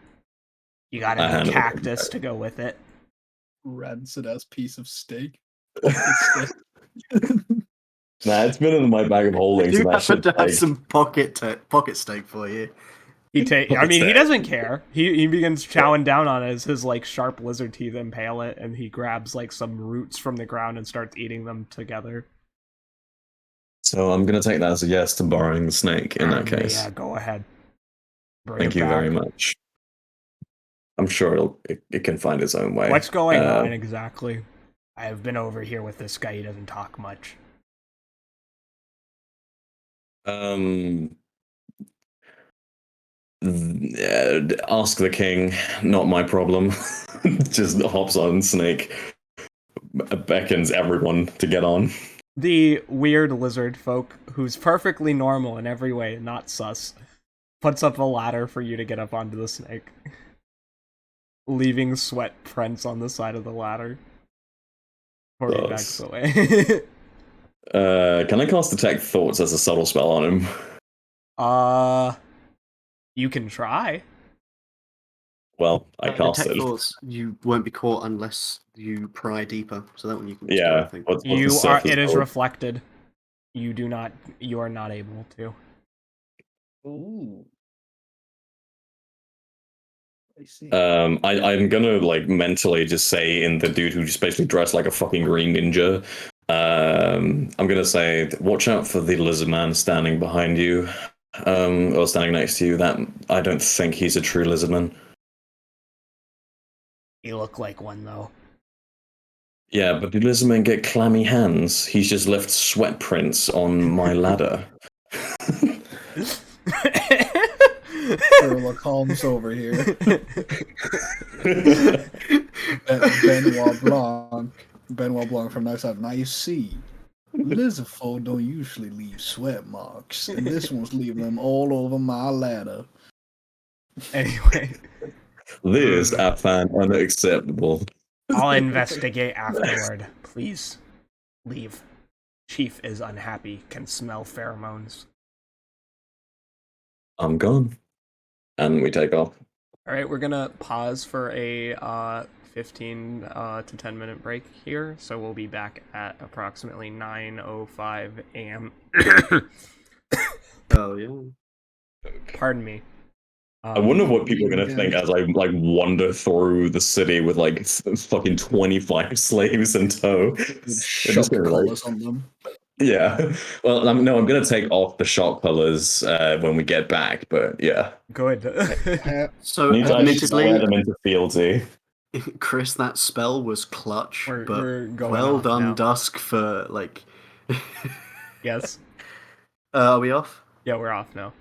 You got any cactus to go with it? Rancid ass piece of steak. Nah, it's been in my bag of holding. You happen to have some pocket steak for you. He doesn't care. He begins chowing down on it as his like sharp lizard teeth impale it, and he grabs like some roots from the ground and starts eating them together. So I'm gonna take that as a yes to borrowing the snake in that case. Yeah, go ahead. Thank you very much. I'm sure it can find its own way. What's going on exactly? I have been over here with this guy. He doesn't talk much. Ask the king. Not my problem. Just hops on snake, beckons everyone to get on. The weird lizard folk, who's perfectly normal in every way, not sus, puts up a ladder for you to get up onto the snake, leaving sweat prints on the side of the ladder before he backs away. Can I cast Detect Thoughts as a subtle spell on him? You can try. Well, I cast it. Thoughts, you won't be caught unless you pry deeper. So that one you can. Yeah, do, I think. It is reflected. You are not able to. Ooh. I see. I'm gonna like mentally just say in the dude who just basically dressed like a fucking green ninja. I'm gonna say, watch out for the lizard man standing behind you, or standing next to you. That I don't think he's a true lizardman. You look like one though. Yeah, but do lizardmen get clammy hands? He's just left sweat prints on my ladder. Sherlock Holmes over here. Benoit Blanc from Nice Out. Now you see, lizardfolk don't usually leave sweat marks, and this one's leaving them all over my ladder. Anyway, This I find unacceptable. I'll investigate afterward. Please leave. Chief is unhappy, can smell pheromones. I'm gone. And we take off. All right, we're gonna pause for a 15 to 10-minute break here, so we'll be back at approximately 9:05 a.m. Oh yeah. Pardon me. I wonder what people are gonna Yeah. think as I like wander through the city with like fucking 25 slaves in tow. They're Shock just gonna be like, collars on them. yeah. Well, no, I'm gonna take off the shock colors when we get back. But yeah, Good. So I need to admittedly, wear them into fealty. Chris, that spell was clutch, We're but going well off done, now. Dusk, for like. Yes. Are we off? Yeah, we're off now.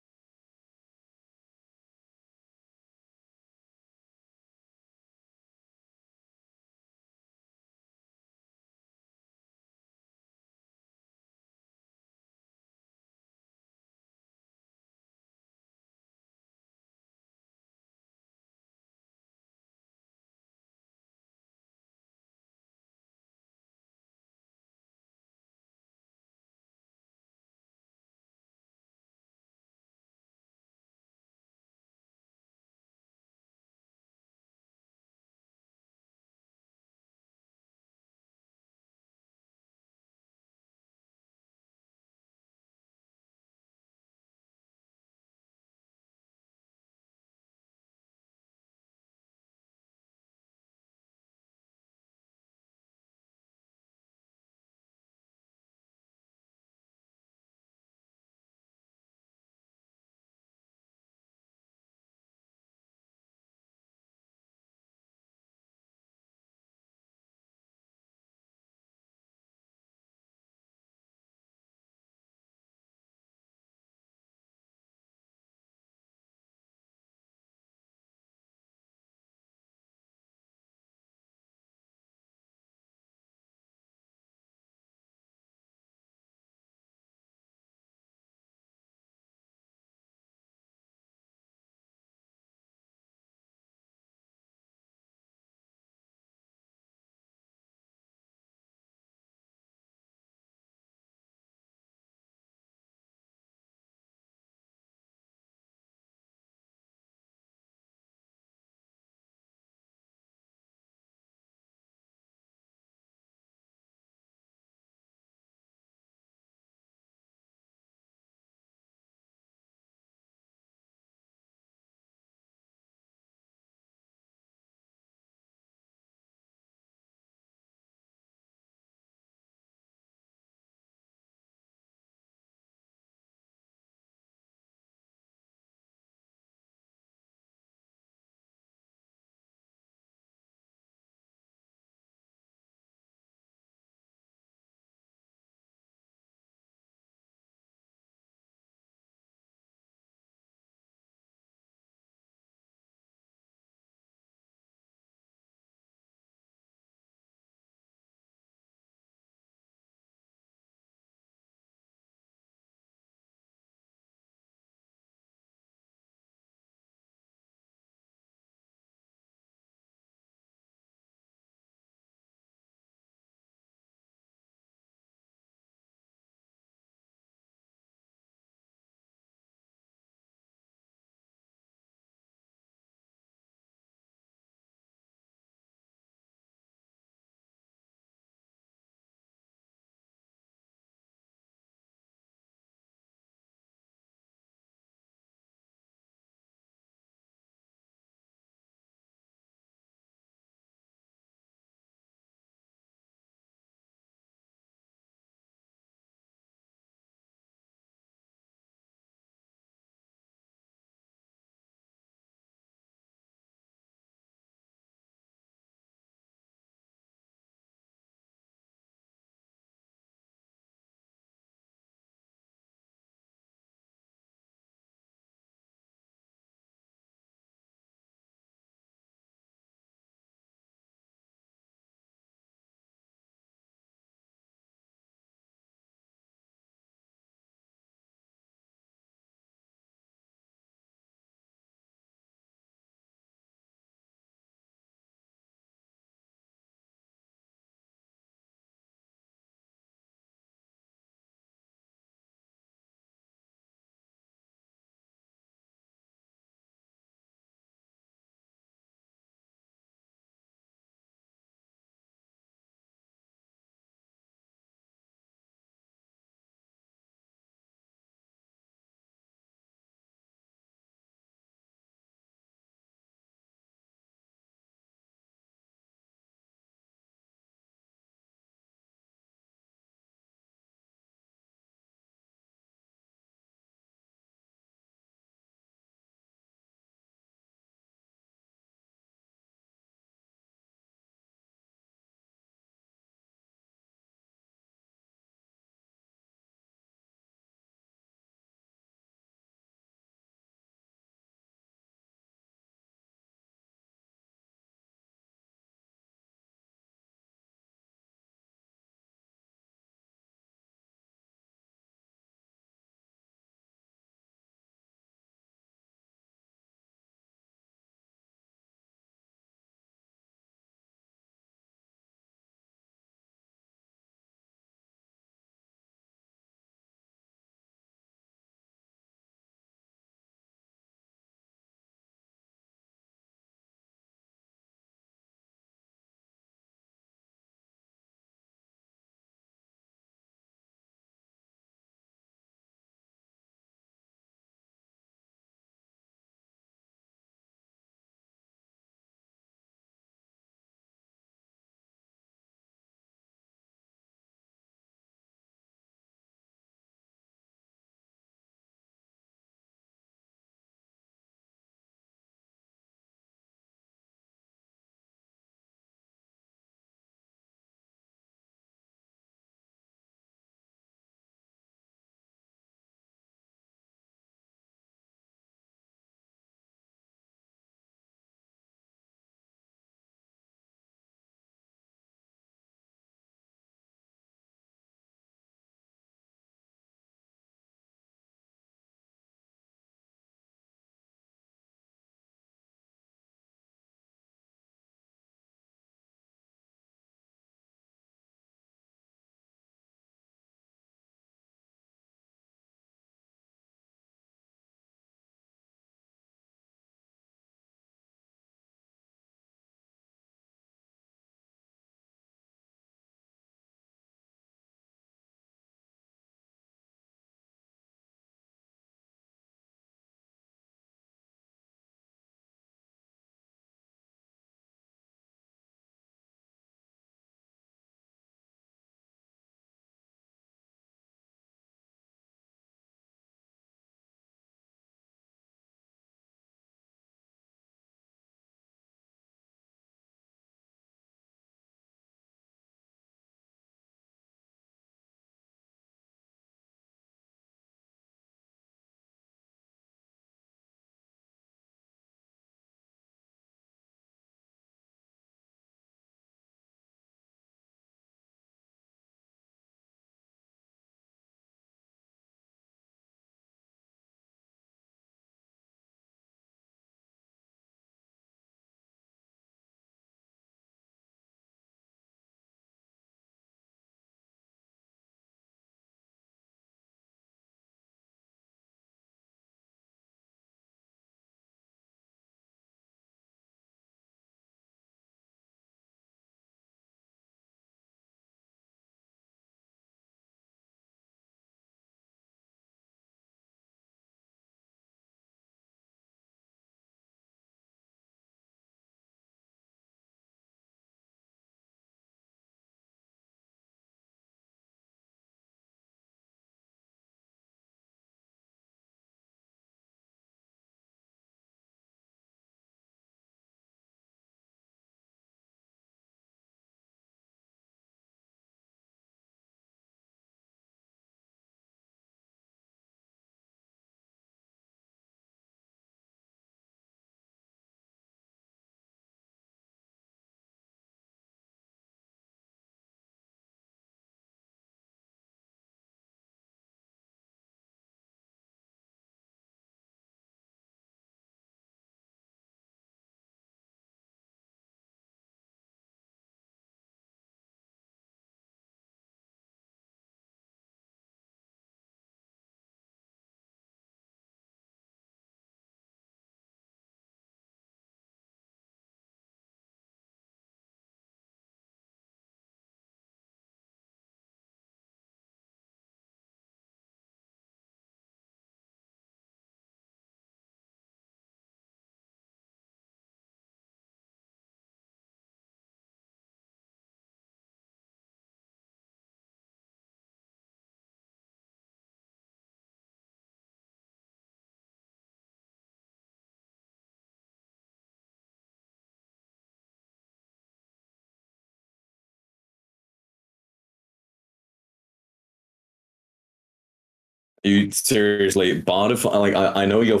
You seriously, Bard? Like, I know you're.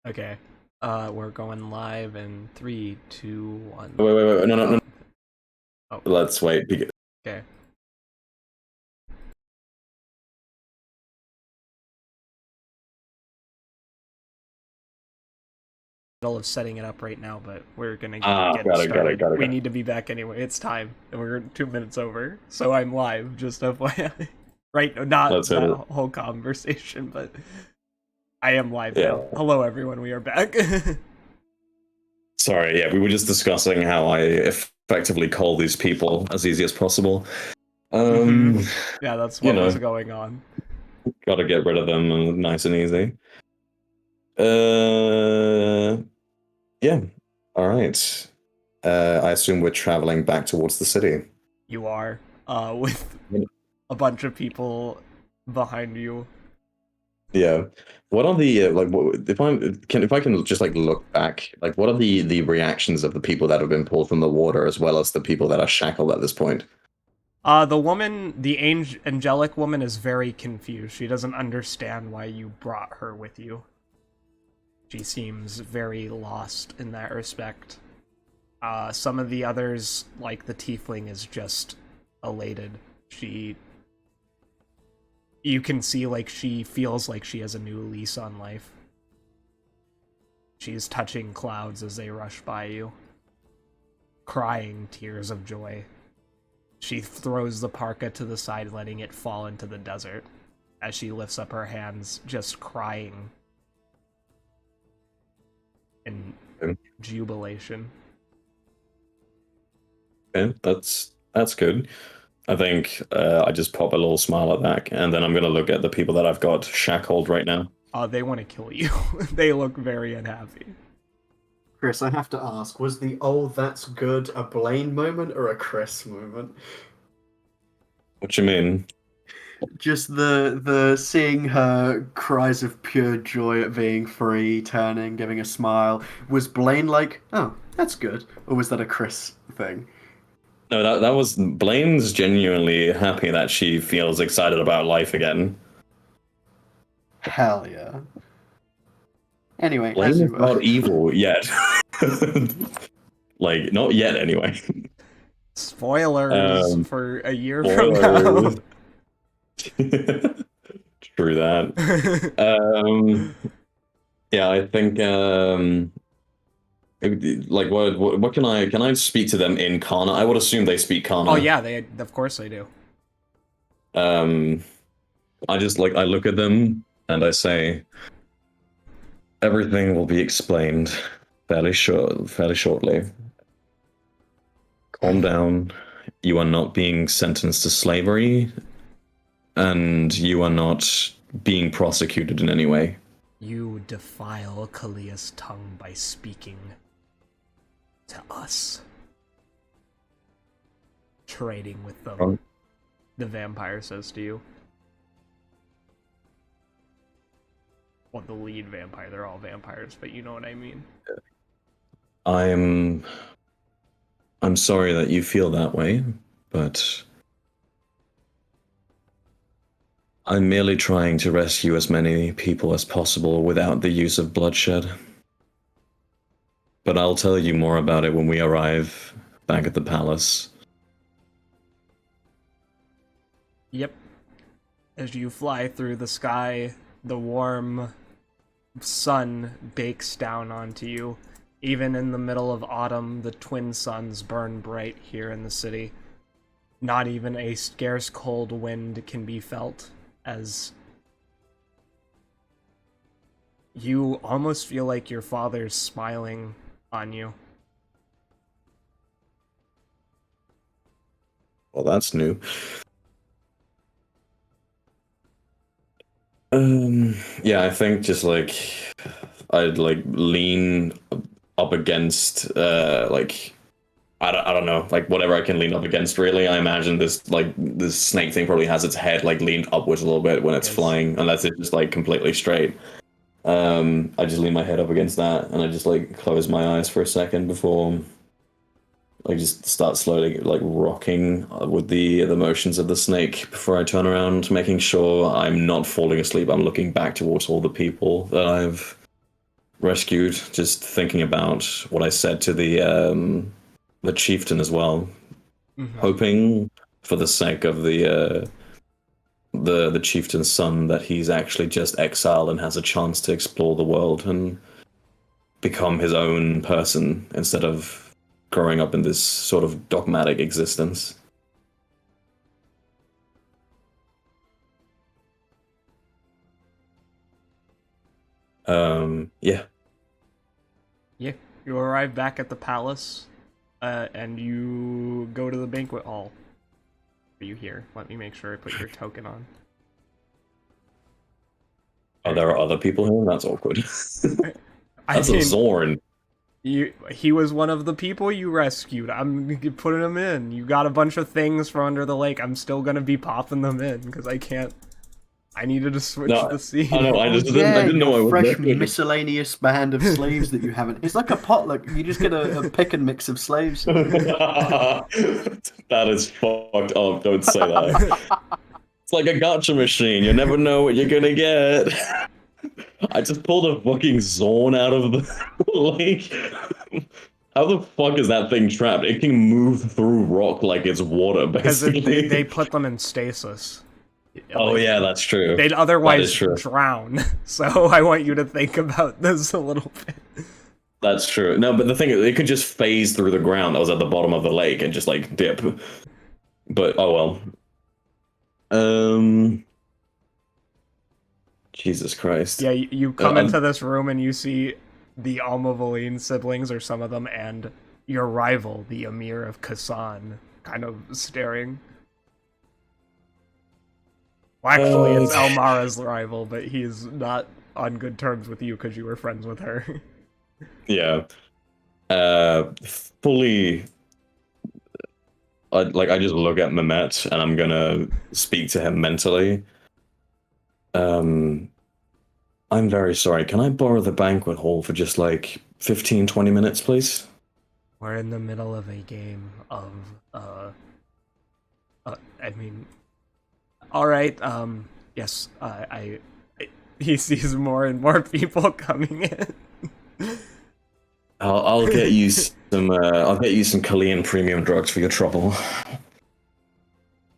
Okay. We're going live in 3, 2, 1. Wait, no. Oh. Let's wait. Okay. Middle of setting it up right now, but we're gonna get started. Got it. We need to be back anyway. It's time, and we're 2 minutes over. So I'm live, just FYI. Right? Not Let's hit that it. whole conversation, but I am live Yeah. now. Hello, everyone. We are back. Sorry, yeah, we were just discussing how I effectively call these people as easy as possible. Yeah, that's what was going on. Gotta get rid of them nice and easy. Yeah. All right. I assume we're traveling back towards the city. You are, with a bunch of people behind you. Yeah. What are the like? If I can just like look back, like what are the reactions of the people that have been pulled from the water, as well as the people that are shackled at this point? The woman, the angelic woman, is very confused. She doesn't understand why you brought her with you. She seems very lost in that respect. Some of the others, like the tiefling, is just elated. You can see, like, she feels like she has a new lease on life. She's touching clouds as they rush by you, crying tears of joy. She throws the parka to the side, letting it fall into the desert, as she lifts up her hands, just crying in jubilation. Okay, that's good. I think I just pop a little smile at that, and then I'm gonna look at the people that I've got shackled right now. They want to kill you. They look very unhappy. Chris, I have to ask, was the "oh, that's good" a Blaine moment or a Chris moment? What you mean? Just the seeing her cries of pure joy at being free, turning, giving a smile. Was Blaine like, "oh, that's good," or was that a Chris thing? No, that was Blaine's genuinely happy that she feels excited about life again. Hell yeah. Anyway, Blaine as is you were. not evil yet. Like, not yet anyway. Spoilers for a year from now. True that. Yeah, I think like what can I speak to them in Kana? I would assume they speak Kana. Oh yeah, of course they do. I just I look at them and I say, everything will be explained fairly shortly. Calm down. You are not being sentenced to slavery, and you are not being prosecuted in any way. You defile Kalia's tongue by speaking to us. Trading with them. The vampire says to you. Well, the lead vampire. They're all vampires, but you know what I mean. I'm sorry that you feel that way, but I'm merely trying to rescue as many people as possible without the use of bloodshed. But I'll tell you more about it when we arrive back at the palace. Yep. As you fly through the sky, the warm sun bakes down onto you. Even in the middle of autumn, the twin suns burn bright here in the city. Not even a scarce cold wind can be felt, as you almost feel like your father's smiling on you. Well, that's new. Yeah, I think just I'd lean up against I don't know, whatever I can lean up against, really. I imagine this snake thing probably has its head leaned upwards a little bit when it's flying, unless it's just completely straight. I just lean my head up against that, and I just close my eyes for a second before I just start slowly like rocking with the motions of the snake before I turn around, making sure I'm not falling asleep. I'm looking back towards all the people that I've rescued, just thinking about what I said to the chieftain as well, hoping for the sake of the chieftain's son that he's actually just exiled and has a chance to explore the world and become his own person instead of growing up in this sort of dogmatic existence. Yeah. Yeah, you arrive back at the palace, and you go to the banquet hall. Are you here? Let me make sure I put your token on. Oh, there are other people here? That's awkward. That's a mean, Zorn. He was one of the people you rescued. I'm putting him in. You got a bunch of things from under the lake. I'm still gonna be popping them in because I can't. I needed to switch the scene. I know. I Yeah, didn't know I your was fresh there. miscellaneous band of slaves that you haven't. It's like a potluck. You just get a pick and mix of slaves. That is fucked up. Don't say that. It's like a gotcha machine. You never know what you're gonna get. I just pulled a fucking Zorn out of the lake. How the fuck is that thing trapped? It can move through rock like it's water, Because basically. they put them in stasis. Oh yeah, that's true. They'd That otherwise is true. drown. So I want you to think about this a little bit. That's true. No, but the thing is, it could just phase through the ground that was at the bottom of the lake and just like dip. But oh well. Jesus Christ. Yeah, you come into this room and you see the Almavoline siblings, or some of them, and your rival, the Emir of Kasan, kind of staring. Well, actually, it's Elmara's rival, but he's not on good terms with you because you were friends with her. Yeah. Fully. I just look at Mehmet and I'm gonna speak to him mentally. I'm very sorry. Can I borrow the banquet hall for just like 15, 20 minutes, please? We're in the middle of a game of, I mean, alright, yes, he sees more and more people coming in. I'll get you some, I'll get you some Kalian premium drugs for your trouble.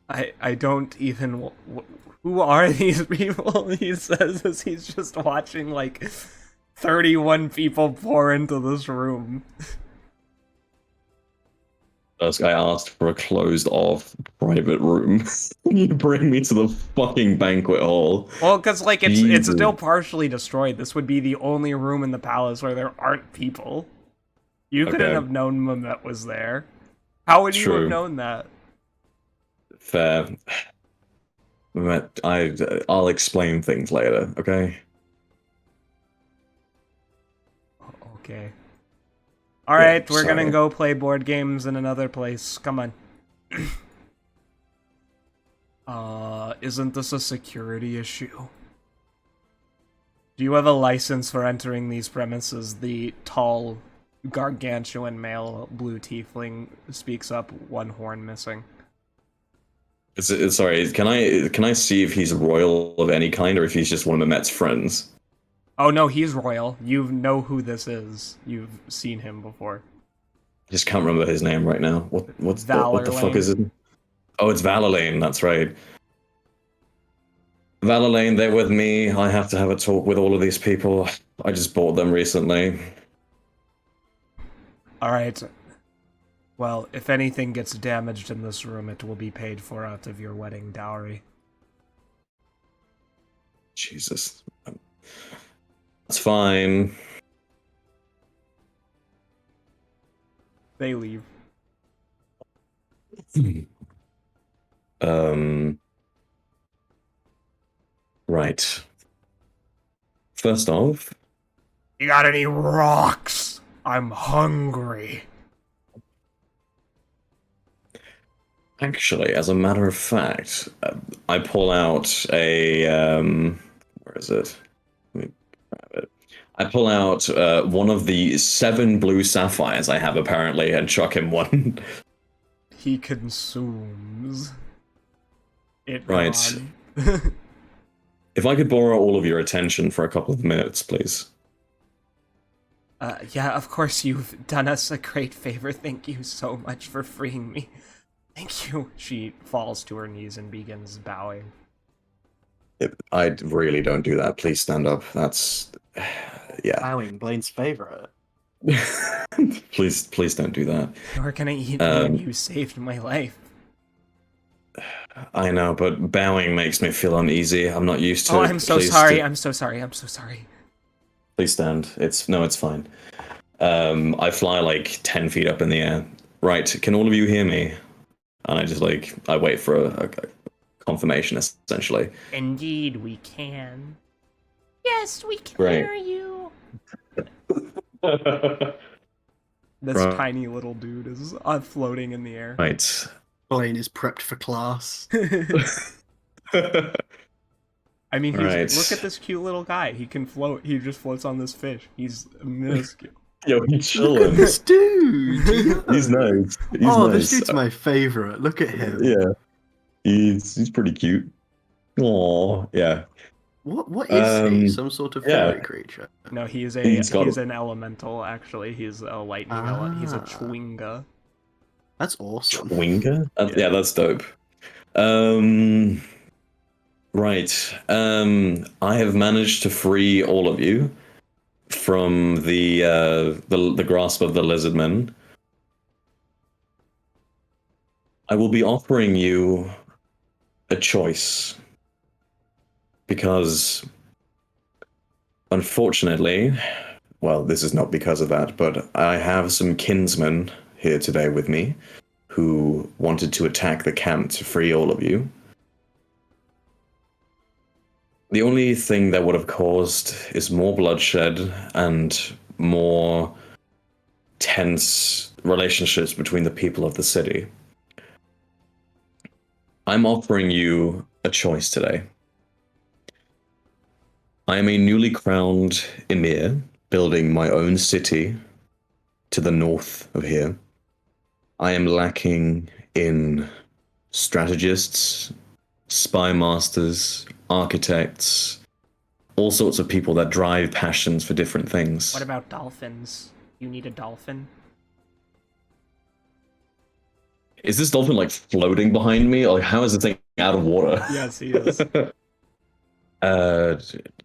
I don't even, who are these people? He says as he's just watching, like, 31 people pour into this room. First guy asked for a closed-off private room. You bring me to the fucking banquet hall. Well, because, like, it's Jesus. still partially destroyed. This would be the only room in the palace where there aren't people. You couldn't have known Mehmet was there. How would you have known that? Fair. Mehmet, I'll explain things later, okay? Okay. Alright, we're sorry. gonna go play board games in another place. Come on. Isn't this a security issue? Do you have a license for entering these premises? The tall, gargantuan male blue tiefling speaks up, one horn missing. Sorry, can I see if he's royal of any kind or if he's just one of Mehmet's friends? Oh no, he's royal. You know who this is. You've seen him before. Just can't remember his name right now. What the fuck is it? Oh, it's Valorlane, that's right. Valorlane, they're with me. I have to have a talk with all of these people. I just bought them recently. Alright. Well, if anything gets damaged in this room, it will be paid for out of your wedding dowry. Jesus. That's fine. They leave. Right. First off, You got any rocks? I'm hungry. actually, as a matter of fact, I pull out a where is it? Let me grab it. I pull out one of the 7 blue sapphires I have apparently and chuck him one. He consumes it. Right. Gone. If I could borrow all of your attention for a couple of minutes, please. Yeah, of course, you've done us a great favor. Thank you so much for freeing me. Thank you. She falls to her knees and begins bowing. I really don't do that. Please stand up. That's... yeah. Bowing, Blaine's favorite. Please don't do that. You're gonna eat me and you saved my life. I know, but bowing makes me feel uneasy. I'm not used to it. Oh, I'm so sorry. I'm so sorry. I'm so sorry. Please stand. It's fine. I fly like 10 feet up in the air. Right, can all of you hear me? And I just I wait for a confirmation, essentially. Indeed, we can. Yes, we can Great. hear you. This Right. tiny little dude is floating in the air. Right. Blaine is prepped for class. I mean, Right. look at this cute little guy. He can float. He just floats on this fish. He's minuscule. Yo, he's Look chilling. at this dude! He's nice. He's oh, nice. this dude's my favorite. Look at him. Yeah. He's pretty cute. Aww, yeah. What is he? Some sort of fairy yeah. creature? No, he's He's got- an elemental. Actually, he's a lightning. He's a chwinga. That's awesome. Winger? Yeah, that's dope. Right. I have managed to free all of you from the grasp of the lizardmen. I will be offering you a choice. Because, unfortunately, well, this is not because of that, but I have some kinsmen here today with me who wanted to attack the camp to free all of you. The only thing that would have caused is more bloodshed and more tense relationships between the people of the city. I'm offering you a choice today. I am a newly crowned emir, building my own city to the north of here. I am lacking in strategists, spy masters, architects, all sorts of people that drive passions for different things. What about dolphins? You need a dolphin? Is this dolphin like floating behind me? Like, how is this thing out of water? Yes, he is.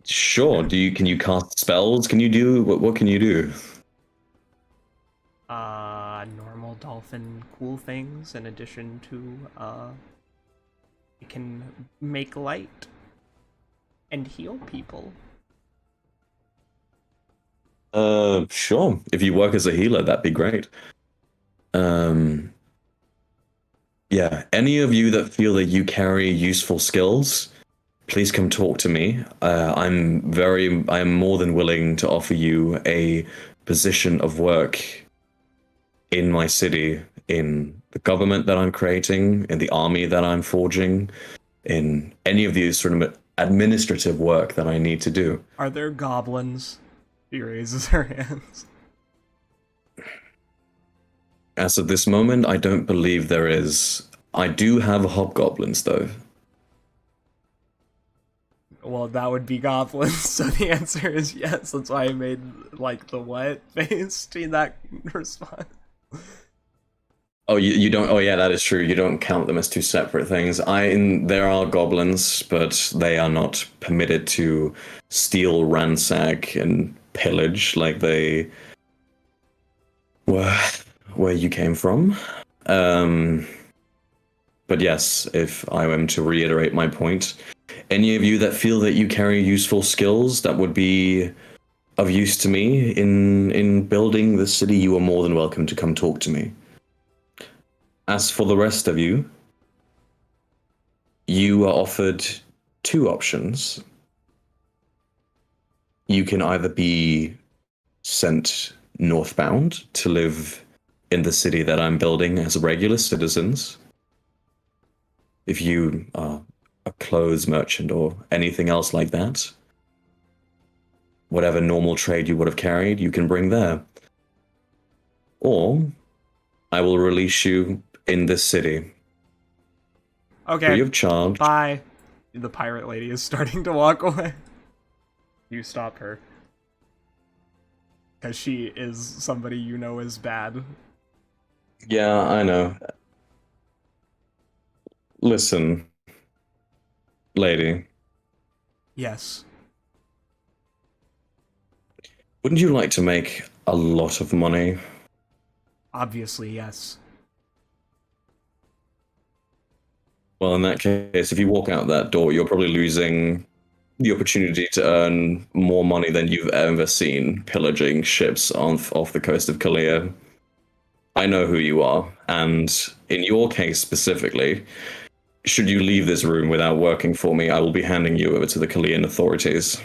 Sure. Can you cast spells? Can you do what can you do? Normal dolphin cool things in addition to it can make light and heal people. Sure. If you work as a healer, that'd be great. Yeah, any of you that feel that you carry useful skills, please come talk to me. I am more than willing to offer you a position of work in my city, in the government that I'm creating, in the army that I'm forging, in any of these sort of administrative work that I need to do. Are there goblins? He raises her hands. As of this moment, I don't believe there is. I do have hobgoblins, though. Well, that would be goblins, so the answer is yes. That's why I made, like, the what face in that response. Oh, you don't. Oh, yeah, that is true. You don't count them as two separate things. There are goblins, but they are not permitted to steal, ransack, and pillage like they were where you came from. But yes, if I am to reiterate my point, any of you that feel that you carry useful skills that would be of use to me in building the city, you are more than welcome to come talk to me. As for the rest of you, you are offered two options. You can either be sent northbound to live in the city that I'm building as regular citizens. If you are a clothes merchant or anything else like that, whatever normal trade you would have carried, you can bring there. Or I will release you in this city. Okay. Free of charge. Bye. The pirate lady is starting to walk away. You stop her. Because she is somebody you know is bad. Yeah, I know. Listen, lady. Yes. Wouldn't you like to make a lot of money? Obviously, yes. Well, in that case, if you walk out that door, you're probably losing the opportunity to earn more money than you've ever seen pillaging ships off the coast of Kalia. I know who you are, and in your case specifically, should you leave this room without working for me, I will be handing you over to the Kalian authorities.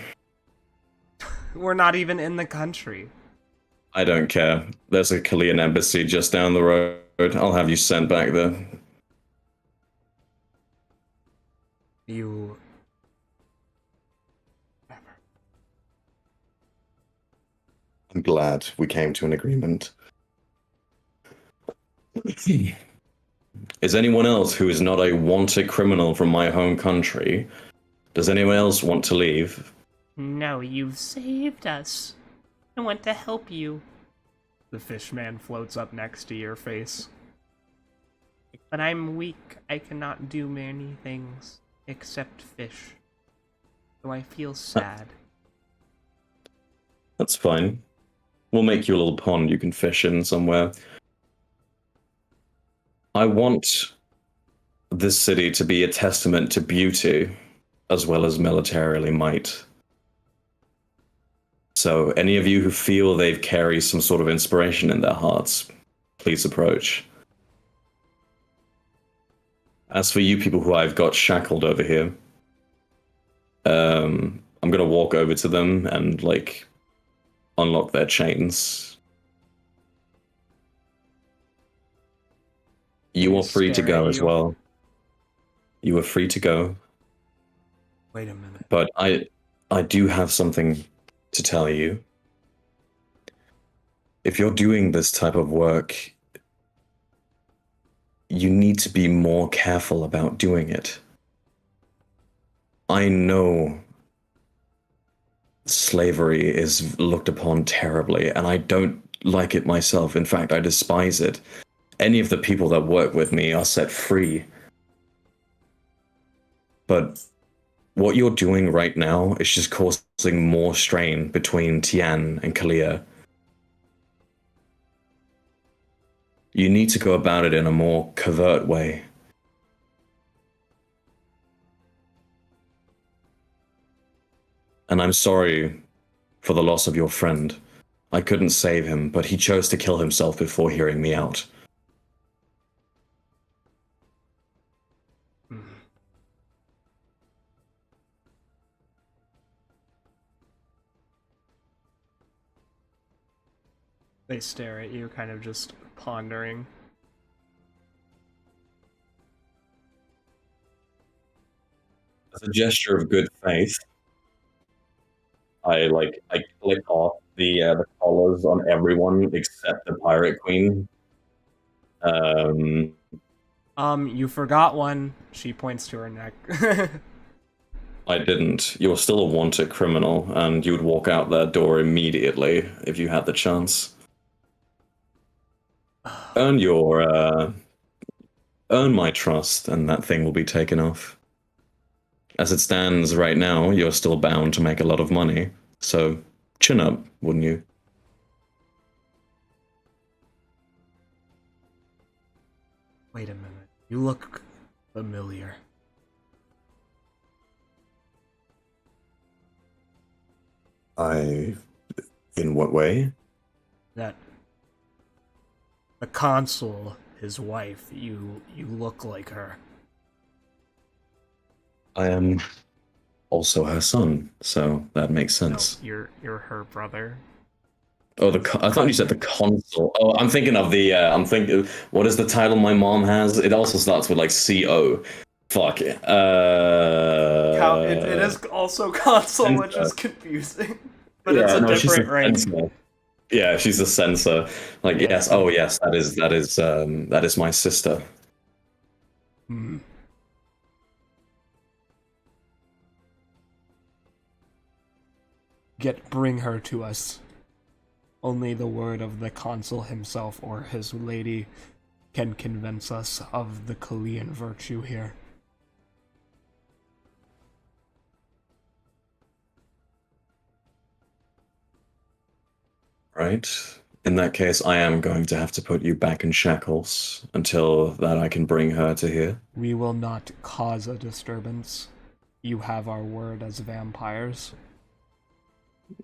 We're not even in the country. I don't care. There's a Kalian embassy just down the road. I'll have you sent back there. You... I'm glad we came to an agreement. Is anyone else who is not a wanted criminal from my home country? Does anyone else want to leave? No, you've saved us. I want to help you. The fishman floats up next to your face. But I'm weak. I cannot do many things except fish. So I feel sad. That's fine. We'll make you a little pond you can fish in somewhere. I want this city to be a testament to beauty as well as militarily might. So any of you who feel they've carried some sort of inspiration in their hearts, please approach. As for you people who I've got shackled over here, I'm gonna walk over to them and like unlock their chains. You are free to go as well. You are free to go. Wait a minute. But I do have something to tell you. If you're doing this type of work, you need to be more careful about doing it. I know slavery is looked upon terribly, and I don't like it myself. In fact, I despise it. Any of the people that work with me are set free. But what you're doing right now is just causing more strain between Tian and Kalia. You need to go about it in a more covert way. And I'm sorry for the loss of your friend. I couldn't save him, but he chose to kill himself before hearing me out. They stare at you, kind of just pondering. As a gesture of good faith, I click off the collars on everyone except the Pirate Queen. You forgot one. She points to her neck. I didn't. You're still a wanted criminal, and you would walk out that door immediately if you had the chance. Earn my trust, and that thing will be taken off. As it stands right now, you're still bound to make a lot of money, so chin up, wouldn't you? Wait a minute. You look familiar. In what way? That the consul, his wife, you look like her. I am also her son, so that makes sense. No, you're her brother. Oh, I thought you said the consul. Oh, I'm thinking of what is the title my mom has? It also starts with like CO. Fuck it. It is also consul, which is confusing. But it's a she's different rank. censor. Yeah, she's a censor. Like, Yeah. yes, oh yes, that is my sister. Hmm. Bring her to us. Only the word of the consul himself or his lady can convince us of the Kalian virtue here. Right. In that case, I am going to have to put you back in shackles until that I can bring her to here. We will not cause a disturbance. You have our word as vampires.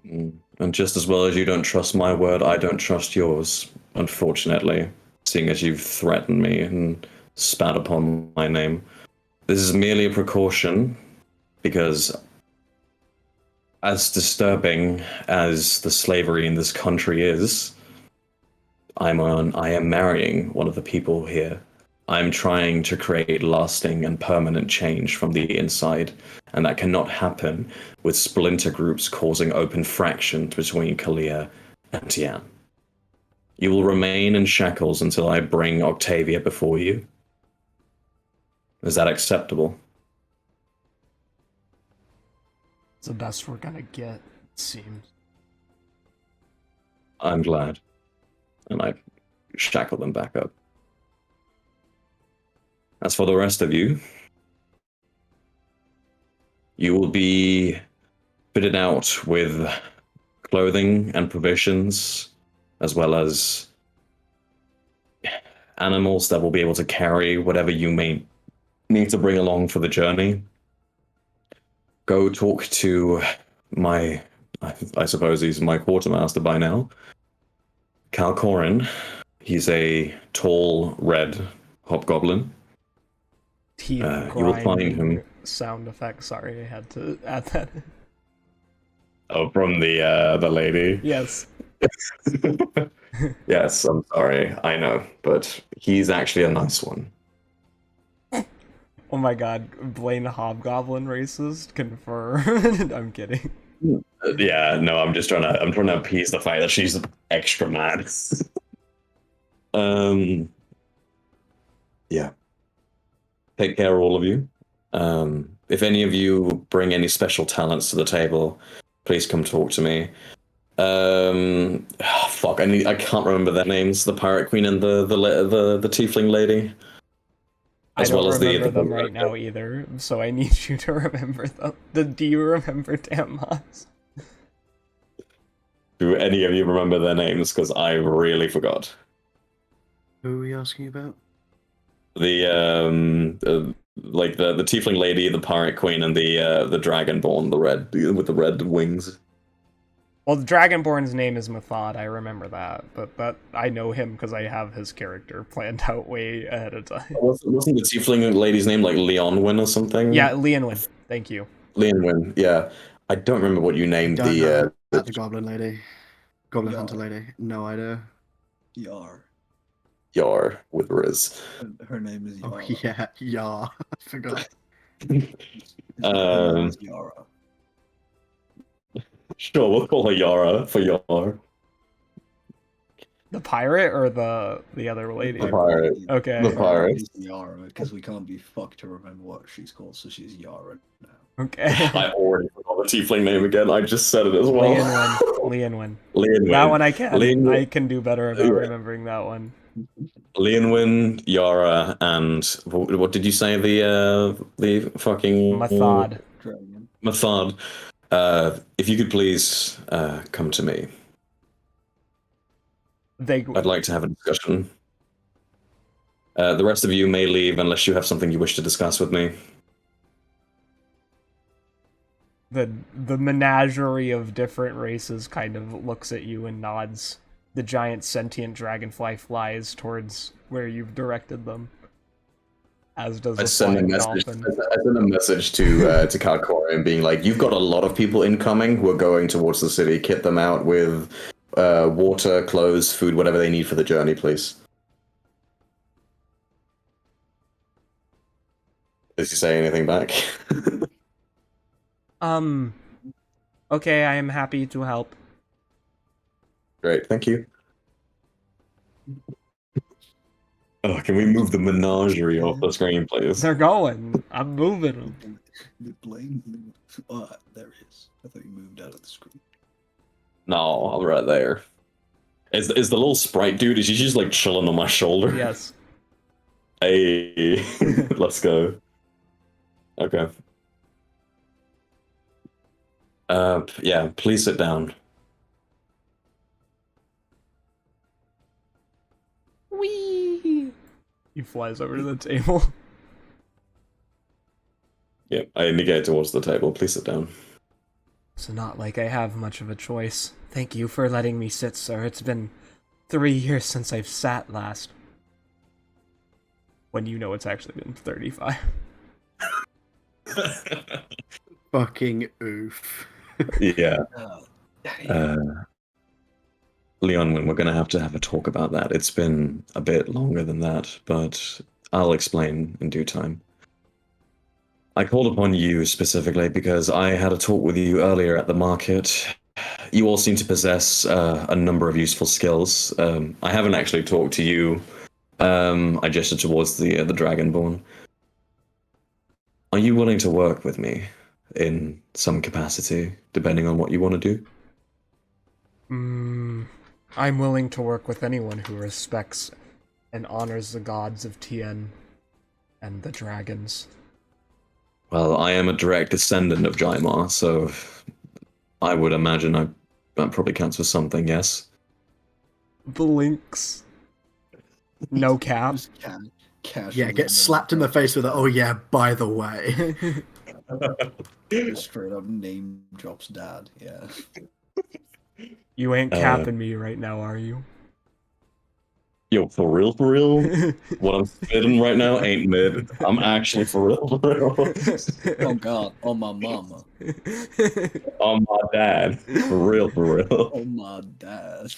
And just as well as you don't trust my word, I don't trust yours, unfortunately, seeing as you've threatened me and spat upon my name. This is merely a precaution, because as disturbing as the slavery in this country is, I am marrying one of the people here. I'm trying to create lasting and permanent change from the inside, and that cannot happen with splinter groups causing open fractions between Kalia and Tian. You will remain in shackles until I bring Octavia before you. Is that acceptable? It's the best we're gonna get, it seems. I'm glad. And I shackle them back up. As for the rest of you, you will be fitted out with clothing and provisions, as well as animals that will be able to carry whatever you may need to bring along for the journey. Go talk to I suppose he's my quartermaster by now, Cal Corin. He's a tall, red hobgoblin. Teeth you will find grinding him. sound effect. Sorry, I had to add that. Oh, from the lady. Yes. Yes, I'm sorry. I know, but he's actually a nice one. Oh my god, Blaine Hobgoblin racist? Confirmed. I'm kidding. Yeah, no, I'm trying to appease the fact that she's extra mad. Yeah. Take care, all of you. If any of you bring any special talents to the table, please come talk to me. Fuck, I can't remember their names. The pirate queen and the tiefling lady, as well as remember them right now either. So I need you to remember them. Do you remember Damp Moss? Do any of you remember their names? Because I really forgot. Who are we asking about? The like the tiefling lady, the pirate queen, and the dragonborn, with the red wings. Well, the Dragonborn's name is Mathod, I remember that, but I know him because I have his character planned out way ahead of time. Wasn't the tiefling lady's name like Leonwyn or something? Yeah, Leonwyn. Thank you. Leonwyn, yeah. I don't remember what you named the goblin lady. Goblin Yar. hunter lady. No idea. Yar with Riz. Her name is Yara. Oh yeah, yeah. I forgot. Her name is Yara. Sure, we'll call her Yara for Yar. The pirate or the other lady? The pirate. Okay. The pirate. Is Yara, because we can't be fucked to remember what she's called, so she's Yara now. Okay. I already forgot the tiefling name again. I just said it as well. Leonwyn. Leonwyn. That one I can. Leonwyn. I can do better about remembering that one. Leonwyn, Yara, and what did you say? The fucking Mathod. Mathod. If you could please come to me. I'd like to have a discussion. The rest of you may leave unless you have something you wish to discuss with me. The menagerie of different races kind of looks at you and nods. The giant sentient dragonfly flies towards where you've directed them. As does a flying dolphin. I send a message to Kalkorian being like, you've got a lot of people incoming who are going towards the city. Kit them out with water, clothes, food, whatever they need for the journey, please. Does he say anything back? Okay, I am happy to help. Great, thank you. Oh, can we move the menagerie off the screen, please? They're going. I'm moving them. Blaine. Oh, there it is. I thought you moved out of the screen. No, I'm right there. Is the little sprite dude, is he just like chilling on my shoulder? Yes. Hey, let's go. Okay. Yeah, please sit down. Whee! He flies over to the table. Yeah, I indicate towards the table. Please sit down. It's not like I have much of a choice. Thank you for letting me sit, sir. It's been 3 years since I've sat last. When you know it's actually been 35. Fucking oof. Yeah. Oh, Leon, we're going to have a talk about that. It's been a bit longer than that, but I'll explain in due time. I called upon you specifically because I had a talk with you earlier at the market. You all seem to possess a number of useful skills. I haven't actually talked to you. I gestured towards the Dragonborn. Are you willing to work with me in some capacity, depending on what you want to do? I'm willing to work with anyone who respects and honors the gods of Tien and the dragons. Well, I am a direct descendant of Jaimar, so I would imagine that probably counts for something, yes? Blinks. No cap. just casually Yeah, get slapped in the face with a, oh yeah, by the way. Just straight up name drops dad. Yeah. You ain't capping me right now, are you? Yo, for real, for real? What I'm spitting right now ain't mid. I'm actually for real, for real. Oh god. Oh my mama. On my dad. For real, for real. Oh my dad.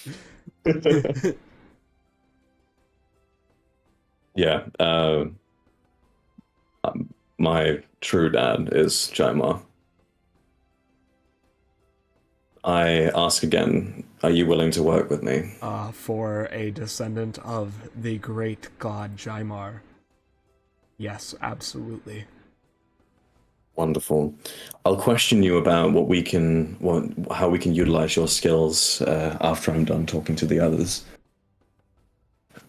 Yeah, my true dad is Jaimar. I ask again, are you willing to work with me? For a descendant of the great god Jaimar. Yes, absolutely. Wonderful. I'll question you about how we can utilize your skills after I'm done talking to the others.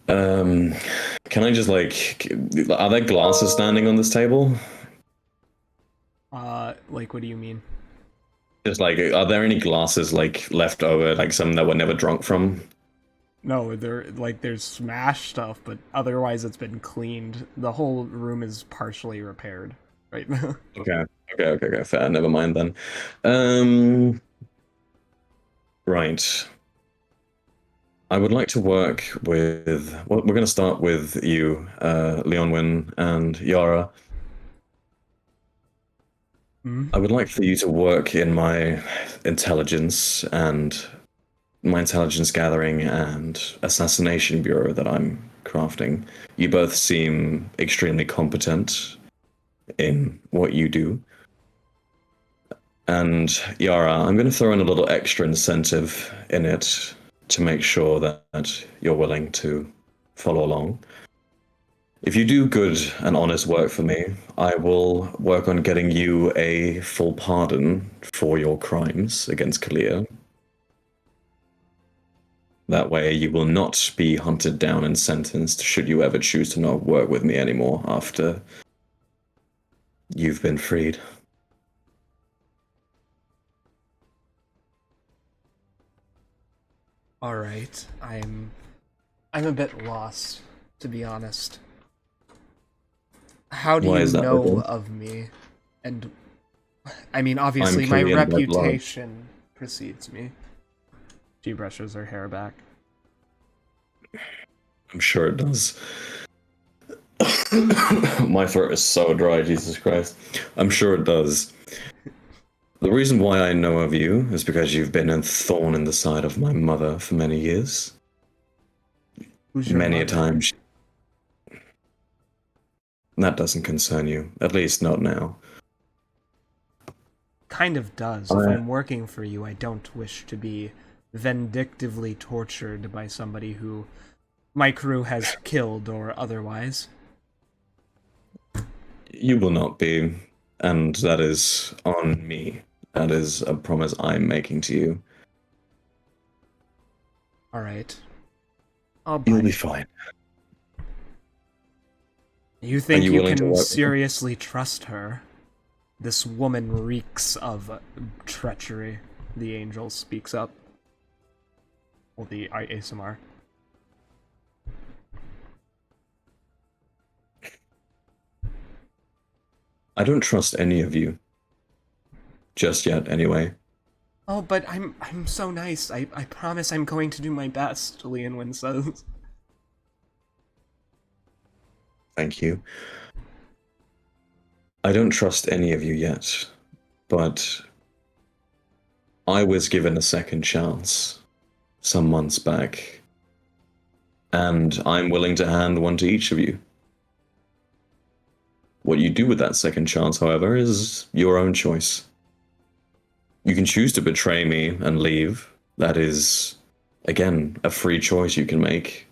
Can I just are there glasses standing on this table? Like, what do you mean? Just are there any glasses left over, some that were never drunk from? No, there's smashed stuff, but otherwise it's been cleaned. The whole room is partially repaired right now. Okay, fair. Never mind then. Right. I would like to work with. Well, we're going to start with you, Leonwyn and Yara. Hmm? I would like for you to work in my intelligence gathering and assassination bureau that I'm crafting. You both seem extremely competent in what you do. And Yara, I'm going to throw in a little extra incentive in it to make sure that you're willing to follow along. If you do good and honest work for me, I will work on getting you a full pardon for your crimes against Kalia. That way you will not be hunted down and sentenced should you ever choose to not work with me anymore after you've been freed. Alright, I'm a bit lost, to be honest. How do Why you is that, know Arkhan? of me? And, I mean, obviously I'm my Korean by blood. reputation precedes me. She brushes her hair back. I'm sure it does. My throat is so dry, Jesus Christ. I'm sure it does. The reason why I know of you is because you've been a thorn in the side of my mother for many years. Who's your Many a mother? time. That doesn't concern you. At least not now. kind of does. If I'm working for you, I don't wish to be vindictively tortured by somebody who my crew has killed or otherwise. You will not be, and that is on me. That is a promise I'm making to you. Alright. I'll You'll bite be it. fine. You think you you willing to can work with me? seriously trust her? This woman reeks of treachery. The angel speaks up. Well, the ASMR. I don't trust any of you. Just yet, anyway. Oh, but I'm so nice. I promise I'm going to do my best, Leonwyn says. Thank you. I don't trust any of you yet, but I was given a second chance some months back, and I'm willing to hand one to each of you. What you do with that second chance, however, is your own choice. You can choose to betray me and leave. That is, again, a free choice you can make.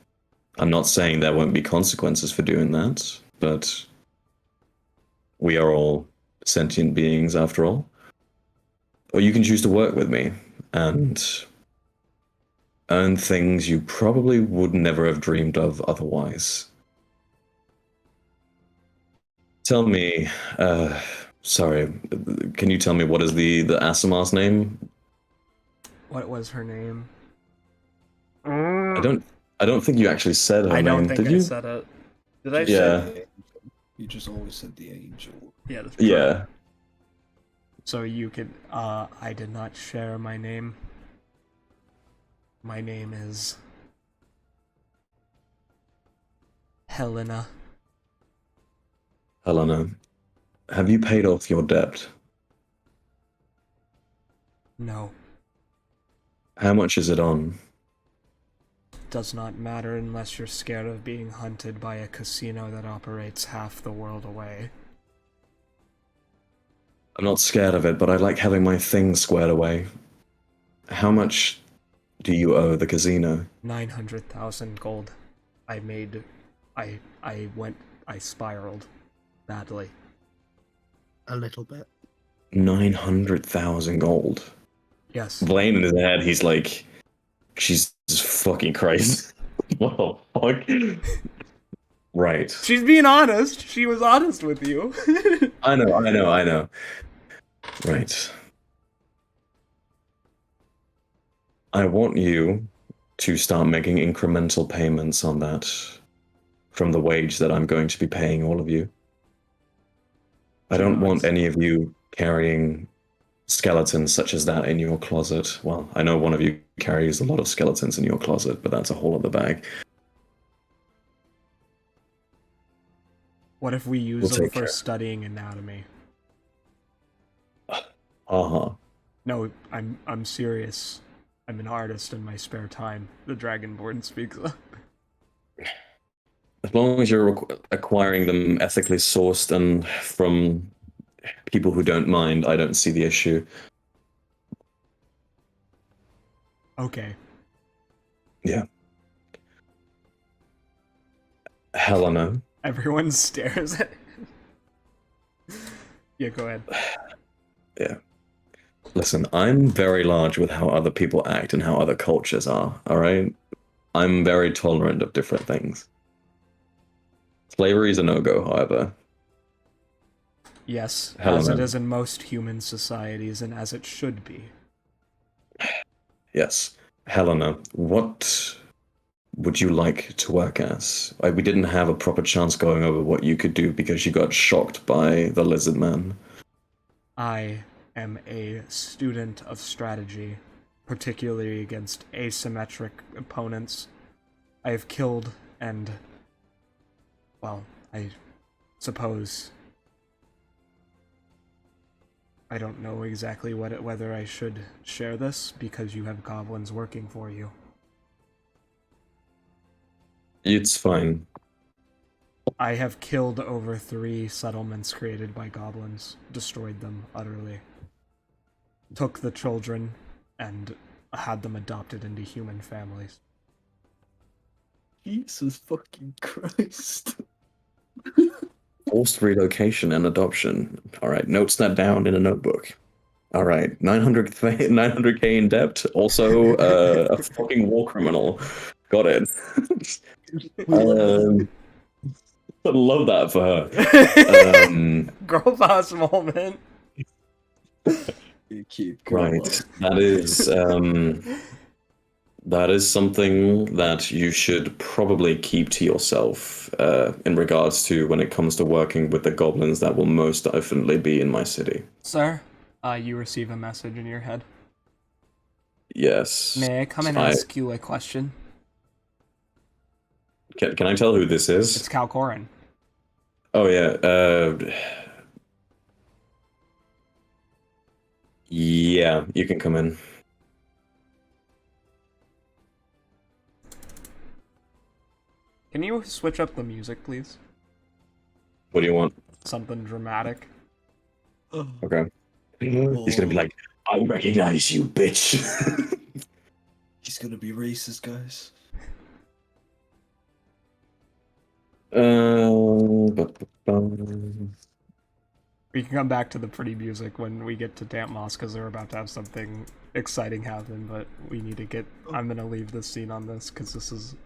I'm not saying there won't be consequences for doing that, but we are all sentient beings after all. Or you can choose to work with me and earn things you probably would never have dreamed of otherwise. Tell me, sorry, can you tell me what is the Asimar's name? What was her name? I don't think you actually said her I name, don't think did I you? said it. Did I Yeah. say it? You just always said the angel. Yeah, that's Yeah. So you could, I did not share my name. My name is Helena. Helena, have you paid off your debt? No, How much is it on? does not matter unless you're scared of being hunted by a casino that operates half the world away. I'm not scared of it, but I like having my things squared away. How much do you owe the casino? 900,000 gold. I spiraled badly. A little bit. 900,000 gold. Yes. Blaine in his head, he's like, she's just fucking crazy. What the fuck? Right. She's being honest. She was honest with you. I know. Right. I want you to start making incremental payments on that from the wage that I'm going to be paying all of you. I don't want any of you carrying skeletons such as that in your closet. Well, I know one of you carries a lot of skeletons in your closet, but that's a whole other bag. What if we use We'll them take for care. studying anatomy? Uh-huh. No, I'm serious. I'm an artist in my spare time. The Dragonborn speaks up. As long as you're acquiring them ethically sourced and from people who don't mind, I don't see the issue. Okay. Yeah. Helena. Everyone stares at Yeah, go ahead. Yeah. Listen, I'm very large with how other people act and how other cultures are, alright? I'm very tolerant of different things. Slavery is a no-go, however. Yes, as Helena. it is in most human societies and as it should be. Yes. Helena, what would you like to work as? We didn't have a proper chance going over what you could do because you got shocked by the lizardmen. I am a student of strategy, particularly against asymmetric opponents. I have killed and, well, I suppose I don't know exactly whether I should share this because you have goblins working for you. It's fine. I have killed over 3 settlements created by goblins, destroyed them utterly. took the children and had them adopted into human families. Jesus fucking Christ. Forced relocation and adoption. All right, notes that down in a notebook. All right, 900k in debt. Also, a fucking war criminal. Got it. I love that for her. Girl boss moment. You keep going. Right, that is something that you should probably keep to yourself in regards to when it comes to working with the goblins that will most definitely be in my city. Sir, you receive a message in your head. Yes. May I come and ask you a question? Can I tell who this is? It's Calcorin. Oh, yeah. Yeah, you can come in. Can you switch up the music, please? What do you want? Something dramatic. Okay. He's gonna be like, I recognize you, bitch. He's gonna be racist, guys. We can come back to the pretty music when we get to Damp Moss, because they're about to have something exciting happen, but we need to get... I'm gonna leave this scene on this, because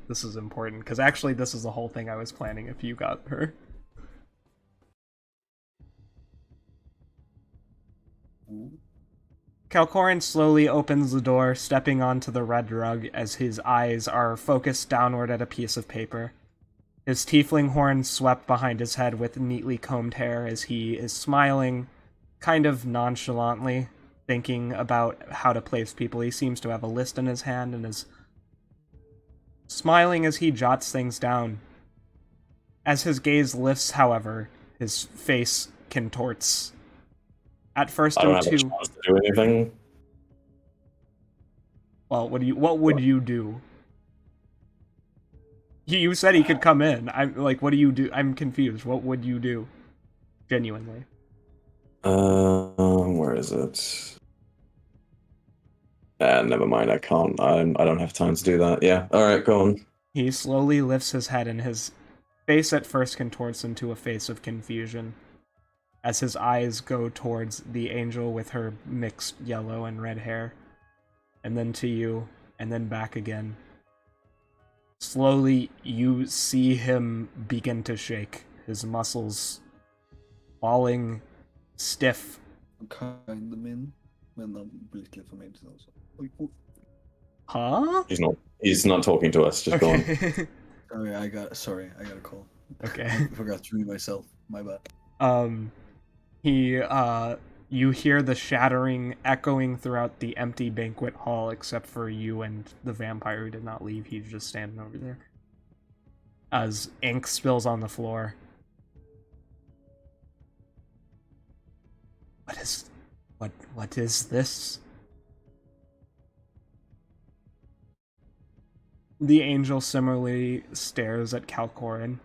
this is important, because actually this is the whole thing I was planning if you got her. Calcorin slowly opens the door, stepping onto the red rug as his eyes are focused downward at a piece of paper. His tiefling horn swept behind his head with neatly combed hair as he is smiling, kind of nonchalantly, thinking about how to place people. He seems to have a list in his hand and is smiling as he jots things down. As his gaze lifts, however, his face contorts. At first, I don't have a chance to do anything. Well, what would you do? You said he could come in. I'm like, what do you do? I'm confused. What would you do? Genuinely. Where is it? Never mind. I can't. I don't have time to do that. Yeah. All right. Go on. He slowly lifts his head, and his face at first contorts into a face of confusion, as his eyes go towards the angel with her mixed yellow and red hair, and then to you, and then back again. Slowly, you see him begin to shake, his muscles falling stiff. Kind them in, men de blir lite för mig också. Huh? He's not talking to us. Just go on. Sorry, I got a call. Okay. I forgot to mute myself. My bad. You hear the shattering echoing throughout the empty banquet hall, except for you and the vampire who did not leave. He's just standing over there. As ink spills on the floor. What is this? The angel similarly stares at Calcorin.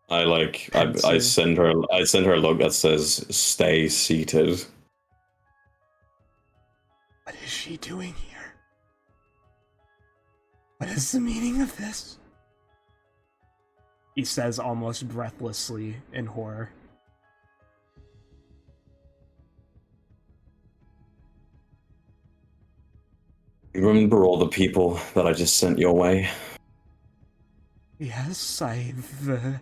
I send her a look that says stay seated. What is she doing here? What is the meaning of this? He says almost breathlessly in horror. You remember all the people that I just sent your way? Yes, I've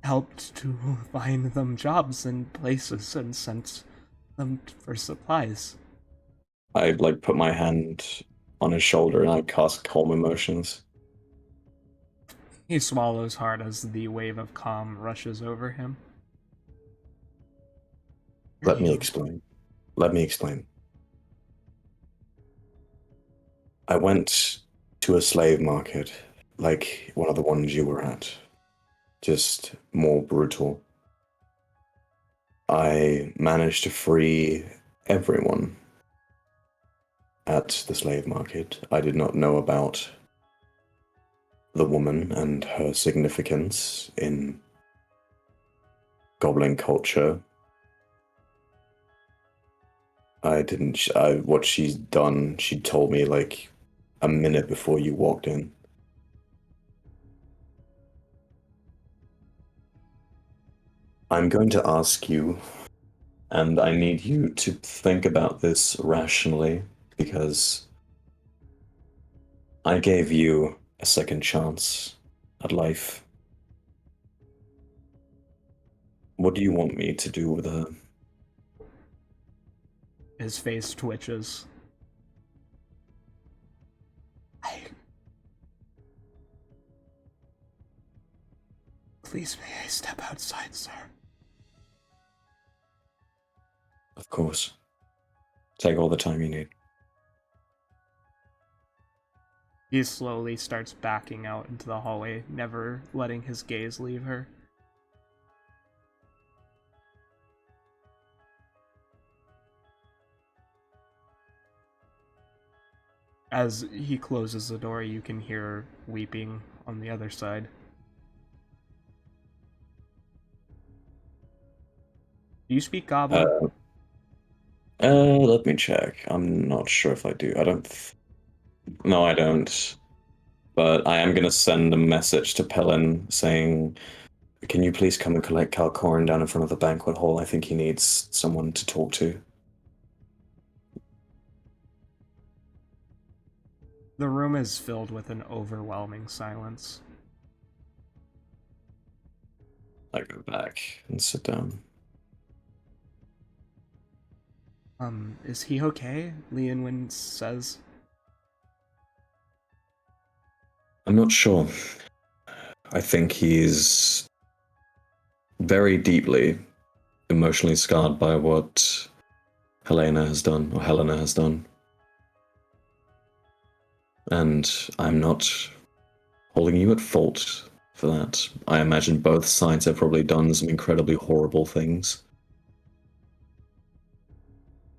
helped to find them jobs and places and sent them for supplies. I put my hand on his shoulder and I cast calm emotions. He swallows hard as the wave of calm rushes over him. Let me explain. I went to a slave market, like one of the ones you were at. Just more brutal. I managed to free everyone at the slave market. I did not know about the woman and her significance in goblin culture. I didn't. What she's done, she told me like a minute before you walked in. I'm going to ask you, and I need you to think about this rationally, because I gave you a second chance at life. What do you want me to do with her? His face twitches. Please may I step outside, sir? Of course. Take all the time you need. He slowly starts backing out into the hallway, never letting his gaze leave her. As he closes the door, you can hear weeping on the other side. Do you speak Goblin? Let me check. I'm not sure if I do. I don't. No, I don't. But I am gonna send a message to Pellin saying, "Can you please come and collect Calcorn down in front of the banquet hall? I think he needs someone to talk to." The room is filled with an overwhelming silence. I go back and sit down. Is he okay? Leonwyn says. I'm not sure. I think he's very deeply emotionally scarred by what Helena has done. And I'm not holding you at fault for that. I imagine both sides have probably done some incredibly horrible things.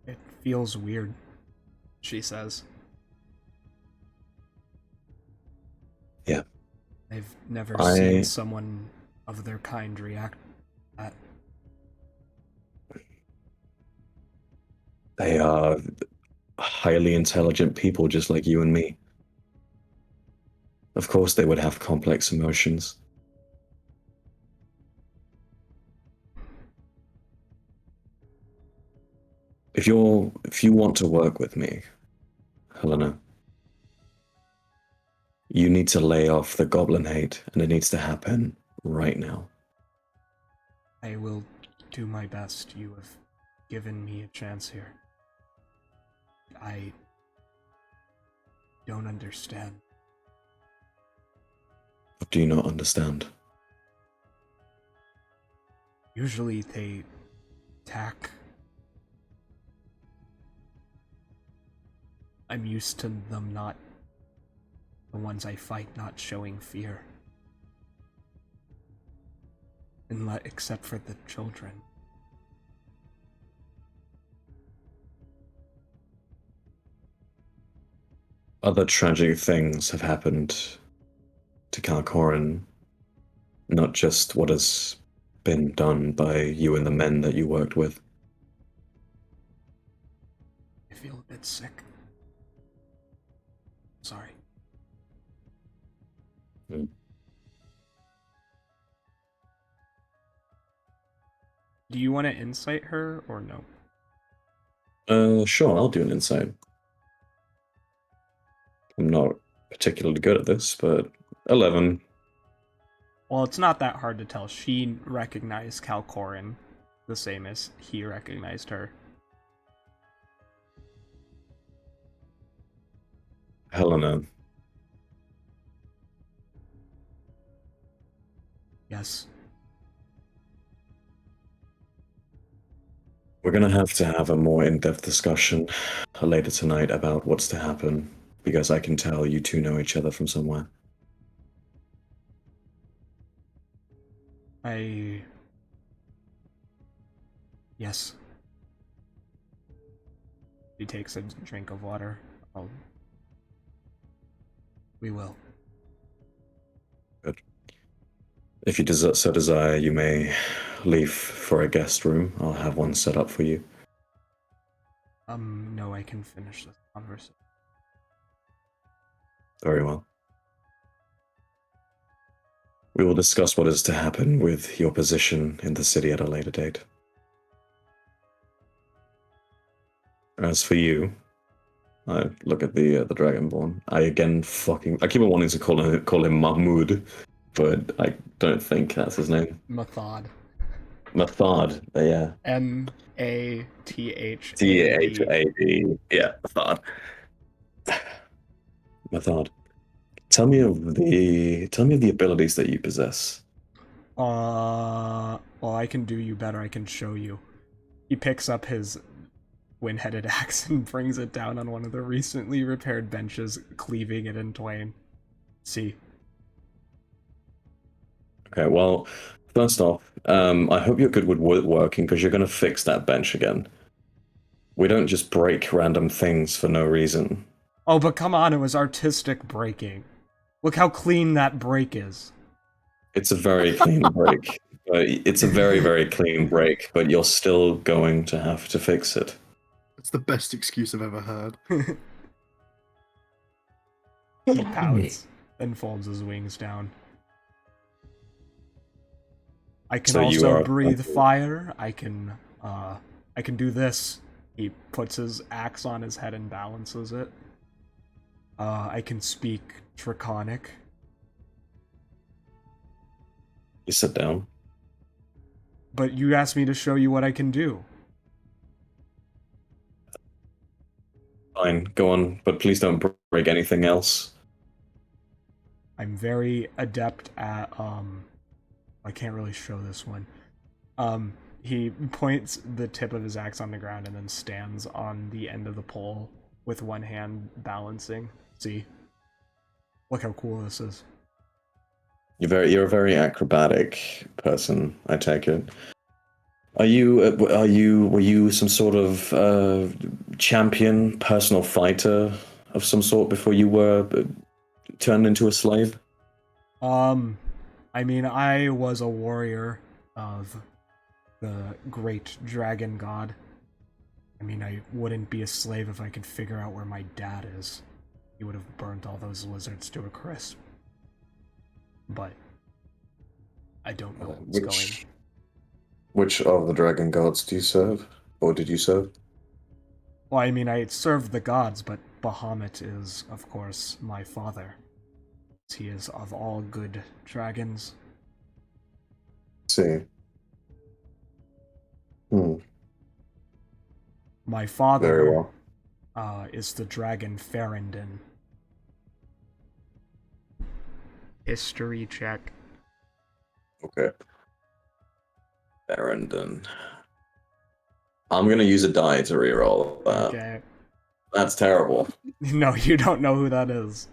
It feels weird, she says. Yeah. I've never seen someone of their kind react that. They are highly intelligent people just like you and me. Of course they would have complex emotions. If you want to work with me, Helena, you need to lay off the goblin hate, and it needs to happen right now. I will do my best. You have given me a chance here. I don't understand. What do you not understand? Usually they attack. I'm used to them not, the ones I fight, not showing fear. Except for the children. Other tragic things have happened to Calcoran, not just what has been done by you and the men that you worked with. I feel a bit sick. Sorry. Mm. Do you want to insight her or no? Sure, I'll do an insight. I'm not particularly good at this, but 11. Well, it's not that hard to tell. She recognized Calcoran the same as he recognized her. Helena, Yes. we're gonna have to have a more in-depth discussion later tonight about what's to happen, because I can tell you two know each other from somewhere. Yes. He takes a drink of water. We will. Good. If you so desire, you may leave for a guest room. I'll have one set up for you. No, I can finish this conversation. Very well. We will discuss what is to happen with your position in the city at a later date. As for you, I look at the Dragonborn. I keep on wanting to call him Mahmoud, but I don't think that's his name. Mathod. Mathod, yeah. Mathad. Thad, yeah, Mathod. Mathod. Tell me of the abilities that you possess. Well, I can do you better. I can show you. He picks up his twin-headed axe and brings it down on one of the recently repaired benches, cleaving it in twain. See. Okay, well, first off, I hope you're good with woodworking, because you're going to fix that bench again. We don't just break random things for no reason. Oh, but come on, it was artistic breaking. Look how clean that break is. It's a very clean break. It's a very, very clean break, but you're still going to have to fix it. That's the best excuse I've ever heard. He pouts and folds his wings down. I can also breathe fire. I can do this. He puts his axe on his head and balances it. I can speak Draconic. You sit down. But you asked me to show you what I can do. Fine, go on, but please don't break anything else. I'm very adept at, I can't really show this one. He points the tip of his axe on the ground and then stands on the end of the pole with one hand balancing. See? Look how cool this is. You're a very acrobatic person, I take it. Were you some sort of champion, personal fighter of some sort before you were turned into a slave? I mean, I was a warrior of the great dragon god. I mean, I wouldn't be a slave if I could figure out where my dad is. He would have burnt all those lizards to a crisp. But I don't know what's going. Which of the dragon gods do you serve? Or did you serve? Well, I mean, I served the gods, but Bahamut is, of course, my father. He is of all good dragons. See. My father Very well. Is the dragon Farindon. History check. Okay. Farindon. I'm gonna use a die to reroll that. Okay. That's terrible. No, you don't know who that is.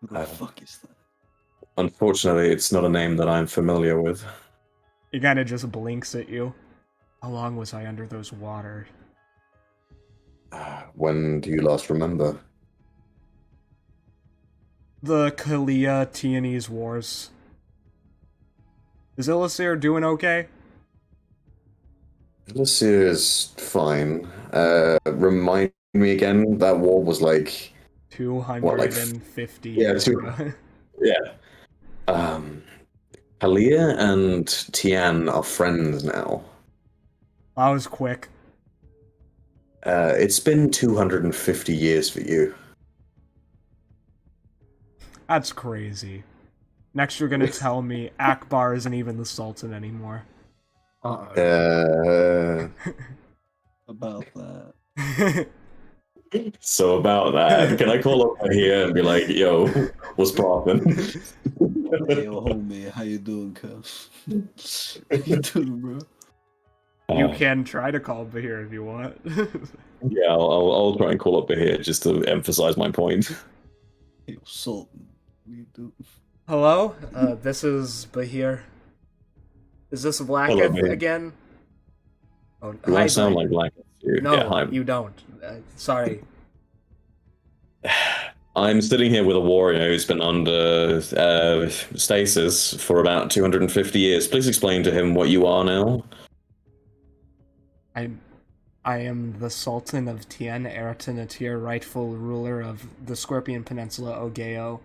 Who the fuck is that? Unfortunately, it's not a name that I'm familiar with. He kind of just blinks at you. How long was I under those waters? When do you last remember? The Kalia Tianese Wars. Is Illicir doing okay? This is fine. Remind me again, that war was like... 250 yeah, years ago. Yeah. Halia and Tian are friends now. That was quick. It's been 250 years for you. That's crazy. Next you're gonna tell me Akbar isn't even the Sultan anymore. Uh-oh. About that. So about that, can I call up here and be like, yo, what's poppin'? Hey, yo, homie, how you doing, cuz? How you doing, bro? You can try to call Bahir if you want. Yeah, I'll try and call up here just to emphasize my point. Hey, Sultan, what you doing? Hello? This is Bahir. Is this Blacketh Hello, Bahir. again? Oh, Do I sound like Black? No, yeah, hi. you don't. Sorry. I'm sitting here with a warrior who's been under stasis for about 250 years. Please explain to him what you are now. I am the Sultan of Tien, heir to Natir, rightful ruler of the Scorpion Peninsula, Ogeo,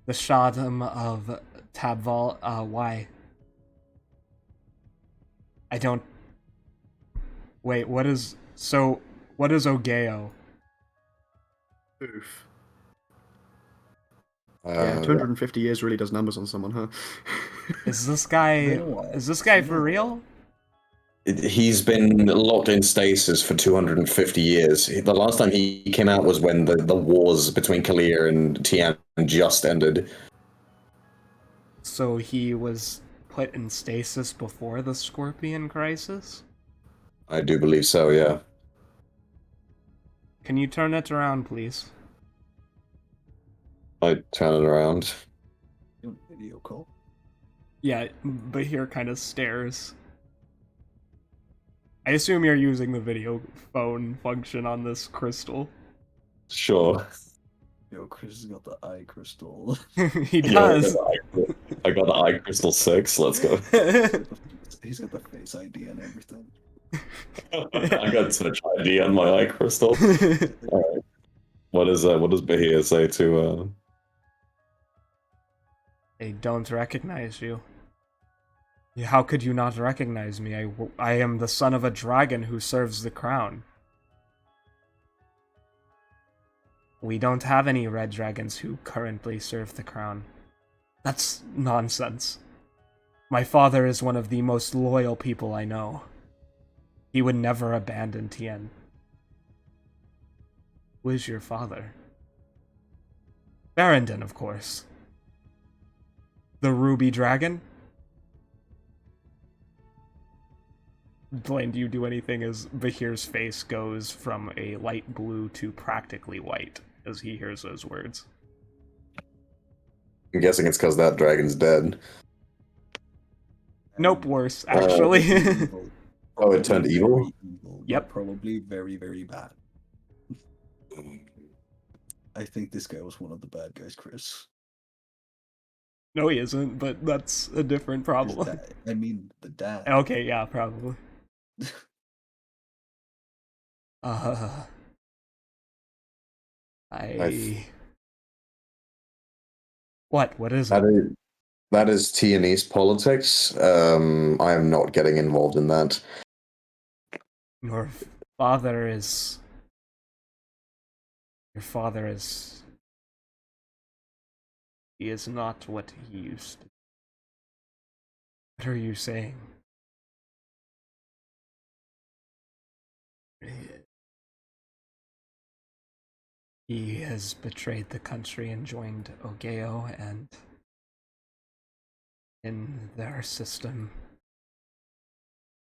the Shaddam of Tabval. Why? I don't... Wait, what is... So, what is Ogeo? Oof. Yeah, 250 years really does numbers on someone, huh? Is this guy for real? He's been locked in stasis for 250 years. The last time he came out was when the wars between Kalir and Tian just ended. So he was put in stasis before the Scorpion Crisis? I do believe so, yeah. Can you turn it around, please? I turn it around. Video call. Yeah, Bahir kind of stares. I assume you're using the video phone function on this crystal. Sure. Yo, Chris has got the eye crystal. He does. I got the eye crystal 6. Let's go. He's got the face ID and everything. I got Touch ID on my eye crystal. All right. What does Bahia say to? They don't recognize you. How could you not recognize me? I am the son of a dragon who serves the crown. We don't have any red dragons who currently serve the crown. That's nonsense. My father is one of the most loyal people I know. He would never abandon Tien. Who is your father? Barrendon, of course. The Ruby Dragon? Blaine, do you do anything as Bahir's face goes from a light blue to practically white as he hears those words? I'm guessing it's because that dragon's dead. Nope, worse, actually. Oh, it turned evil? Very evil. Yep. Probably very, very bad. I think this guy was one of the bad guys, Chris. No, he isn't, but that's a different problem. I mean, the dad. Okay, yeah, probably. I... What is it? That is Tianese politics. I am not getting involved in that. Your father is... He is not what he used to be. What are you saying? He has betrayed the country and joined Ogeo, and in their system,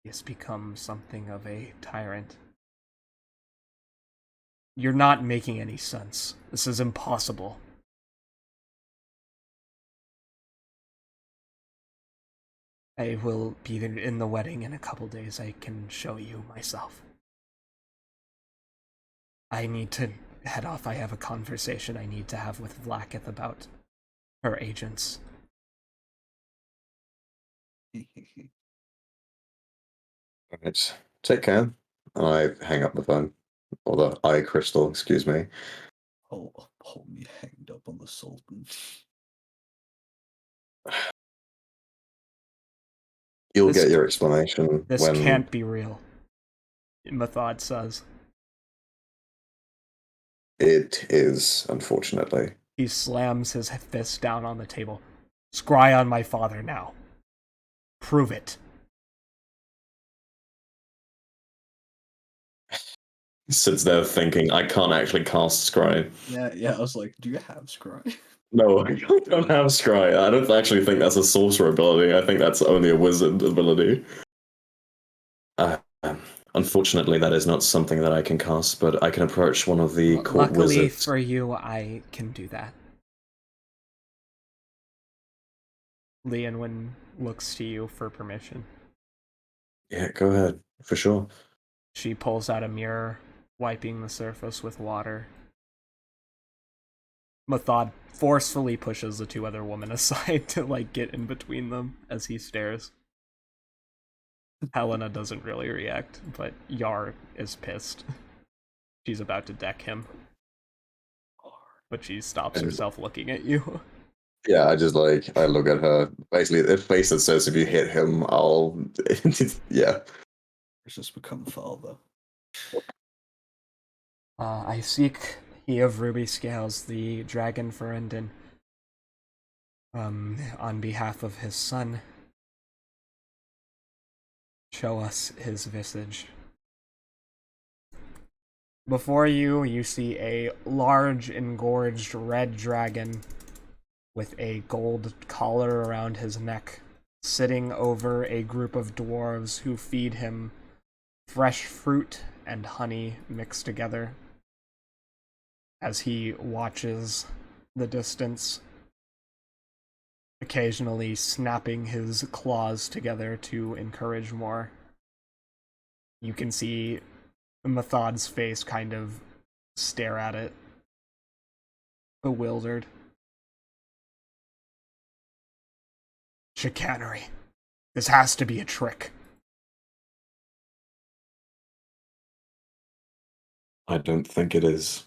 he has become something of a tyrant. You're not making any sense. This is impossible. I will be in the wedding in a couple days. I can show you myself. I need to head off. I have a conversation I need to have with Vlaakith about her agents. Alright, take care. And I hang up the phone. Or the eye crystal, excuse me. Hold me hanged up on the Sultan. You'll get your explanation This when... can't be real, Mathod says. It is, unfortunately. He slams his fist down on the table. Scry on my father now. Prove it. He sits there thinking, I can't actually cast Scry. Yeah, I was like, do you have Scry? No, I don't have Scry. I don't actually think that's a sorcerer ability. I think that's only a wizard ability. Unfortunately, that is not something that I can cast, but I can approach one of the court Luckily wizards. for you, I can do that. Leonwyn looks to you for permission. Yeah, go ahead, for sure. She pulls out a mirror, wiping the surface with water. Mathod forcefully pushes the two other women aside to, like, get in between them as he stares. Helena doesn't really react, but Yar is pissed. She's about to deck him. But she stops herself looking at you. Yeah, I just like, I look at her. Basically, the face that says if you hit him, I'll. Yeah. It's just become father. I seek he of ruby scales, the dragon Ferendin, on behalf of his son. Show us his visage. Before you, you see a large, engorged red dragon with a gold collar around his neck, sitting over a group of dwarves who feed him fresh fruit and honey mixed together as he watches the distance, occasionally snapping his claws together to encourage more. You can see Method's face kind of stare at it, bewildered. Chicanery. This has to be a trick. I don't think it is.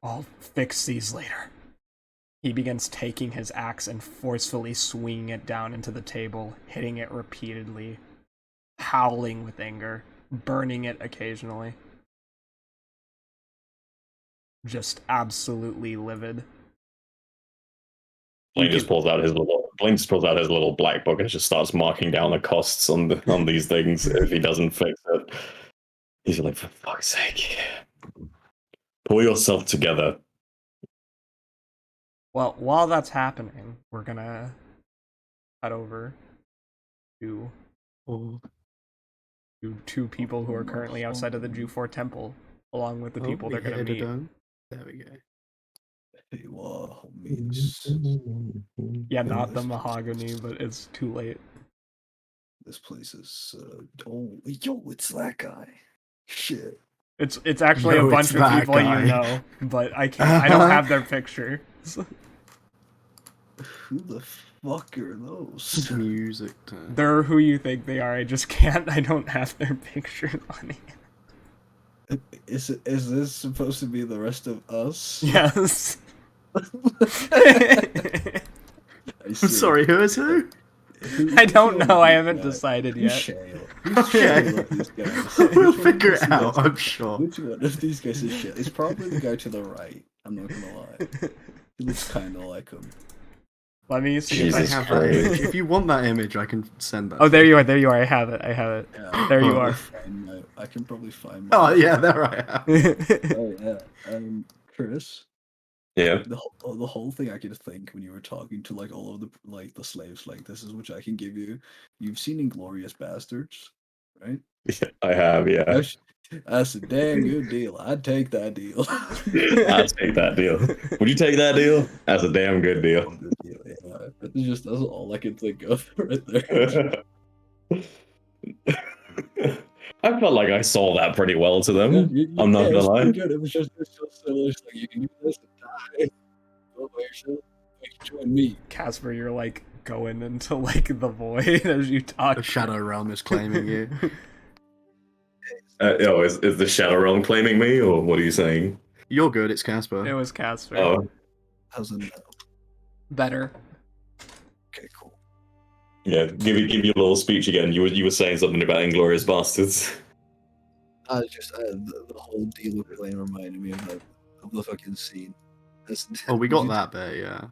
I'll fix these later. He begins taking his axe and forcefully swinging it down into the table, hitting it repeatedly, howling with anger, burning it occasionally. Just absolutely livid. Blaine just pulls out his little black book and just starts marking down the costs on these things if he doesn't fix it. He's like, for fuck's sake, pull yourself together. Well, while that's happening, we're gonna head over to two people who are currently outside of the Juphor temple, along with the people they're gonna meet. There we go. Hey, whoa, homies. Yeah, not the mahogany, but it's too late. This place is oh, yo, it's that guy. Shit. It's actually No, a bunch it's of that people guy. you know, but I don't have their picture. Who the fuck are those? Music time. They're who you think they are. I just can't. I don't have their pictures on it. Is this supposed to be the rest of us? Yes. I'm sorry, who is who? I don't know. I haven't decided yet. Shale. Okay. We'll figure it out, I'm sure. Which one of these guys is Shale? It's probably the guy to the right. I'm not gonna lie. He looks kind of like him. Let me see Jesus if I I have have that Christ. image. If you want that image, I can send that. Oh, there you are. There you are. I have it. I have it. Yeah, There you are. I can probably find. Oh yeah, there I am. Oh yeah. Chris. Yeah. The whole thing I could think when you were talking to like all of the slaves, like this is which I can give you. You've seen Inglorious Bastards, right? I have, yeah. That's a damn good deal. I'd take that deal. I'd take that deal. Would you take that deal? That's a damn good deal. Yeah, that's all I can think of right there. I felt like I saw that pretty well to them. I'm not gonna it's lie. pretty good. It was just so similar. It's like you can do this and die. Go by yourself. You can join me. Casper, you're like going into like the void as you talk. The Shadow Realm is claiming you. Is the Shadow Realm claiming me, or what are you saying? You're good, it's Casper. It was Casper. Oh, How's it now? Better. Okay, cool. yeah. Give you a little speech again. You were saying something about Inglorious Bastards. The whole deal with Blaine reminded me of the fucking scene. Oh, we got that bit, yeah.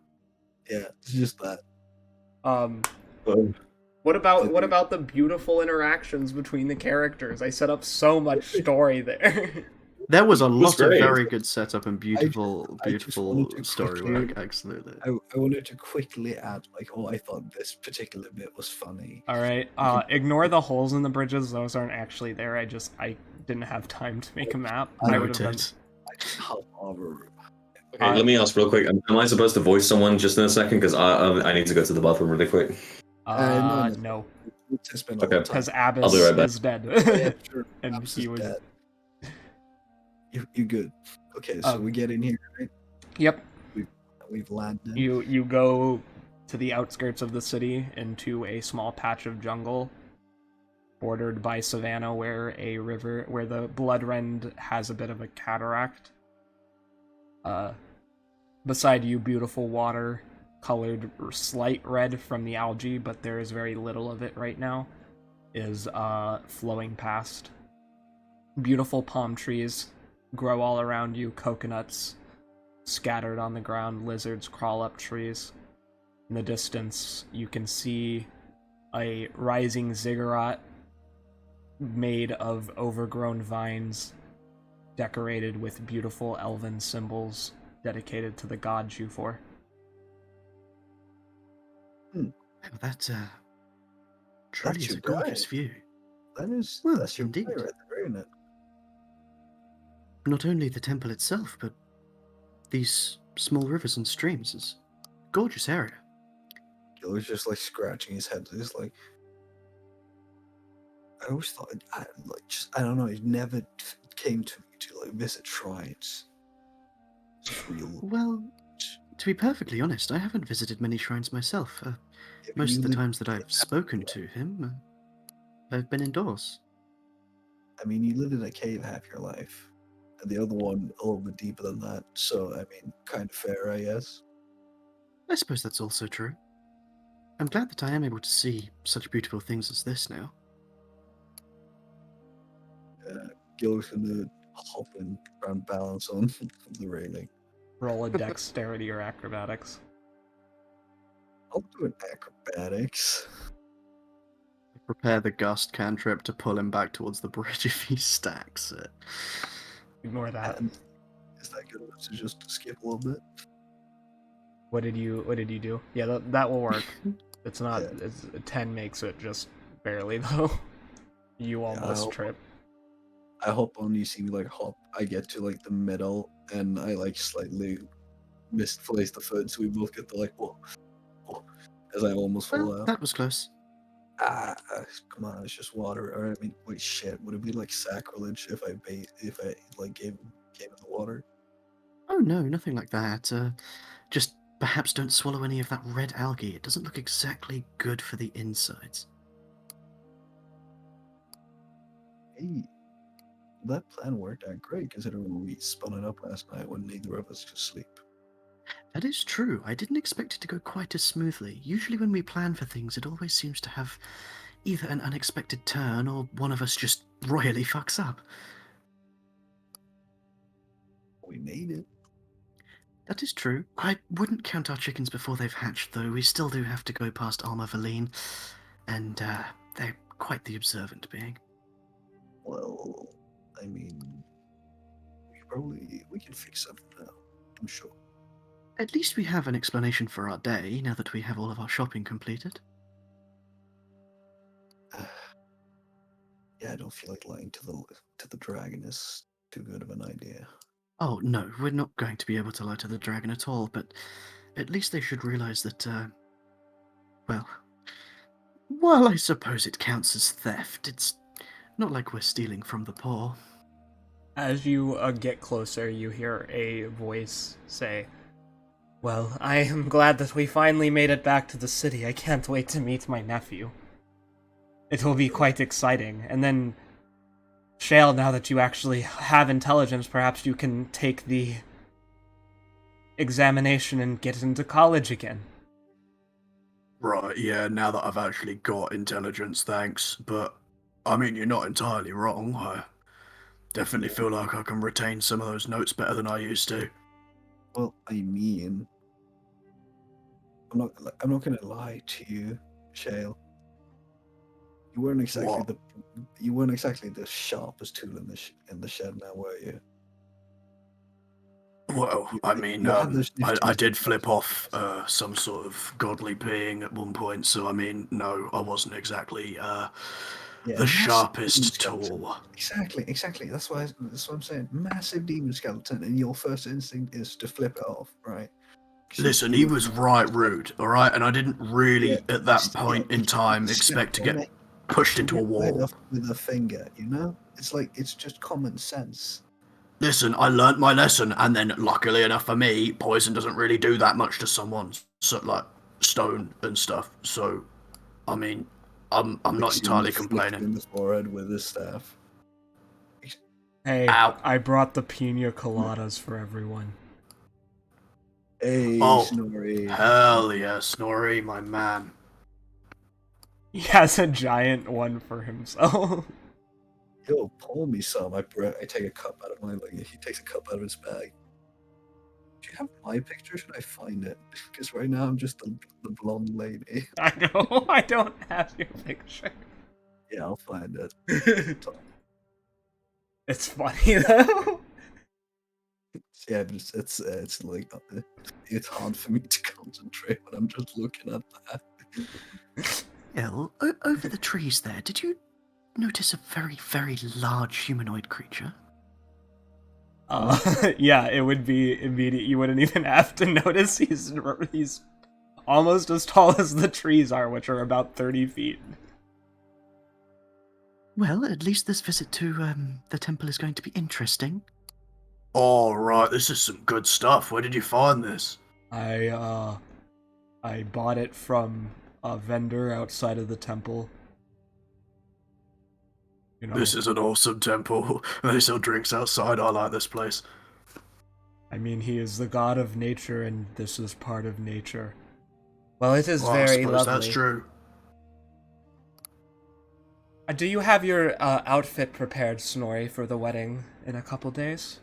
Yeah, it's just that. What about the beautiful interactions between the characters? I set up so much story there. There was a lot of great. very good setup and beautiful I just wanted to story quickly- work, absolutely. I wanted to quickly add, like, I thought this particular bit was funny. All right. Ignore the holes in the bridges. Those aren't actually there. I didn't have time to make a map. I would have done. Noted. I just hover. Okay, let me ask real quick. Am I supposed to voice someone just in a second? Because I need to go to the bathroom really quick. No, It's been a Okay. long time. because I'll Abyss be right back. is dead. Yeah, sure. And Abs he is was- dead. You good. Okay, so we get in here, right? Yep. We've landed. You go to the outskirts of the city into a small patch of jungle bordered by savanna where the Bloodrend has a bit of a cataract. Beside you, beautiful water, colored slight red from the algae, but there is very little of it right now, is flowing past. Beautiful palm trees grow all around you, coconuts scattered on the ground, lizards crawl up trees. In the distance, you can see a rising ziggurat made of overgrown vines, decorated with beautiful elven symbols dedicated to the god Juphor. That truly is a gorgeous view. That's your indeed. play right there, isn't it? Not only the temple itself, but these small rivers and streams is a gorgeous area. Giller's just like scratching his head. He's like, I always thought, I don't know. It never came to me to like visit shrines. It's real. Well, to be perfectly honest, I haven't visited many shrines myself. Most of the times that I've spoken to him, I've been indoors. I mean, you lived in a cave half your life, and the other one a little bit deeper than that. So, I mean, kind of fair, I guess. I suppose that's also true. I'm glad that I am able to see such beautiful things as this now. Giller's gonna hop and try and balance on the railing. Roll a dexterity or acrobatics. I'll do an acrobatics. Prepare the gust cantrip to pull him back towards the bridge if he stacks it. Ignore that. And is that good enough to just skip a little bit? What did you do? Yeah, that will work. It's not. Yeah. 10 makes it just barely though. You almost trip. I hop on. You see me like hop. I get to like the middle, and I like slightly misplace the foot, so we both get the like whoa, as I almost fall Well, out. that was close. Come on, it's just water. Or I mean, wait, shit. Would it be like sacrilege if I like came in the water? Oh no, nothing like that. Just perhaps don't swallow any of that red algae. It doesn't look exactly good for the insides. Hey, that plan worked out great considering we spun it up last night when neither of us could sleep. That is true. I didn't expect it to go quite as smoothly. Usually when we plan for things, it always seems to have either an unexpected turn or one of us just royally fucks up. We made it. That is true. I wouldn't count our chickens before they've hatched, though. We still do have to go past Alma Valine, and they're quite the observant being. Well, I mean, we can fix something now. I'm sure. At least we have an explanation for our day, now that we have all of our shopping completed. Yeah, I don't feel like lying to the dragon is too good of an idea. Oh, no, we're not going to be able to lie to the dragon at all, but at least they should realize that, well, I suppose it counts as theft. It's not like we're stealing from the poor. As you get closer, you hear a voice say, "Well, I am glad that we finally made it back to the city. I can't wait to meet my nephew. It will be quite exciting. And then, Shale, now that you actually have intelligence, perhaps you can take the examination and get into college again." Right, yeah, now that I've actually got intelligence, thanks. But, I mean, you're not entirely wrong. I definitely feel like I can retain some of those notes better than I used to. Well, I mean, I'm not gonna lie to you, Shale. You weren't exactly the sharpest tool in the shed, now were you? Well, I mean, you had those I nifty did flip skills. off some sort of godly being at one point, so I mean, no, I wasn't exactly Yeah, the massive sharpest demon skeleton. tool. Exactly. That's what I'm saying. Massive demon skeleton, and your first instinct is to flip it off, right? Listen, he was right rude, alright? And I didn't really, at that point in time, expect to get pushed into a wall. With a finger, you know? It's like, it's just common sense. Listen, I learnt my lesson, and then luckily enough for me, poison doesn't really do that much to someone's like stone and stuff. So, I mean, I'm not entirely complaining. In the forehead with his staff. Hey, Ow. I brought the pina coladas for everyone. Hey, Oh, Snorri. Hell yeah, Snorri, my man. He has a giant one for himself. Yo, pour me some. I take a cup out of my he takes a cup out of his bag. Do you have my picture? Should I find it? Because right now I'm just the blonde lady. I know, I don't have your picture. Yeah, I'll find it. It's funny though. Yeah, but it's like it's hard for me to concentrate when I'm just looking at that. Ill, over the trees there, did you notice a very, very large humanoid creature? Yeah, it would be immediate. You wouldn't even have to notice. He's almost as tall as the trees are, which are about 30 feet. Well, at least this visit to the temple is going to be interesting. All right, this is some good stuff. Where did you find this? I bought it from a vendor outside of the temple. You know, This is an awesome temple. They sell drinks outside. I like this place. I mean, he is the god of nature, and this is part of nature. Well, it is Well, I very suppose lovely. that's true. Do you have your outfit prepared, Snorri, for the wedding in a couple days?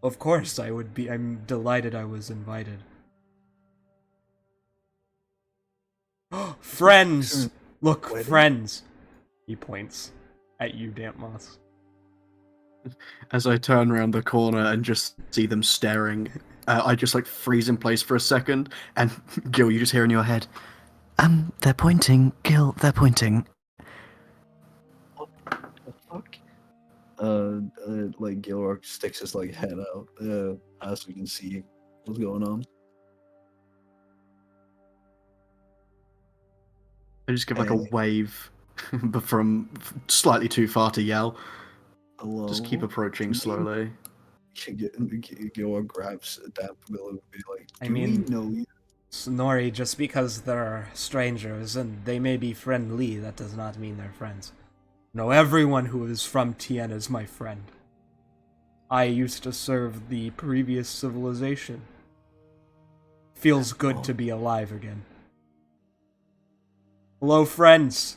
Of course, I would be. I'm delighted I was invited. Friends! Look, Wedding? friends! He points at you, Damp Moss. As I turn around the corner and just see them staring, I just like freeze in place for a second, and Gil, you just hear in your head, they're pointing, Gil, they're pointing. What the fuck? Like Gilrock sticks his like head out, as we can see what's going on. I just give like a wave, but from slightly too far to yell. Hello. Just keep approaching slowly. Gilrock grabs Damp Bill and be like, I "Do mean- we know you?" Snorri, just because they're strangers and they may be friendly, that does not mean they're friends. No, everyone who is from Tien is my friend. I used to serve the previous civilization. Feels good to be alive again. Hello, friends!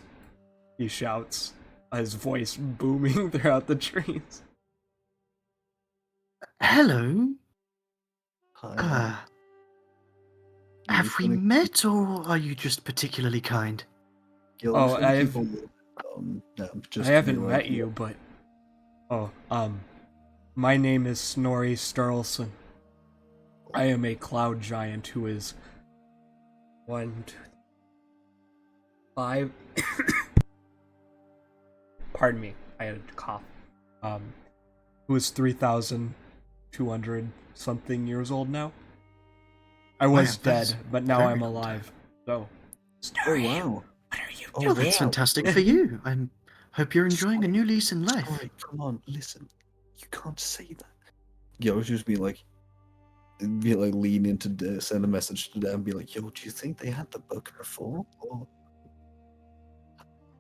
He shouts, his voice booming throughout the trees. Hello. Hi. Have we met, or are you just particularly kind? Gilrock's Oh, gonna I've- keep on, just I to haven't be like, met you, but... Oh, my name is Snorri Sturluson. I am a cloud giant who is... 1, 2, 5... Pardon me, I had a cough. Who is 3,200 something years old now? I was yeah, that's dead, but now very I'm long alive. So, Oh Snorri, wow! what are you Oh, Well, doing? that's wow. fantastic for you. I hope you're enjoying a new lease in life. Alright, come on, listen. You can't say that. Yo, just be like lean into send a message to them, and be like, "Yo, do you think they had the book before? Or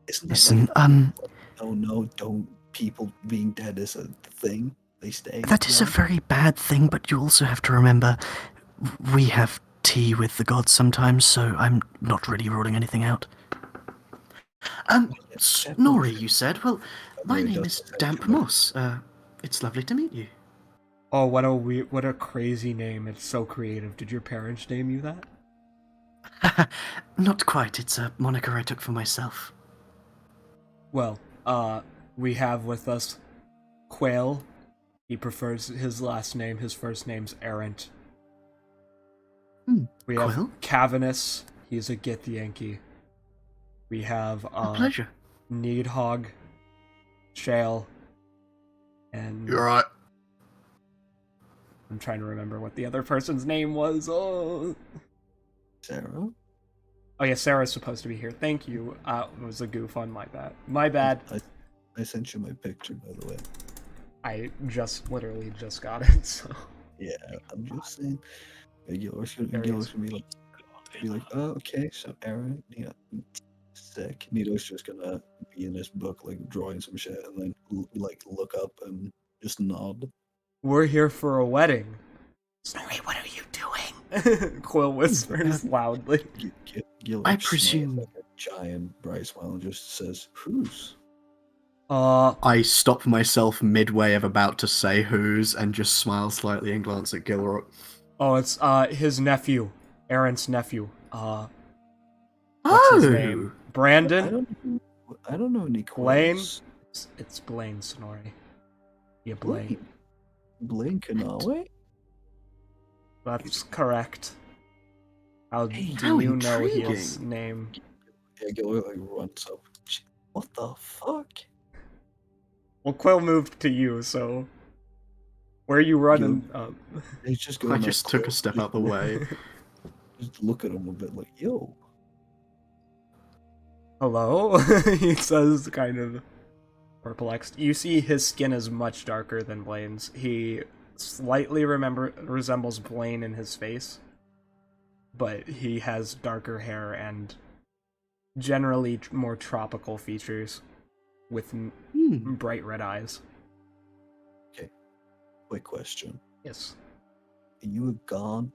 isn't that Listen, like, no, don't people being dead is a thing? They stay. that is a young? very bad thing, but you also have to remember we have tea with the gods sometimes, so I'm not really ruling anything out. Snorri, you said? Well, my name is Damp Moss. It's lovely to meet you. Oh, what a crazy name. It's so creative. Did your parents name you that? Not quite. It's a moniker I took for myself. Well, we have with us Quail. He prefers his last name. His first name's Errant. We have Quail? Cavernous. He's a Githyanki. We have A pleasure. Needhog, Shale, and You're right. I'm trying to remember what the other person's name was. Oh, Sarah. oh yeah, Sarah's supposed to be here. Thank you. It was a goof on my bad. My bad. I sent you my picture, by the way. I just literally just got it, so Yeah, I'm just saying. Gilrock's There he gonna is. be like, oh, okay, so Aaron, yeah, sick. Nito's just gonna be in his book, like drawing some shit, and then like look up and just nod. we're here for a wedding. Snorri, what are you doing? Quill whispers loudly. Gilrock I smiles presume- like a giant bright smile and just says, "Who's?" I stop myself midway of about to say whose and just smile slightly and glance at Gilrock. Oh, it's his nephew, Aaron's nephew. What's his name? Brandon? I don't know any Blaine? Quills. It's Blaine, Snorri. Yeah, Blaine. Blaine Kanawe? That's correct. How Hey, do how you know intriguing. his name? Yeah, Gilrock like runs up. What the fuck? Well, Quill moved to you, so where are you running? He's just I going. just took a step out the way. Just look at him a bit like, yo. Hello? He says, kind of perplexed. You see his skin is much darker than Blaine's. He slightly resembles Blaine in his face, but he has darker hair and generally more tropical features with bright red eyes. Quick question. Yes. Are you a god?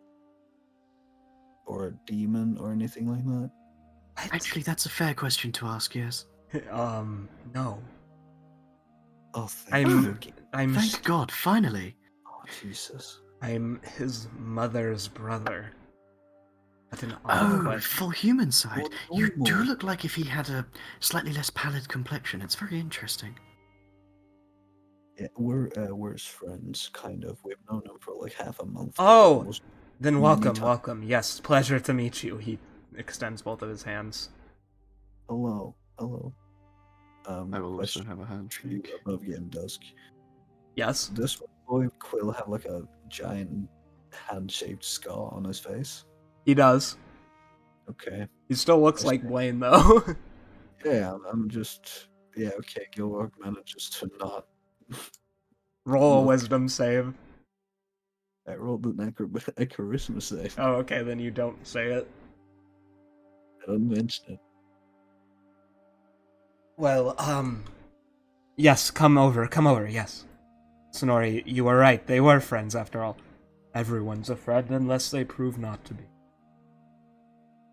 Or a demon or anything like that? Actually, that's a fair question to ask, yes. No. Oh, I'm Thank God, finally. Oh, Jesus. I'm his mother's brother. That's an Oh, odd question. full human side. More You do normal. look like if he had a slightly less pallid complexion. It's very interesting. Yeah, we're his friends, kind of. We've known him for like half a month. Oh! Almost Then many welcome, times. welcome. Yes, pleasure to meet you. He extends both of his hands. Hello. I will also question have a for you handshake. above getting dusk. Yes? Does boy Quill have like a giant hand-shaped scar on his face? He does. Okay. He still looks I like see. Blaine, though. Yeah, I'm just. Yeah, okay. Gilrock manages to not. Roll a Look. wisdom save. I rolled a charisma save. Oh, okay, then you don't say it. I don't mention it. Well, yes, come over, yes. Snorri, you were right, they were friends after all. Everyone's a friend unless they prove not to be.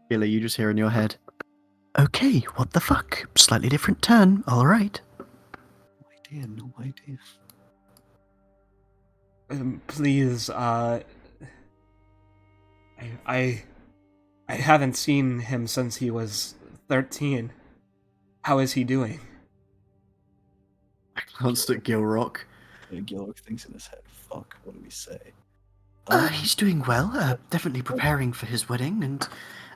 Gilly, you just hear in your head. Okay, what the fuck? Slightly different turn, alright. No idea. Please, I haven't seen him since he was 13. How is he doing? I glanced at Gilrock. Gilrock thinks in his head, fuck, what do we say? He's doing well, definitely preparing for his wedding, and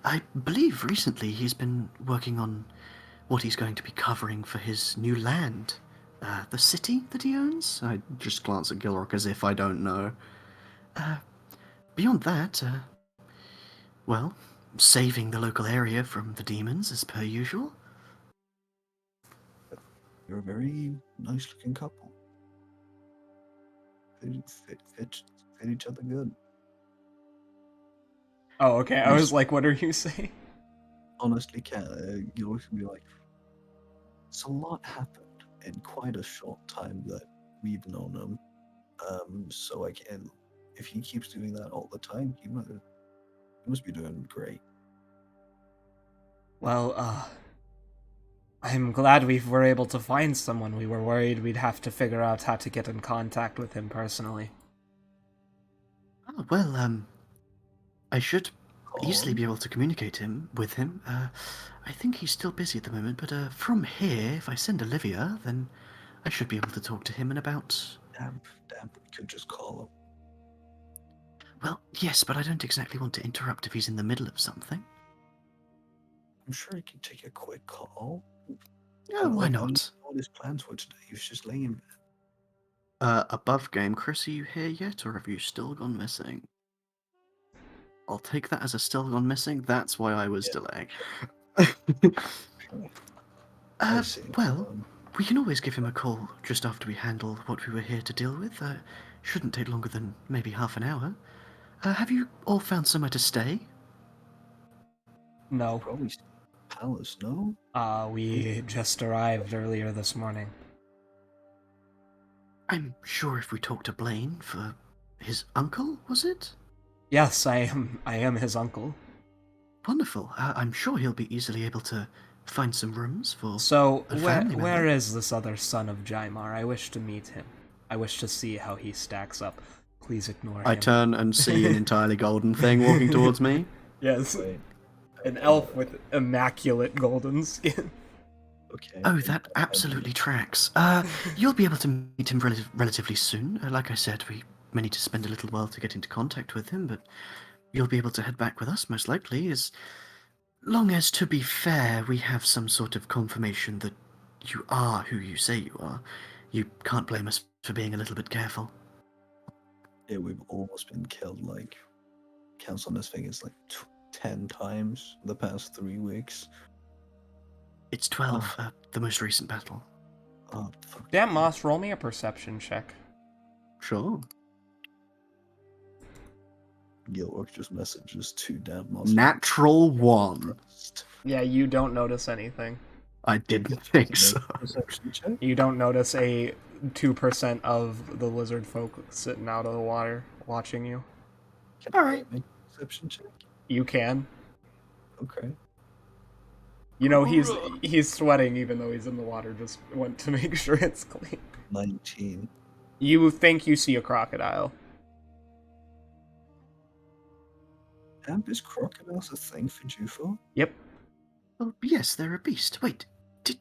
I believe recently he's been working on what he's going to be covering for his new land. The city that he owns? I just glance at Gilrock as if I don't know. Beyond that, well, saving the local area from the demons as per usual. You're a very nice looking couple. Fit each other good. Oh, okay, I was like, what are you saying? Honestly, Gilrock can be like, it's a lot happened in quite a short time that we've known him. So I can, if he keeps doing that all the time, he must be doing great. Well, I'm glad we were able to find someone. We were worried we'd have to figure out how to get in contact with him personally. Oh, well, I should easily be able to communicate with him. I think he's still busy at the moment, but from here, if I send Olivia, then I should be able to talk to him in about... Damp, we could just call him. Well, yes, but I don't exactly want to interrupt if he's in the middle of something. I'm sure he can take a quick call. Oh, why I don't know not? what his plans were today. He was just laying in bed. Above game, Chris, are you here yet, or have you still gone missing? I'll take that as a still gone missing. That's why I was delaying. I see. Well, We can always give him a call just after we handle what we were here to deal with. Shouldn't take longer than maybe half an hour. Have you all found somewhere to stay? No. Probably palace, no? We just arrived earlier this morning. I'm sure if we talk to Blaine for his uncle, was it? Yes, I am his uncle. Wonderful. I'm sure he'll be easily able to find some rooms for So, a family where member. is this other son of Jaimar? I wish to meet him. I wish to see how he stacks up. Please ignore him. I turn and see an entirely golden thing walking towards me. Yes, Wait. an elf with immaculate golden skin. Okay. Oh, that absolutely tracks. You'll be able to meet him relatively soon. Like I said, we may need to spend a little while to get into contact with him, but you'll be able to head back with us, most likely, as long as, to be fair, we have some sort of confirmation that you are who you say you are. You can't blame us for being a little bit careful. Yeah, we've almost been killed, like, counts on his fingers, like, 10 times the past 3 weeks. It's 12, the most recent battle. Oh, fuck. Damn, Moss, roll me a perception check. Sure. Gilrock just messages to Damp Moss. Natural 1. Yeah, you don't notice anything. I didn't think so. Perception check? You don't notice a 2% of the lizard folk sitting out of the water watching you. Can Alright. I make a perception check? You can. Okay. You know, he's sweating even though he's in the water, just went to make sure it's clean. 19. You think you see a crocodile. Damp, is crocodiles a thing for Juphor? Yep. Oh, yes, they're a beast. Wait, did...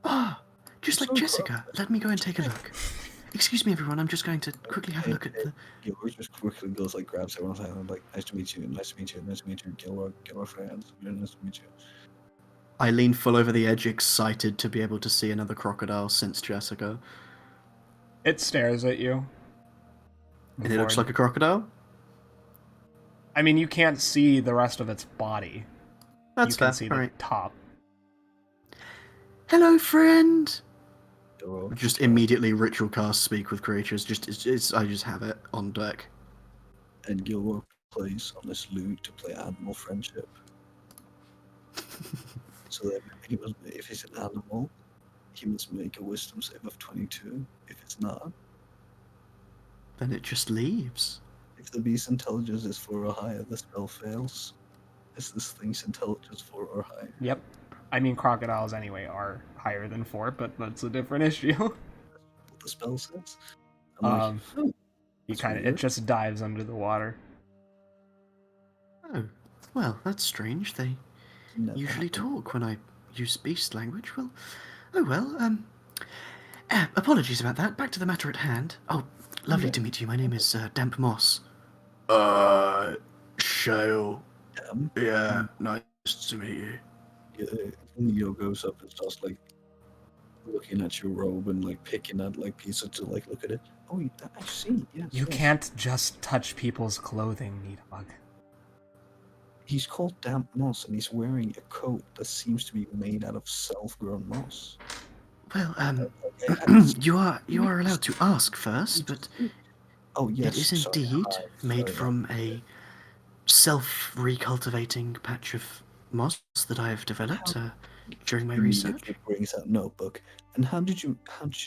Ah, just like So Jessica. Let me go and take a look. Excuse me, everyone, I'm just going to quickly have a look at the... Gilrock just quickly goes, like, grabs everyone's hand and, like, nice to meet you, nice to meet you, nice to meet you, Gilrock fans, nice to meet you. I lean full over the edge, excited to be able to see another crocodile since Jessica. It stares at you. And it looks like a crocodile? I mean, you can't see the rest of its body. That's you can fair, see the alright. top. Hello, friend! Gilrock Just immediately ritual cast speak with creatures, I just have it on deck. And Gilrock plays on this lute to play animal friendship. So that if he's an animal, he must make a wisdom save of 22. If it's not, Then it just leaves. if the beast's intelligence is 4 or higher, the spell fails. Is this thing's intelligence 4 or higher? Yep. I mean, crocodiles anyway are higher than 4, but that's a different issue. What the spell says? I'm like, You that's kind of, it weird. just dives under the water. Oh, well, that's strange. They Never usually happened. talk when I use beast language. Well, apologies about that. Back to the matter at hand. Oh, lovely Yeah. to meet you. My name is Damp Moss. Shale. Damn. Yeah, nice to meet you. Leo goes up and starts like looking at your robe and like picking at like pieces to like look at it. Oh, I see. Yes. You yes. can't just touch people's clothing, Needhog. He's called Damp Moss and he's wearing a coat that seems to be made out of self-grown moss. Well, Okay, you are allowed to ask first, but oh yes, it is sorry, indeed hi, made sorry, from a self-recultivating patch of moss that I have developed during my Immediately research. brings out notebook. And how did you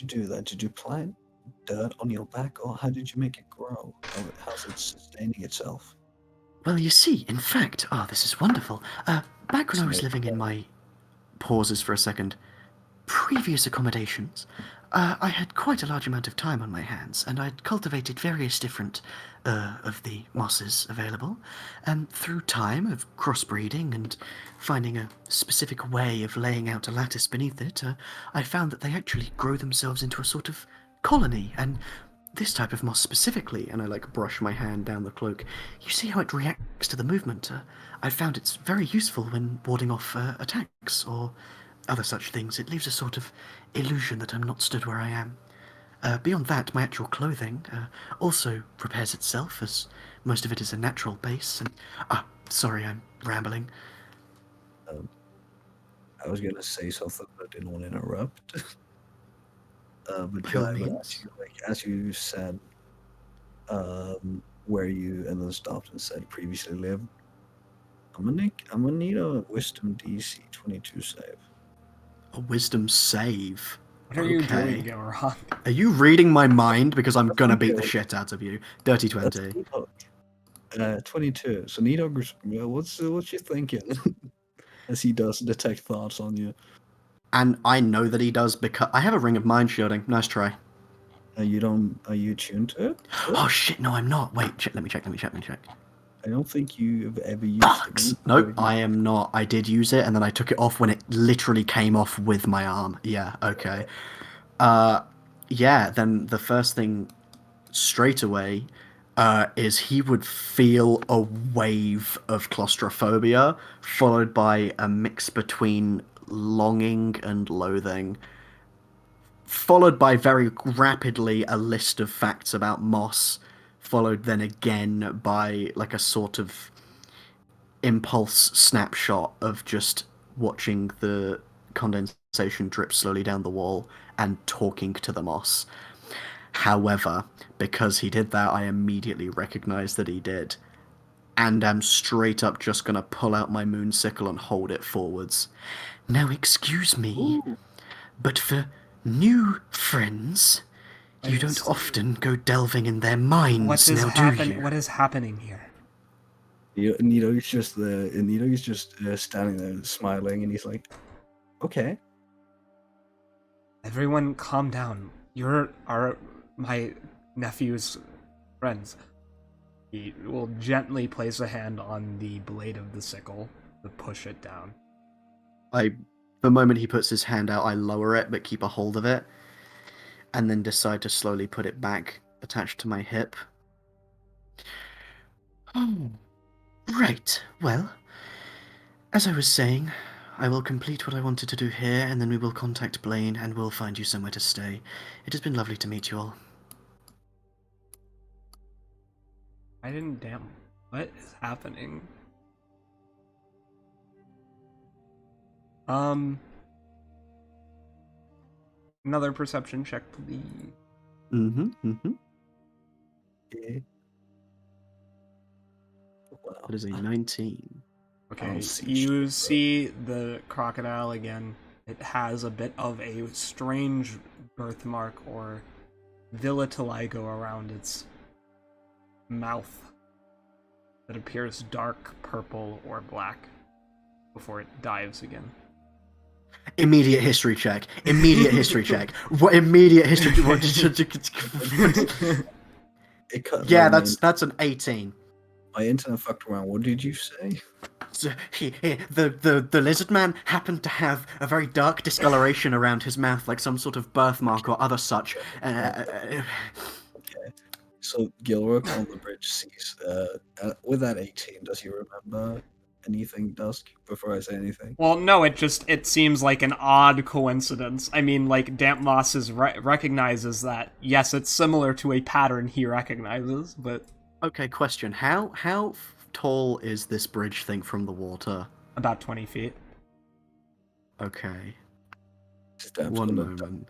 do that? Did you plant dirt on your back, or how did you make it grow? How's it sustaining itself? Well, you see, in fact, this is wonderful. Back when I was living in my pauses for a second, previous accommodations, I had quite a large amount of time on my hands, and I'd cultivated various different of the mosses available, and through time of crossbreeding and finding a specific way of laying out a lattice beneath it, I found that they actually grow themselves into a sort of colony, and this type of moss specifically, and I brush my hand down the cloak, you see how it reacts to the movement. I found it's very useful when warding off attacks or other such things. It leaves a sort of illusion that I'm not stood where I am. Beyond that, my actual clothing also repairs itself, as most of it is a natural base, and... sorry, I'm rambling. I was gonna say something, but I didn't want to interrupt. But By yeah, all but means. as you said, where you and then stopped and said previously lived, I'm gonna need a Wisdom DC 22 save. A wisdom save. What are you doing, Okay. Gilrock? Are you reading my mind? Because I'm gonna beat the shit out of you. Dirty That's 20. Needhog. 22. So Needhog, what's you thinking? As he does detect thoughts on you. And I know that he does because I have a ring of mind shielding. Nice try. Are you tuned to it? Oh shit, no, I'm not. Wait, let me check. I don't think you've ever used Fucks. it. Nope, I am not. I did use it and then I took it off when it literally came off with my arm. Yeah, okay. Yeah, then the first thing straight away is he would feel a wave of claustrophobia, followed by a mix between longing and loathing, followed by very rapidly a list of facts about Moss, followed then again by like a sort of impulse snapshot of just watching the condensation drip slowly down the wall and talking to the Moss. However, because he did that, I immediately recognized that he did, and am straight up just gonna pull out my moon sickle and hold it forwards. Now, excuse me, but for new friends, you don't often go delving in their minds, now do you? What is happening here? Nito's just there, and Nito's just standing there smiling, and he's like, "Okay." Everyone, calm down. My nephew's friends. He will gently place a hand on the blade of the sickle to push it down. The moment he puts his hand out, I lower it but keep a hold of it, and then decide to slowly put it back, attached to my hip. Oh, right. Well, as I was saying, I will complete what I wanted to do here, and then we will contact Blaine, and we'll find you somewhere to stay. It has been lovely to meet you all. What is happening? Another perception check, please. Yeah. Wow. That is a 19. Okay, you see the crocodile again. It has a bit of a strange birthmark or vitiligo around its mouth that appears dark purple or black before it dives again. Immediate history check. Immediate history check. What immediate history? Yeah, that's an 18. My internet fucked around. What did you say? So the lizard man happened to have a very dark discoloration around his mouth, like some sort of birthmark or other such. Okay. So Gilrock on the bridge sees. With that 18, does he remember anything, Dusk? Before I say anything. Well, no, it seems like an odd coincidence. I mean, like Damp Moss recognizes that. Yes, it's similar to a pattern he recognizes, but Okay, question. How tall is this bridge thing from the water? about 20 feet. Okay. Damp's One gonna- moment.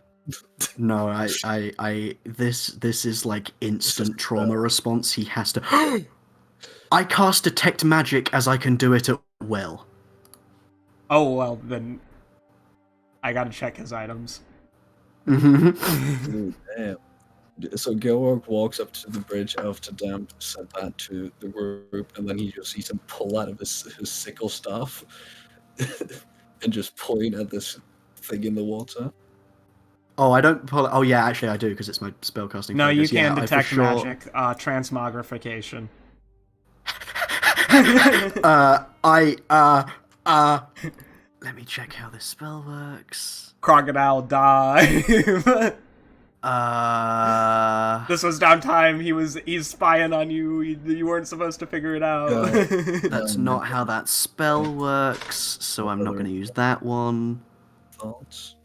No, this is like instant trauma response. He has to. I cast detect magic as I can do it at will. Oh, well, then I gotta check his items. Ooh, damn. So Gilrock walks up to the bridge after Damp said that to the group, and then he just sees him pull out of his sickle staff and just point at this thing in the water. Oh, I don't pull. Oh, yeah, actually, I do because it's my spellcasting. No, you focus. can Yeah, detect I for sure- magic. Transmogrification. Let me check how this spell works. Crocodile dive. This was downtime. He's spying on you. You weren't supposed to figure it out. That's not how that spell works, so I'm not going to use that one. Thoughts?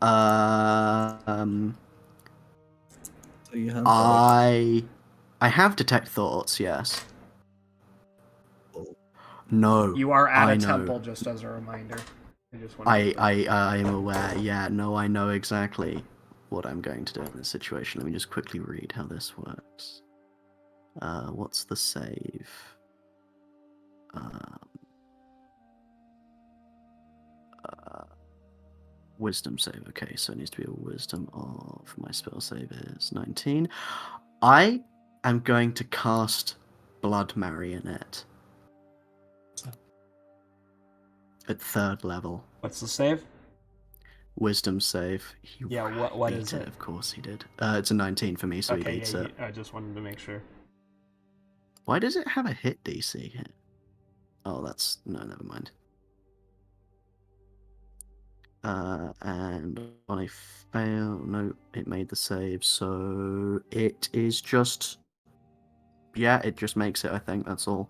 Um, So you have I have detect thoughts. Yes. No. You are at I a know. temple, just as a reminder. I am aware. Yeah. No, I know exactly. what I'm going to do in this situation. Let me just quickly read how this works. What's the save? Wisdom save. Okay, so it needs to be a wisdom of my spell save is 19. I am going to cast Blood Marionette at 3rd level. What's the save? Wisdom save. He Yeah, what beat is it? it? Of course he did. It's a 19 for me, so he Okay, beats yeah, it. I just wanted to make sure. Why does it have a hit DC here? Oh, that's... No, never mind. And I fail. No, it made the save, so it is just... Yeah, it just makes it, I think, that's all.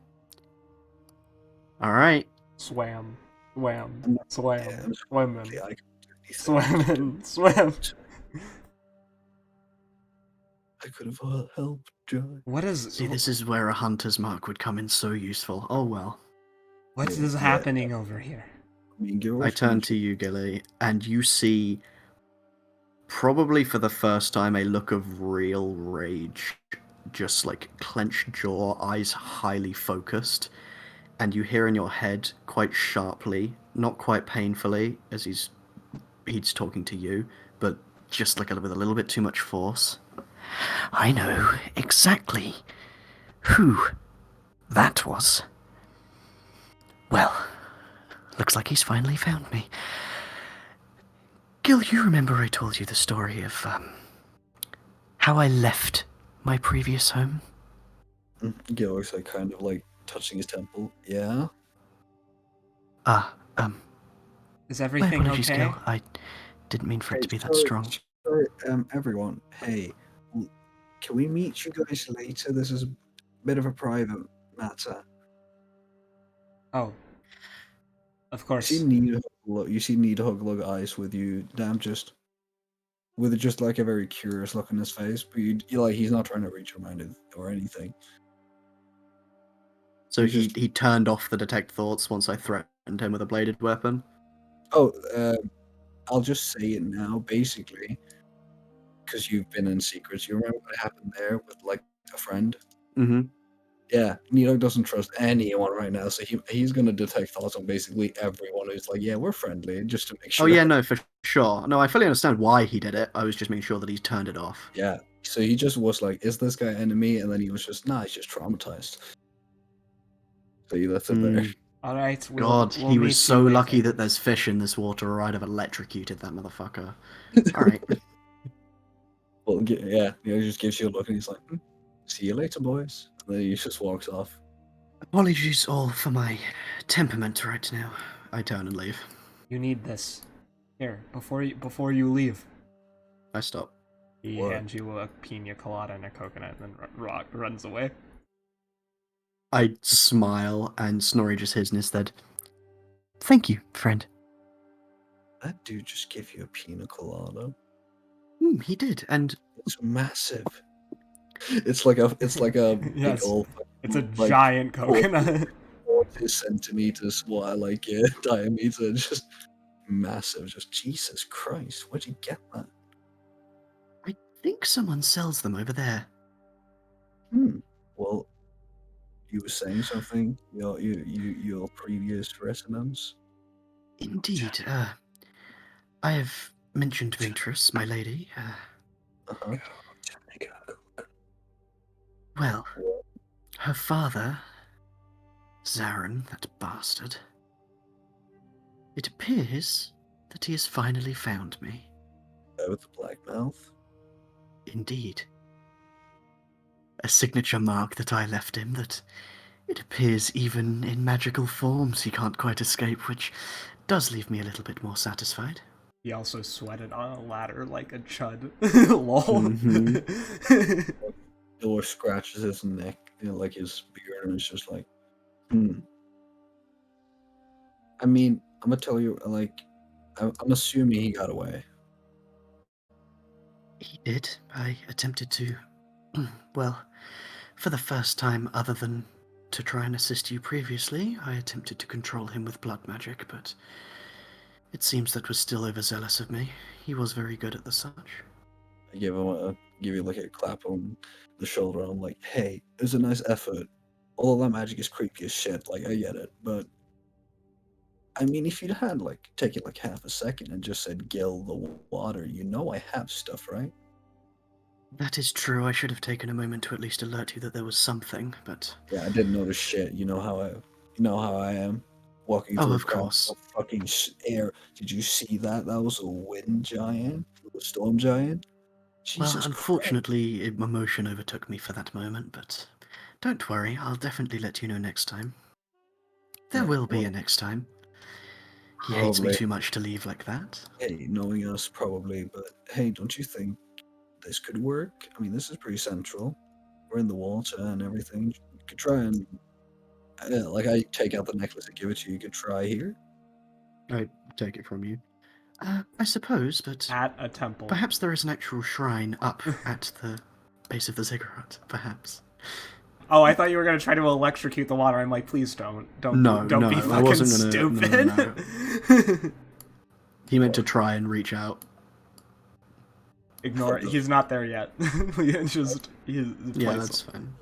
Alright. Swam. Wham. I'm Swam. Yeah, Swimming. I can do anything. Swimming. Swim. I could have helped, John. What is... See, this is where a hunter's mark would come in so useful. Oh well. What Yeah, is happening over here? I mean, Gilrock I turn mentioned- to you, Gilly, and you see, probably for the first time, a look of real rage. Just like clenched jaw, eyes highly focused. And you hear in your head, quite sharply, not quite painfully, as he's talking to you, but just like with a little bit too much force. I know exactly who that was. Well, looks like he's finally found me. Gil, you remember I told you the story of how I left my previous home? Gilrock's like kind of like touching his temple. Yeah. Is My everything apologies, okay? Gil. I didn't mean for it to be that sorry, strong. sorry, everyone. Hey, can we meet you guys later? This is a bit of a private matter. Oh. Of course. You see Needhog look eyes with you, Damp, just with just like a very curious look on his face, but you like he's not trying to reach around it or anything. So He's just- he turned off the detect thoughts once I threatened him with a bladed weapon? Oh, I'll just say it now, basically, because you've been in secrets. You remember what happened there with like a friend? Mm-hmm. Yeah, Needhog doesn't trust anyone right now, so he's gonna detect thoughts on basically everyone who's like, yeah, we're friendly, just to make sure. Oh yeah, no, for sure. No, I fully understand why he did it. I was just making sure that he's turned it off. Yeah, so he just was like, is this guy enemy? And then he was just, nah, he's just traumatized. So you left it there. Alright, God, we'll he meet was so you lucky later. that there's fish in this water, or I'd have electrocuted that motherfucker. Alright. Well, yeah, he just gives you a look and he's like, see you later, boys. And then he just walks off. Apologies all for my temperament right now. I turn and leave. You need this. Here, before you leave. I stop. He What? hands you a pina colada and a coconut and then runs away. I smile and Snorri just hears instead. Thank you, friend. That dude just gave you a pina colada. He did, and It's massive. It's like a big Yes, old It's a like, giant coconut. 40 centimeters wide, like diameter, just massive. Just Jesus Christ, where'd you get that? I think someone sells them over there. Well, you were saying something. Your previous residence. Indeed. I have mentioned Beatrice, my lady. Uh-huh. Well, her father, Zarron, that bastard. It appears that he has finally found me. With the black mouth. Indeed. A signature mark that I left him that it appears even in magical forms he can't quite escape, which does leave me a little bit more satisfied. He also sweated on a ladder like a chud. Lol. Mhm. Or scratches his neck, like his beard, and it's just like, I mean, I'm gonna tell you, like, I'm assuming he got away. He did. I attempted to, well, for the first time other than to try and assist you previously, I attempted to control him with blood magic, but it seems that was still overzealous of me. He was very good at the such. I give you like a clap on the shoulder. I'm like, hey, it was a nice effort. All of that magic is creepy as shit. Like, I get it, but I mean, if you'd had like taken like half a second and just said gill the water, you know I have stuff, right? That is true. I should have taken a moment to at least alert you that there was something, but Yeah, I didn't notice shit. You know how I am. Walking Oh, through of a crowd course. of fucking air. Did you see that? That was a wind giant, a storm giant. Well, Jesus Christ. unfortunately, emotion overtook me for that moment, but don't worry, I'll definitely let you know next time. There Yeah, will be well, a next time. He hates me probably. too much to leave like that. Hey, knowing us, probably. But hey, don't you think this could work? I mean, this is pretty central. We're in the water and everything. You could try and, like, I take out the necklace and give it to you. You could try here. I take it from you. I suppose, but At a temple. perhaps there is an actual shrine up at the base of the ziggurat, perhaps. Oh, I thought you were gonna try to electrocute the water. I'm like, please don't No, don't be I fucking wasn't gonna- stupid. no. He meant to try and reach out. Ignore it. He's not there yet. He's Yeah, that's fine.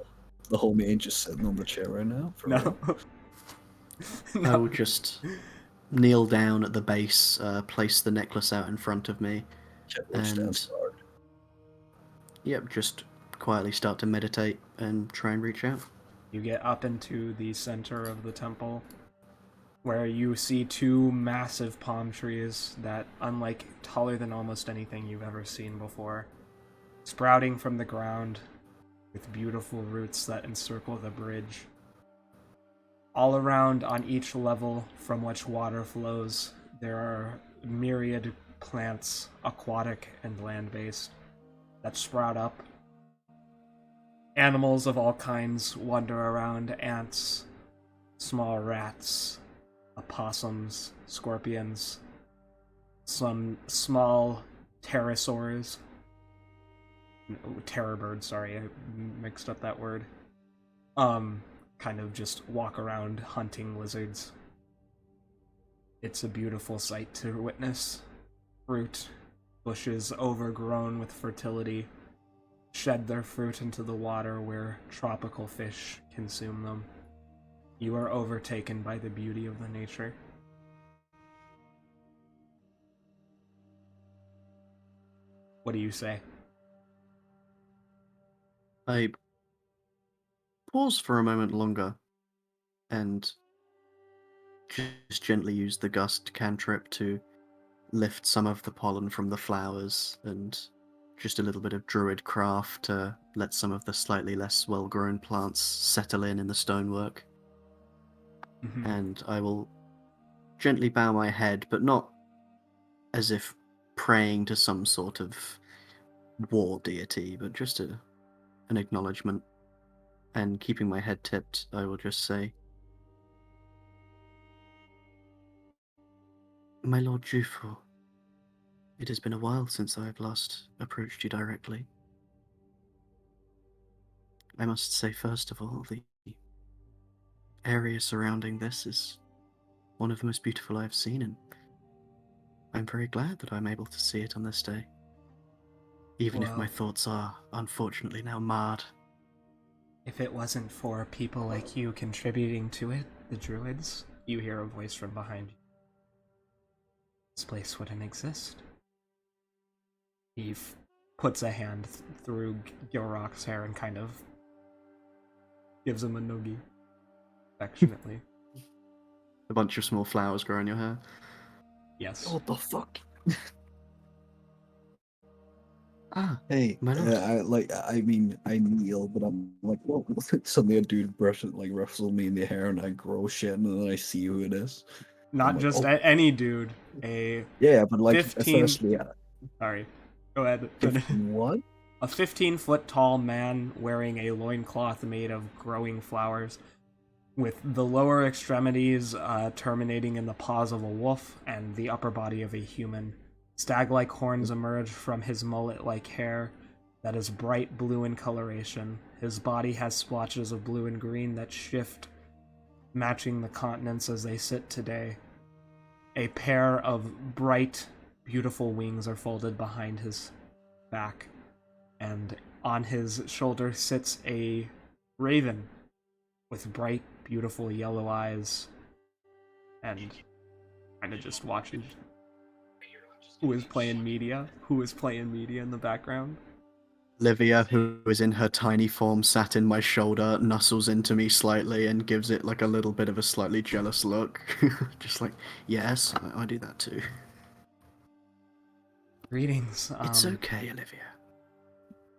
The homie ain't just sitting on the chair right now. For no. I will just kneel down at the base, place the necklace out in front of me, and yep, just quietly start to meditate and try and reach out. You get up into the center of the temple, where you see two massive palm trees that, unlike taller than almost anything you've ever seen before, sprouting from the ground with beautiful roots that encircle the bridge. All around on each level from which water flows, there are myriad plants, aquatic and land-based, that sprout up. Animals of all kinds wander around: ants, small rats, opossums, scorpions, some small pterosaurs. Terror birds, sorry, I mixed up that word. Kind of just walk around hunting lizards. It's a beautiful sight to witness. Fruit, bushes overgrown with fertility, shed their fruit into the water where tropical fish consume them. You are overtaken by the beauty of the nature. What do you say? I pause for a moment longer and just gently use the gust cantrip to lift some of the pollen from the flowers and just a little bit of druid craft to let some of the slightly less well-grown plants settle in the stonework. Mm-hmm. And I will gently bow my head, but not as if praying to some sort of war deity, but just an acknowledgement. And keeping my head tipped, I will just say, My Lord Juphor, it has been a while since I have last approached you directly. I must say, first of all, the area surrounding this is one of the most beautiful I have seen, and I'm very glad that I'm able to see it on this day. Even if my thoughts are, unfortunately, now marred. If it wasn't for people like you contributing to it, the druids, you hear a voice from behind you. This place wouldn't exist. He puts a hand through Gilrock's hair and kind of gives him a noogie affectionately. A bunch of small flowers grow in your hair. Yes. What the fuck? Hey, my lord. I kneel, but I'm like, well, suddenly a dude rustles me in the hair, and I grow shit, and then I see who it is. Not I'm just like, any dude. Yeah, but like, 15 firstly, Sorry. Go ahead. what? A 15-foot tall man wearing a loincloth made of growing flowers, with the lower extremities terminating in the paws of a wolf and the upper body of a human. Stag-like horns emerge from his mullet-like hair that is bright blue in coloration. His body has splotches of blue and green that shift, matching the continents as they sit today. A pair of bright, beautiful wings are folded behind his back, and on his shoulder sits a raven with bright, beautiful yellow eyes, and kind of just watches who is playing media in the background. Livia, who is in her tiny form, sat in my shoulder, nuzzles into me slightly, and gives it like a little bit of a slightly jealous look. Just like, yes, I do that too. Greetings. It's okay, Olivia.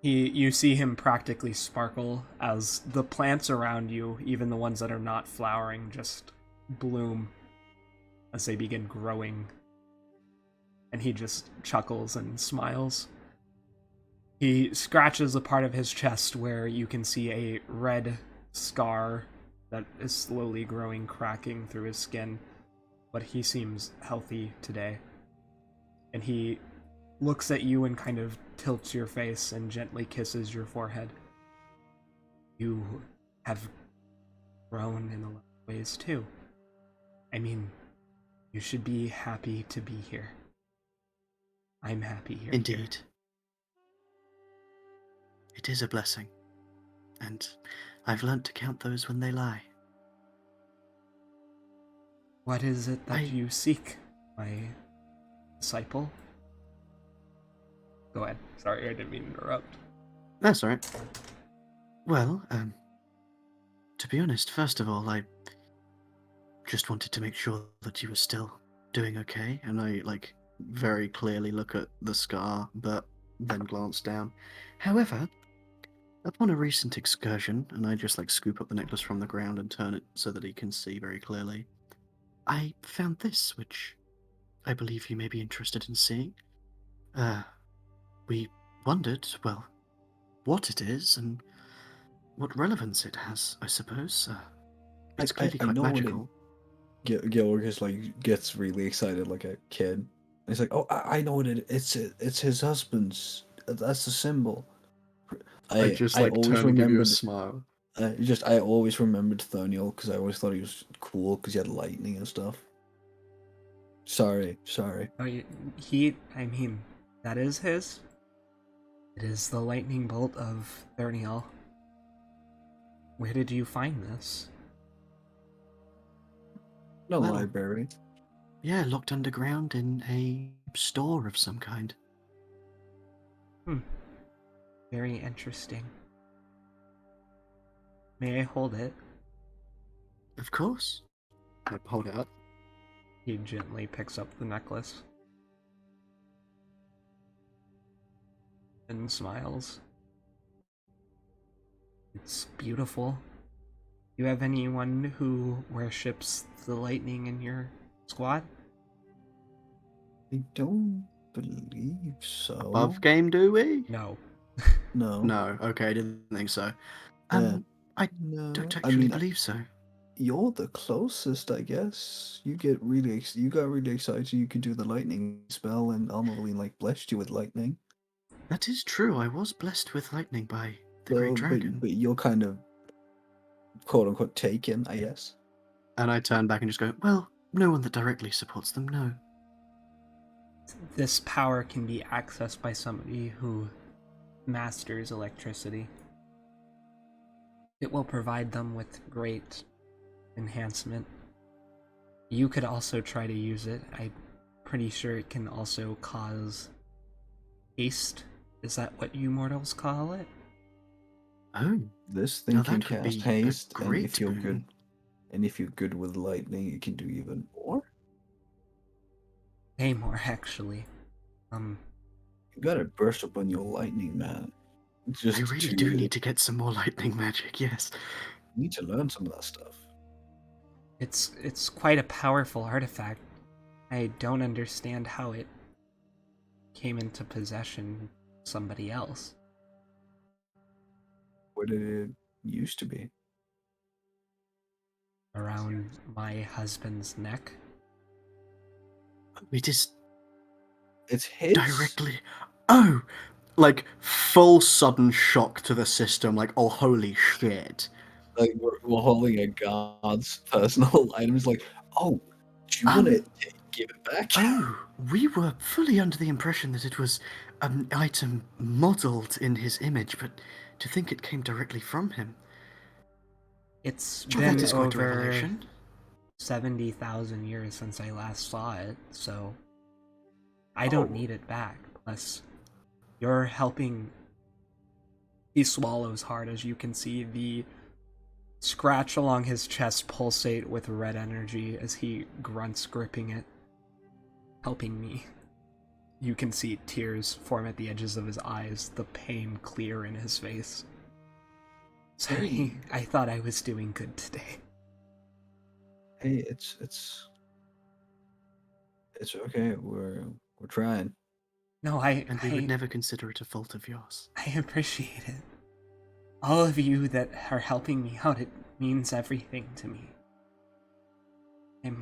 You see him practically sparkle as the plants around you, even the ones that are not flowering, just bloom as they begin growing. And he just chuckles and smiles. He scratches a part of his chest where you can see a red scar that is slowly growing, cracking through his skin, but he seems healthy today. And he looks at you and kind of tilts your face and gently kisses your forehead. You have grown in a lot of ways too. I mean, you should be happy to be here. I'm happy here. Indeed. It is a blessing, and I've learnt to count those when they lie. What is it that you seek, my disciple? Go ahead. Sorry, I didn't mean to interrupt. That's all right. Well, to be honest, first of all, I just wanted to make sure that you were still doing okay, and I, very clearly look at the scar, but then glance down. However, upon a recent excursion, and I just, scoop up the necklace from the ground and turn it so that he can see very clearly, I found this, which I believe you may be interested in seeing. We wondered, well, what it is and what relevance it has, I suppose. It's clearly quite magical. Gilrock is gets really excited like a kid. He's like, "Oh, I know what it is. It's his husband's. That's the symbol." I just always turn and give you a remembered. smile. I always remembered Thurnial because I always thought he was cool because he had lightning and stuff. Sorry. Oh, I mean, that is his. It is the lightning bolt of Thurnial. Where did you find this? No Well, library. Yeah, locked underground in a store of some kind. Very interesting. May I hold it? Of course. I hold it up. He gently picks up the necklace and smiles. It's beautiful. You have anyone who worships the lightning in your squad? I don't believe so. Above game, do we? No. No. No, okay, I didn't think so. Yeah. I No. don't actually believe so. You're the closest, I guess. You got really excited. You could do the lightning spell, and Amelie blessed you with lightning. That is true, I was blessed with lightning by the Great Dragon. But you're kind of quote unquote taken, I guess. And I turn back and just go, well, no one that directly supports them, no. This power can be accessed by somebody who masters electricity. It will provide them with great enhancement. You could also try to use it. I'm pretty sure it can also cause haste. Is that what you mortals call it? Oh, This thing now can that would cast be a haste, and great if you're boon. good, with lightning, it can do even more. Way more, actually. You gotta burst up on your lightning, man. Just I really do need to get some more lightning magic, yes. You need to learn some of that stuff. It's quite a powerful artifact. I don't understand how it came into possession of somebody else. Where did it used to be? Around my husband's neck. It is It's his. directly... Oh! Full sudden shock to the system, oh, holy shit. We're holding a god's personal items. Oh, do you want to give it back? Oh, we were fully under the impression that it was an item modeled in his image, but to think it came directly from him. It's Sure, that been is quite a over revelation. 70,000 years since I last saw it, so I don't Oh. need it back. Plus, you're helping. He swallows hard, as you can see the scratch along his chest pulsate with red energy as he grunts, gripping it, helping me. You can see tears form at the edges of his eyes, the pain clear in his face. Sorry, I thought I was doing good today. Hey, it's okay. We're trying. No, And we would never consider it a fault of yours. I appreciate it. All of you that are helping me out, it means everything to me. It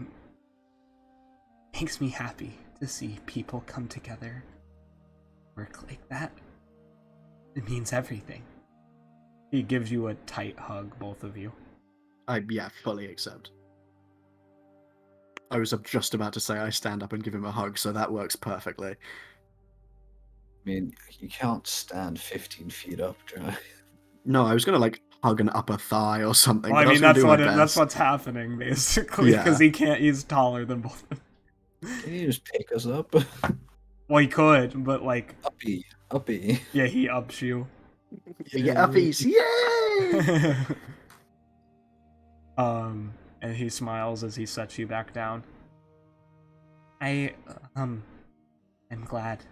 makes me happy to see people come together, work like that. It means everything. He gives you a tight hug, both of you. Yeah, fully accept. I was just about to say I stand up and give him a hug, so that works perfectly. I mean, you can't stand 15 feet up, John. No, I was gonna like hug an upper thigh or something. Well, I but mean, was gonna that's do what my that's best. what's happening basically, Yeah. because he's taller than both of them. Can you just pick us up? Well, he could, but like, Uppy. yeah, he ups you. Yeah, uppies, yay! And he smiles as he sets you back down. I'm glad,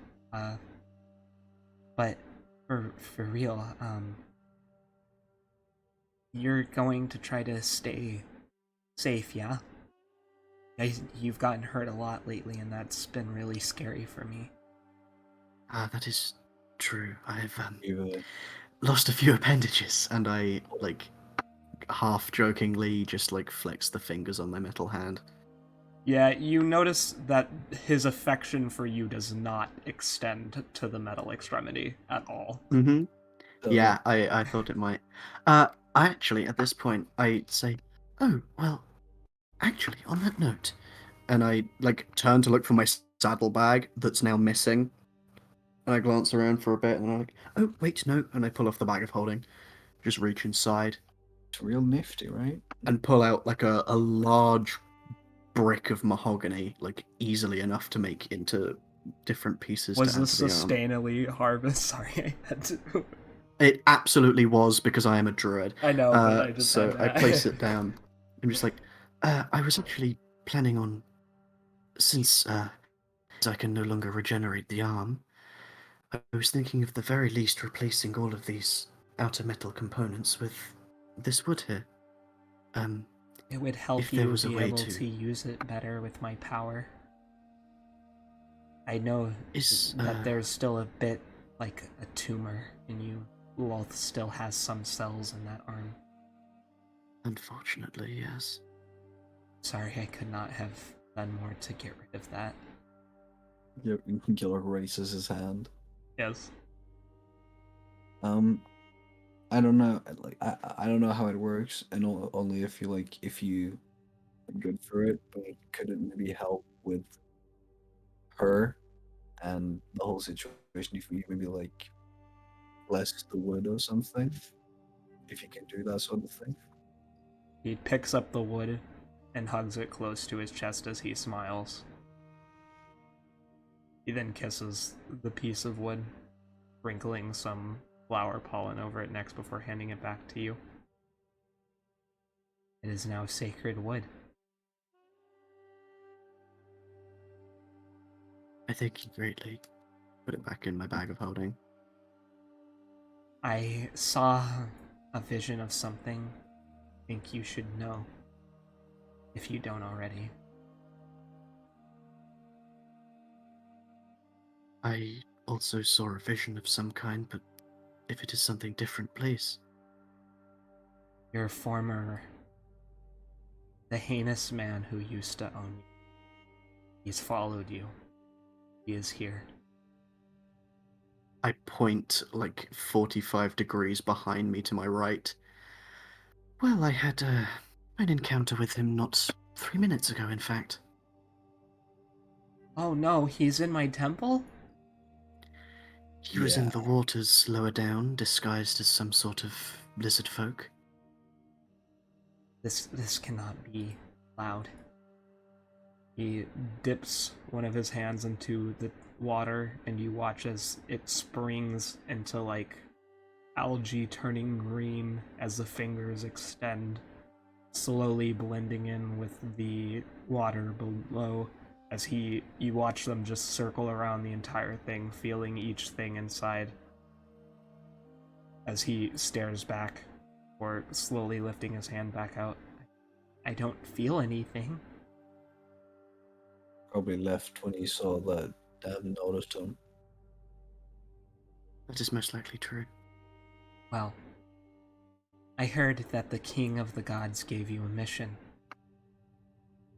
but for real, you're going to try to stay safe, yeah? You've gotten hurt a lot lately, and that's been really scary for me. That is true. I've You, lost a few appendages, and I like half jokingly just like flex the fingers on my metal hand. Yeah, you notice that his affection for you does not extend to the metal extremity at all. Mm-hmm. so- Yeah, I thought it might. Actually, at this point, I say, "Oh, well, actually, on that note," and I like turn to look for my saddlebag that's now missing. And I glance around for a bit, and I'm like, "Oh, wait, no!" And I pull off the bag of holding, just reach inside, It's real nifty, right? and pull out like a large brick of mahogany, like easily enough to make into different pieces. Was to add this to the arm. sustainably harvest? Sorry, I had to. It absolutely was, because I am a druid. I know, but I just So had I to- place it down. I'm just like, I was actually planning on, since I can no longer regenerate the arm, I was thinking of the very least replacing all of these outer metal components with this wood here. It would help if there you was a be way able to- to use it better with my power. I know Is that there's still a bit like a tumor in you. Ulth still has some cells in that arm. Unfortunately, yes. Sorry, I could not have done more to get rid of that. Gilrock raises his hand. Yes. I don't know. Like, I don't know how it works, and only if you are good for it. But could it maybe help with her and the whole situation? If you maybe like bless the wood or something, if you can do that sort of thing. He picks up the wood and hugs it close to his chest as he smiles. He then kisses the piece of wood, sprinkling some flower pollen over it next before handing it back to you. It is now sacred wood. I thank you greatly. Put it back in my bag of holding. I saw a vision of something I think you should know, if you don't already. I also saw a vision of some kind, but if it is something different, please. Your former... the heinous man who used to own you. He's followed you. He is here. I point like 45 degrees behind me to my right. Well, I had an encounter with him not 3 minutes ago, in fact. Oh no, he's in my temple? He was in the waters lower down, disguised as some sort of lizard folk. This cannot be allowed. He dips one of his hands into the water, and you watch as it springs into like algae turning green as the fingers extend, slowly blending in with the water below as you watch them just circle around the entire thing, feeling each thing inside as he stares back, or slowly lifting his hand back out. I don't feel anything. Probably left when he saw that Dad noticed him. That is most likely true. Well, I heard that the king of the gods gave you a mission.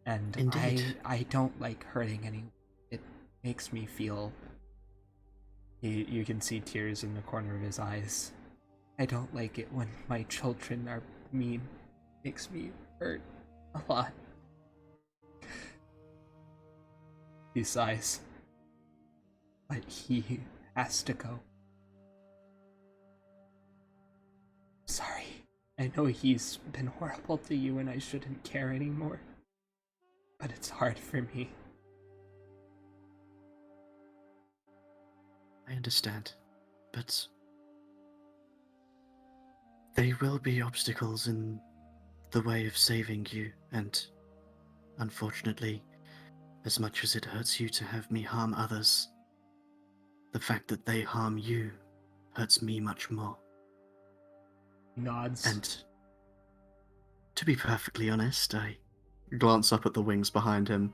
And Indeed. I don't like hurting anyone. It makes me feel... You can see tears in the corner of his eyes. I don't like it when my children are mean. It makes me hurt a lot. He sighs. But he has to go. Sorry. I know he's been horrible to you and I shouldn't care anymore. But it's hard for me. I understand, but there will be obstacles in the way of saving you, and unfortunately, as much as it hurts you to have me harm others, the fact that they harm you hurts me much more. Nods. And to be perfectly honest, I glance up at the wings behind him.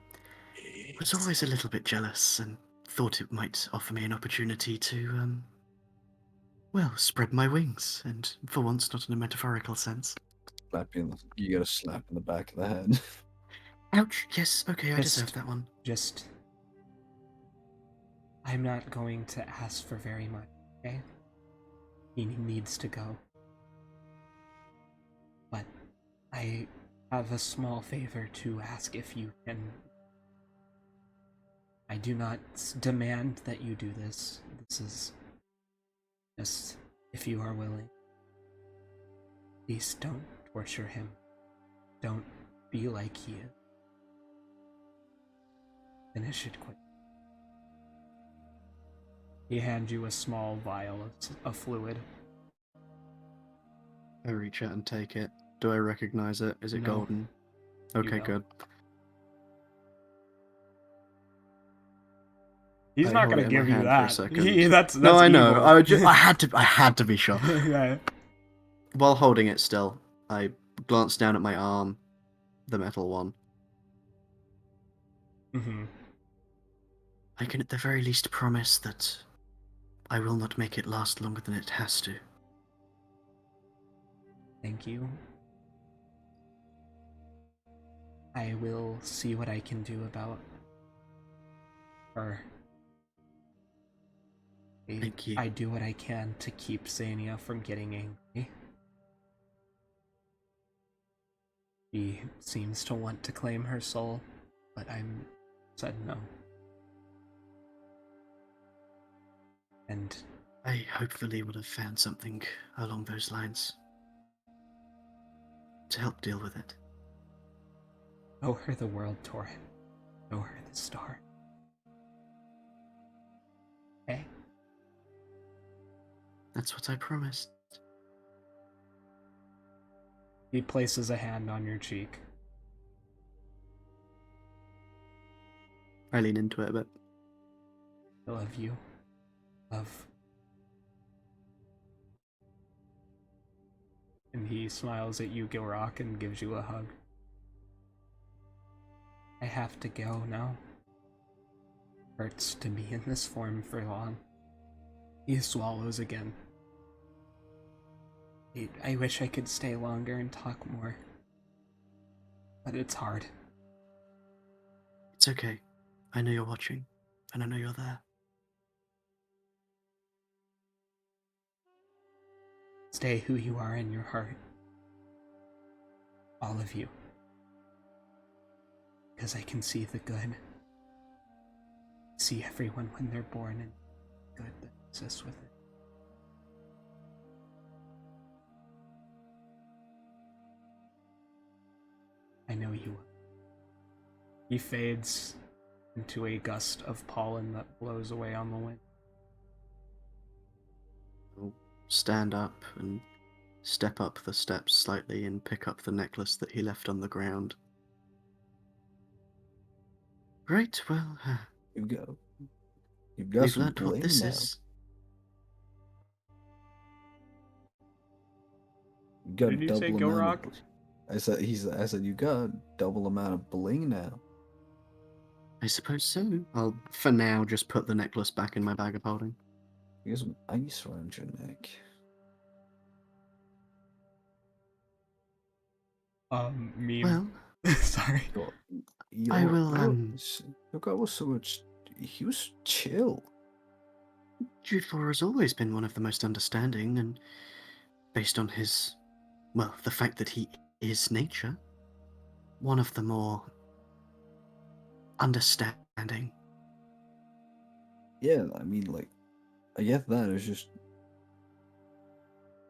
Was always a little bit jealous and thought it might offer me an opportunity to, well, spread my wings, and for once not in a metaphorical sense. You get a slap in the back of the head. Ouch, yes, okay, I Just- deserve that one. Just... I'm not going to ask for very much, okay? He needs to go. But I have a small favor to ask if you can... I do not demand that you do this. This is just if you are willing. Please don't torture him. Don't be like he is. Finish it quick. He hands you a small vial of fluid. I reach out and take it. Do I recognize it? Is it No. golden? Okay, don't. good. He's I not hold gonna it in my give you hand for a that. second. That's No, I know. evil. I had to be sure. Yeah. While holding it still, I glance down at my arm, the metal one. Mm-hmm. I can at the very least promise that I will not make it last longer than it has to. Thank you. I will see what I can do about her. Thank you. I do what I can to keep Xania from getting angry. She seems to want to claim her soul, but I'm said no. And I hopefully would have found something along those lines to help deal with it. show her the world, Torrin. Show her the star. Okay? That's what I promised. He places a hand on your cheek. I lean into it a bit. I love you. Love. And he smiles at you, Gilrock, and gives you a hug. I have to go now. Hurts to be in this form for long. He swallows again. I wish I could stay longer and talk more. But it's hard. It's okay. I know you're watching, and I know you're there. Stay who you are in your heart. All of you. Because I can see the good. See everyone when they're born and good. Assist with it. I know you will. He fades into a gust of pollen that blows away on the wind. I'll stand up and step up the steps slightly and pick up the necklace that he left on the ground. Right, well, You've got we've some learnt what bling this now. is. You got Did you say double amount Gilrock? of- I said you got double amount of bling now. I suppose so. I'll, for now, just put the necklace back in my bag of holding. You got some ice around your neck. Meme. Well, Sorry. I will, Your guy was so much. He was chill. Juphor has always been one of the most understanding, and based on his, well, the fact that he is nature, one of the more understanding. Yeah, I mean, like, I get that. It's just.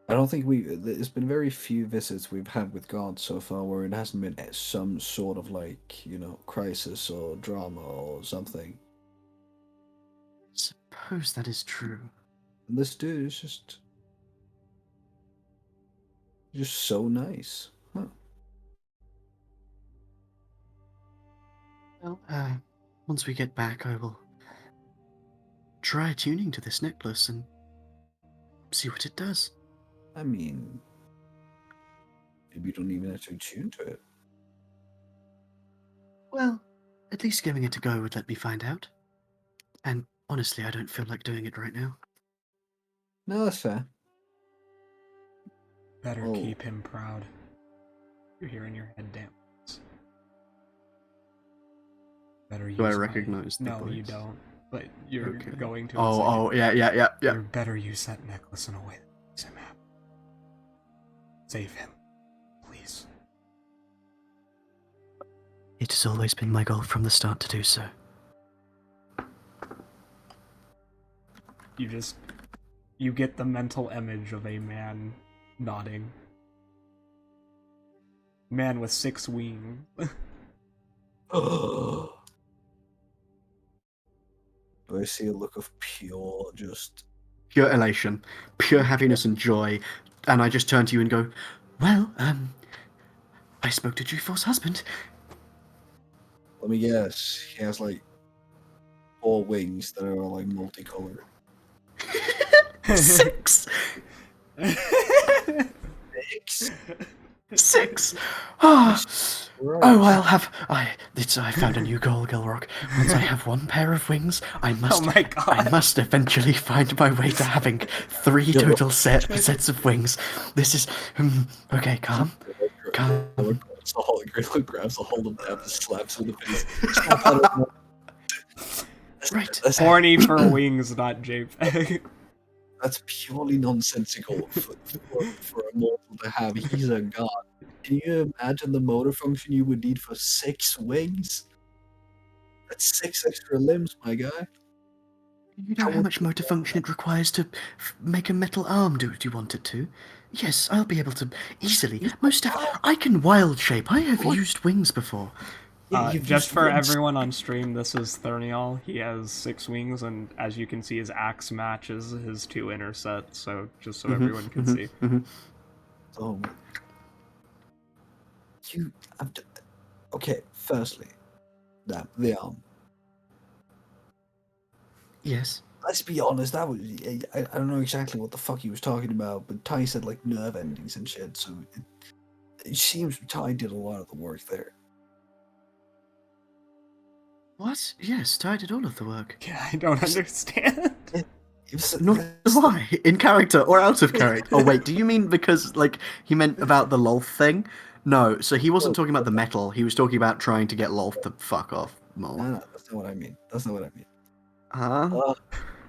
I don't think there's been very few visits we've had with God so far where it hasn't been some sort of, like, crisis or drama or something. Suppose that is true. And this dude is just so nice. Huh. Well, once we get back, I will try tuning to this necklace and see what it does. I mean, maybe you don't even have to tune to it. Well, at least giving it a go would let me find out. And honestly, I don't feel like doing it right now. No, that's fair. Better Oh. keep him proud. You're hearing your head damp. Better use Do I my- recognize the No, you voice? don't. But you're Okay. going to. Oh, yeah. You better use that necklace in a way that makes him happy. Save him, please. It has always been my goal from the start to do so. You get the mental image of a man nodding. Man with 6 wings. Do I see a look of pure Pure elation, pure happiness and joy. And I just turn to you and go, well, I spoke to Juphor's husband. Let me guess. He has like 4 wings that are like multicolored. 6! 6. 6! Ah. Right. Oh, I found a new goal, Gilrock. Once I have 1 pair of wings, I must Oh my god. I must eventually find my way to having 3 total sets of wings. This is okay, calm. Gorilla grabs a hold of them and slaps him in the face. Snap out of Right. Horny for wings, not JPEG. That's purely nonsensical for a mortal to have. He's a god. Can you imagine the motor function you would need for 6 wings? That's 6 extra limbs, my guy. You know how much motor function it requires to make a metal arm do what you want it to? Yes, I'll be able to easily. I can wild shape. I have used wings before. You've Just used for wings. everyone on stream, this is Thurnial. He has 6 wings, and as you can see, his axe matches his 2 inner sets, so just so everyone can see. Oh. Okay, firstly, the arm. Yes. Let's be honest, that was I don't know exactly what the fuck he was talking about, but Ty said like nerve endings and shit, so it seems Ty did a lot of the work there. What? Yes, Ty did all of the work. Yeah, I don't understand. Not why, in character or out of character. Oh wait, do you mean because like he meant about the Lolth thing? No, so he wasn't talking about the metal. He was talking about trying to get Lolth to fuck off more. No, that's not what I mean. That's not what I mean. Huh?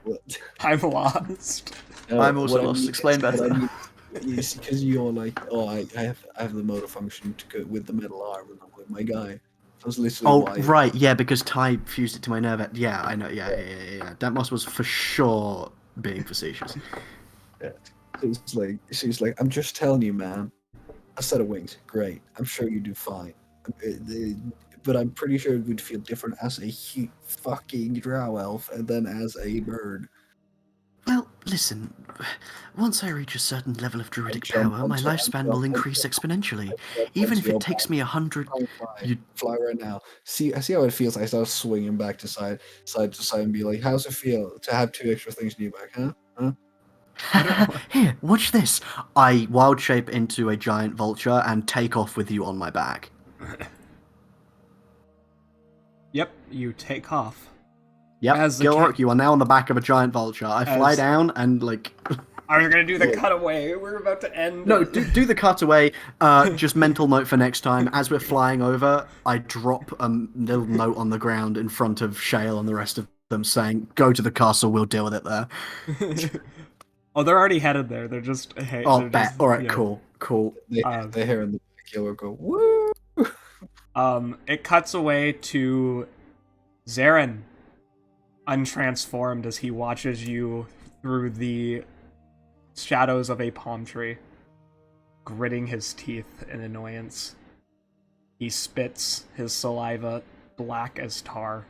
What? I'm lost. No, I'm also what I lost. mean Explain is- what I better. mean is because you're like, oh, I have the motor function to go with the metal arm, and I'm like, my guy. That's literally Oh why. right, yeah, because Ty fused it to my nerve. Yeah, I know. Yeah. Damp Moss was for sure being facetious. She's like, I'm just telling you, man. A set of wings, great. I'm sure you do fine. But I'm pretty sure it would feel different as a fucking drow elf and then as a bird. Well, listen, once I reach a certain level of druidic jump power, my onto- lifespan will increase exponentially. Even if it takes me 100... You fly right now. I see how it feels. I start swinging back to side to side, and be like, "How's it feel to have 2 extra things in your back, huh? Here, watch this. I wild shape into a giant vulture and take off with you on my back. Yep, you take off. Yep, As the Gilrock, cat- you are now on the back of a giant vulture. I fly As- down and, like... I was gonna do the cutaway. We're about to end. No, do the cutaway. Just mental note for next time. As we're flying over, I drop a little note on the ground in front of Shale and the rest of them saying, "Go to the castle, we'll deal with it there." Oh, they're already headed there. They're just hey. Oh, they're bet. just, Alright, yeah. cool. They hear in the killer go, "Woo!" It cuts away to Zarron, untransformed as he watches you through the shadows of a palm tree, gritting his teeth in annoyance. He spits his saliva black as tar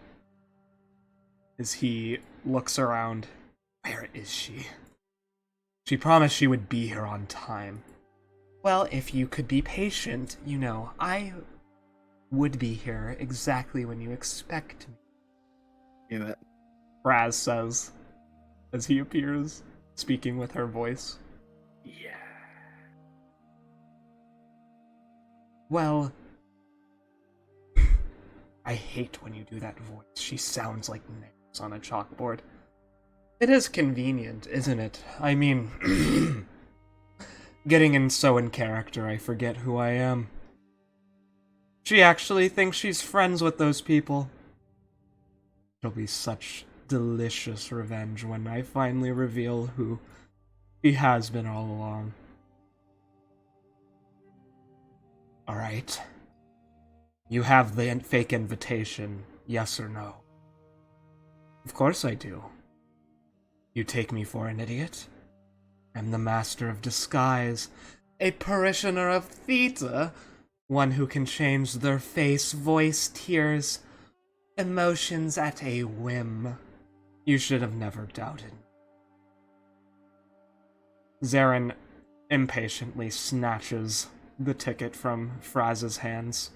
as he looks around. Where is she? She promised she would be here on time. Well, if you could be patient, you know, I would be here exactly when you expect me. Yeah. Raz says as he appears, speaking with her voice. Yeah. Well, I hate when you do that voice. She sounds like nails on a chalkboard. It is convenient, isn't it? I mean, getting in so in character, I forget who I am. She actually thinks she's friends with those people. It'll be such delicious revenge when I finally reveal who he has been all along. Alright. You have the fake invitation, yes or no? Of course I do. You take me for an idiot? I'm the master of disguise, a parishioner of Theta, one who can change their face, voice, tears, emotions at a whim. You should have never doubted. Zarron impatiently snatches the ticket from Fraz's hands.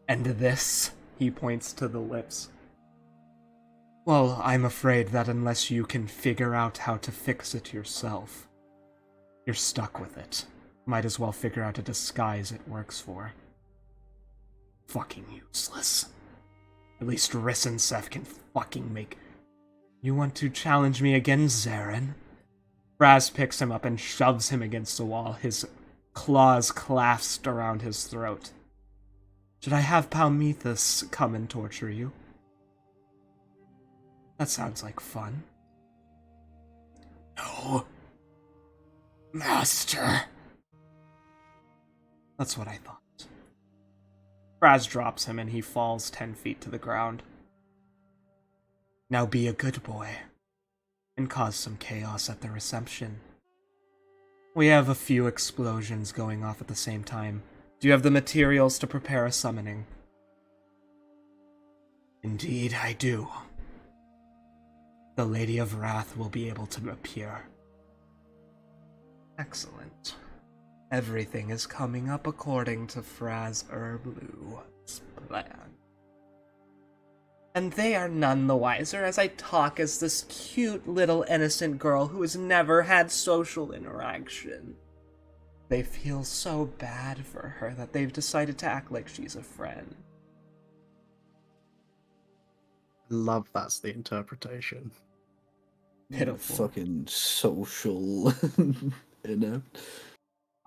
And this, he points to the lips. Well, I'm afraid that unless you can figure out how to fix it yourself, you're stuck with it. Might as well figure out a disguise it works for. Fucking useless. At least Riss and Seth can fucking make... You want to challenge me again, Zarron? Fraz picks him up and shoves him against the wall, his claws clasped around his throat. Should I have Palmethus come and torture you? That sounds like fun. No. Master. That's what I thought. Fraz drops him and he falls 10 feet to the ground. Now be a good boy and cause some chaos at the reception. We have a few explosions going off at the same time. Do you have the materials to prepare a summoning? Indeed, I do. The Lady of Wrath will be able to appear. Excellent. Everything is coming up according to Fraz Erblu's plan. And they are none the wiser as I talk as this cute little innocent girl who has never had social interaction. They feel so bad for her that they've decided to act like she's a friend. Love that's the interpretation. Pitiful. Fucking social,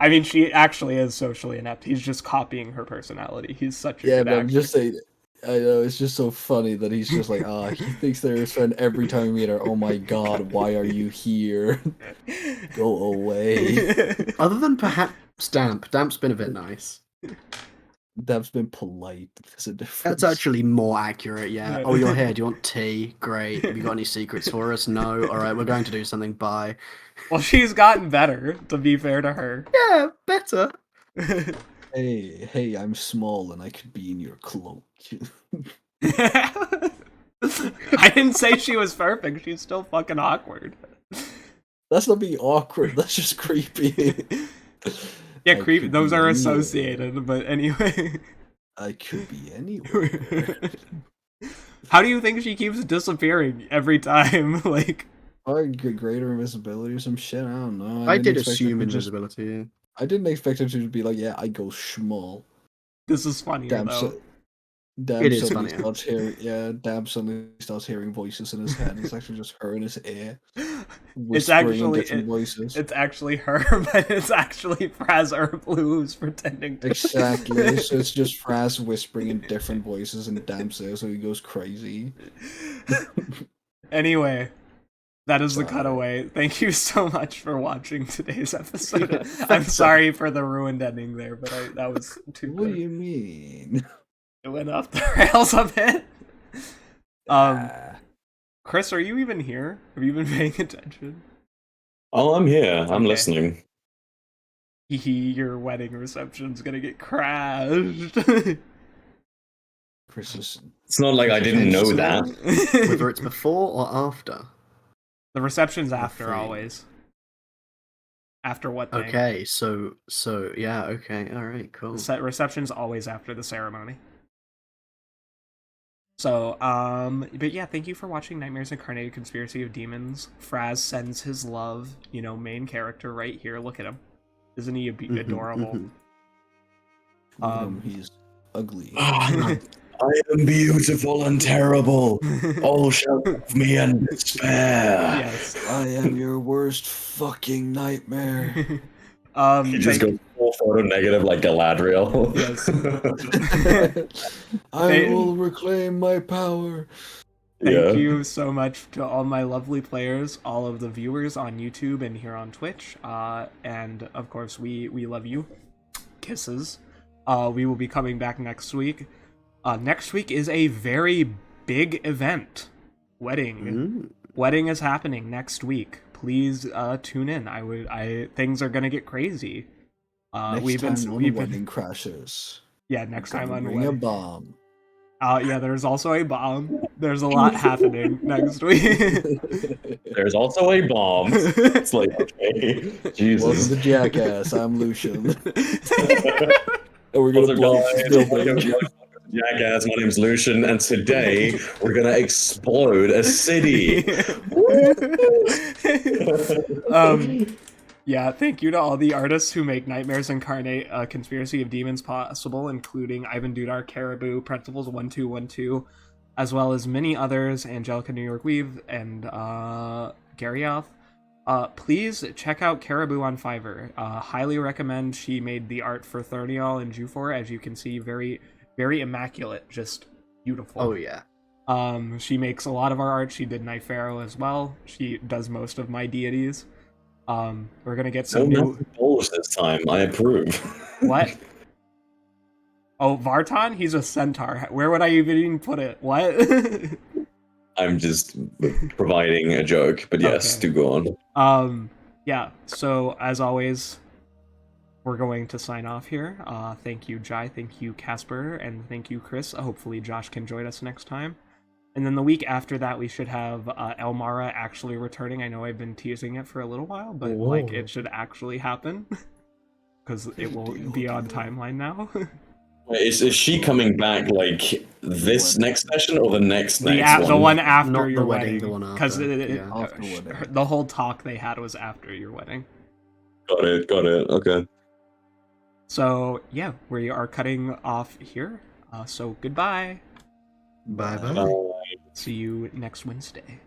I mean, she actually is socially inept. He's just copying her personality. He's such a Yeah, good but I'm actor. just saying. I know it's just so funny that he's just like, he thinks they're his friend every time we meet her. Oh my god, why are you here? Go away. Other than perhaps Damp. Damp's been a bit nice. Dab's been polite. There's a difference. That's actually more accurate, yeah. Oh, you're here. Do you want tea? Great. Have you got any secrets for us? No? Alright, we're going to do something. Bye. Well, she's gotten better, to be fair to her. Yeah, better. Hey, I'm small and I could be in your cloak. I didn't say she was perfect. She's still fucking awkward. That's not being awkward. That's just creepy. Yeah, I creep. could Those be are anywhere. associated, but anyway. I could be anywhere. How do you think she keeps disappearing every time? Like, Or greater invisibility or some shit. I don't know. I didn't did expect her assume to just- invisibility, yeah. I didn't expect him to be like, yeah, I go small. this is funnier Damn, though. Damn It is suddenly funnier. starts hearing, Damn suddenly starts hearing voices in his head. It's actually just her in his ear, whispering in different voices. It's actually her, but it's actually Fraz Herblu who's pretending to. Exactly. So it's just Fraz whispering in different voices in Damp's ear, so he goes crazy. Anyway, that is the Sorry. cutaway. Thank you so much for watching today's episode. I'm sorry for the ruined ending there, but that was too What do good. you mean? It went off the rails a bit. Ah. Chris, are you even here? Have you been paying attention? Oh, I'm here. I'm Okay. listening. Your wedding reception's gonna get crashed. Chris is It's not like I didn't know that. Whether it's before or after. The reception's after thing. always. After what thing? Okay, so yeah, okay, alright, cool. The reception's always after the ceremony. So, but yeah, thank you for watching Nightmares Incarnate Conspiracy of Demons. Fraz sends his love, main character right here. Look at him. Isn't he adorable? he's ugly. I am beautiful and terrible. All shall love me and despair. Yes. I am your worst fucking nightmare. He just goes full photo negative like Galadriel. Yes. I will reclaim my power. Thank you so much to all my lovely players, all of the viewers on YouTube and here on Twitch. And of course, we love you. Kisses. We will be coming back next week. Next week is a very big event. Wedding. Wedding is happening next week. Please tune in. Things are gonna get crazy. Next time on Wedding Crashers. Yeah, next time on Bring a Wedding. bomb. Yeah, there's also a bomb. There's a lot happening next week. There's also a bomb. It's like, okay, Welcome Jesus. to Jackass. I'm Lucian. And we're gonna blow up this building. Jackass, my name's Lucian, and today we're gonna explode a city. Yeah, thank you to all the artists who make Nightmares Incarnate a Conspiracy of Demons possible, including Ivan Dudar, Caribou, Principles 1212, as well as many others, Angelica New York Weave, and Garyoth. Please check out Caribou on Fiverr. Highly recommend. She made the art for Thurnial and Juphor, as you can see, very, very immaculate, just beautiful. Oh yeah. She makes a lot of our art. She did Night Pharaoh as well. She does most of my deities. We're gonna get some No new. massive balls this time. I approve. What? Oh, Vartan? He's a centaur. Where would I even put it? What? I'm just providing a joke, but yes, Okay. do go on. Yeah. So as always, we're going to sign off here. Thank you, Jai. Thank you, Casper, and thank you, Chris. Hopefully, Josh can join us next time. And then the week after that, we should have Elmara actually returning. I know I've been teasing it for a little while, but like it should actually happen because it will be on timeline now. Is she coming back like this next session or the next the one? one after Not the your wedding, wedding, the one because after, yeah. After wedding. the whole talk they had was after your wedding. Got it. Okay. So yeah, we are cutting off here. So goodbye. Bye bye. Bye. See you next Wednesday.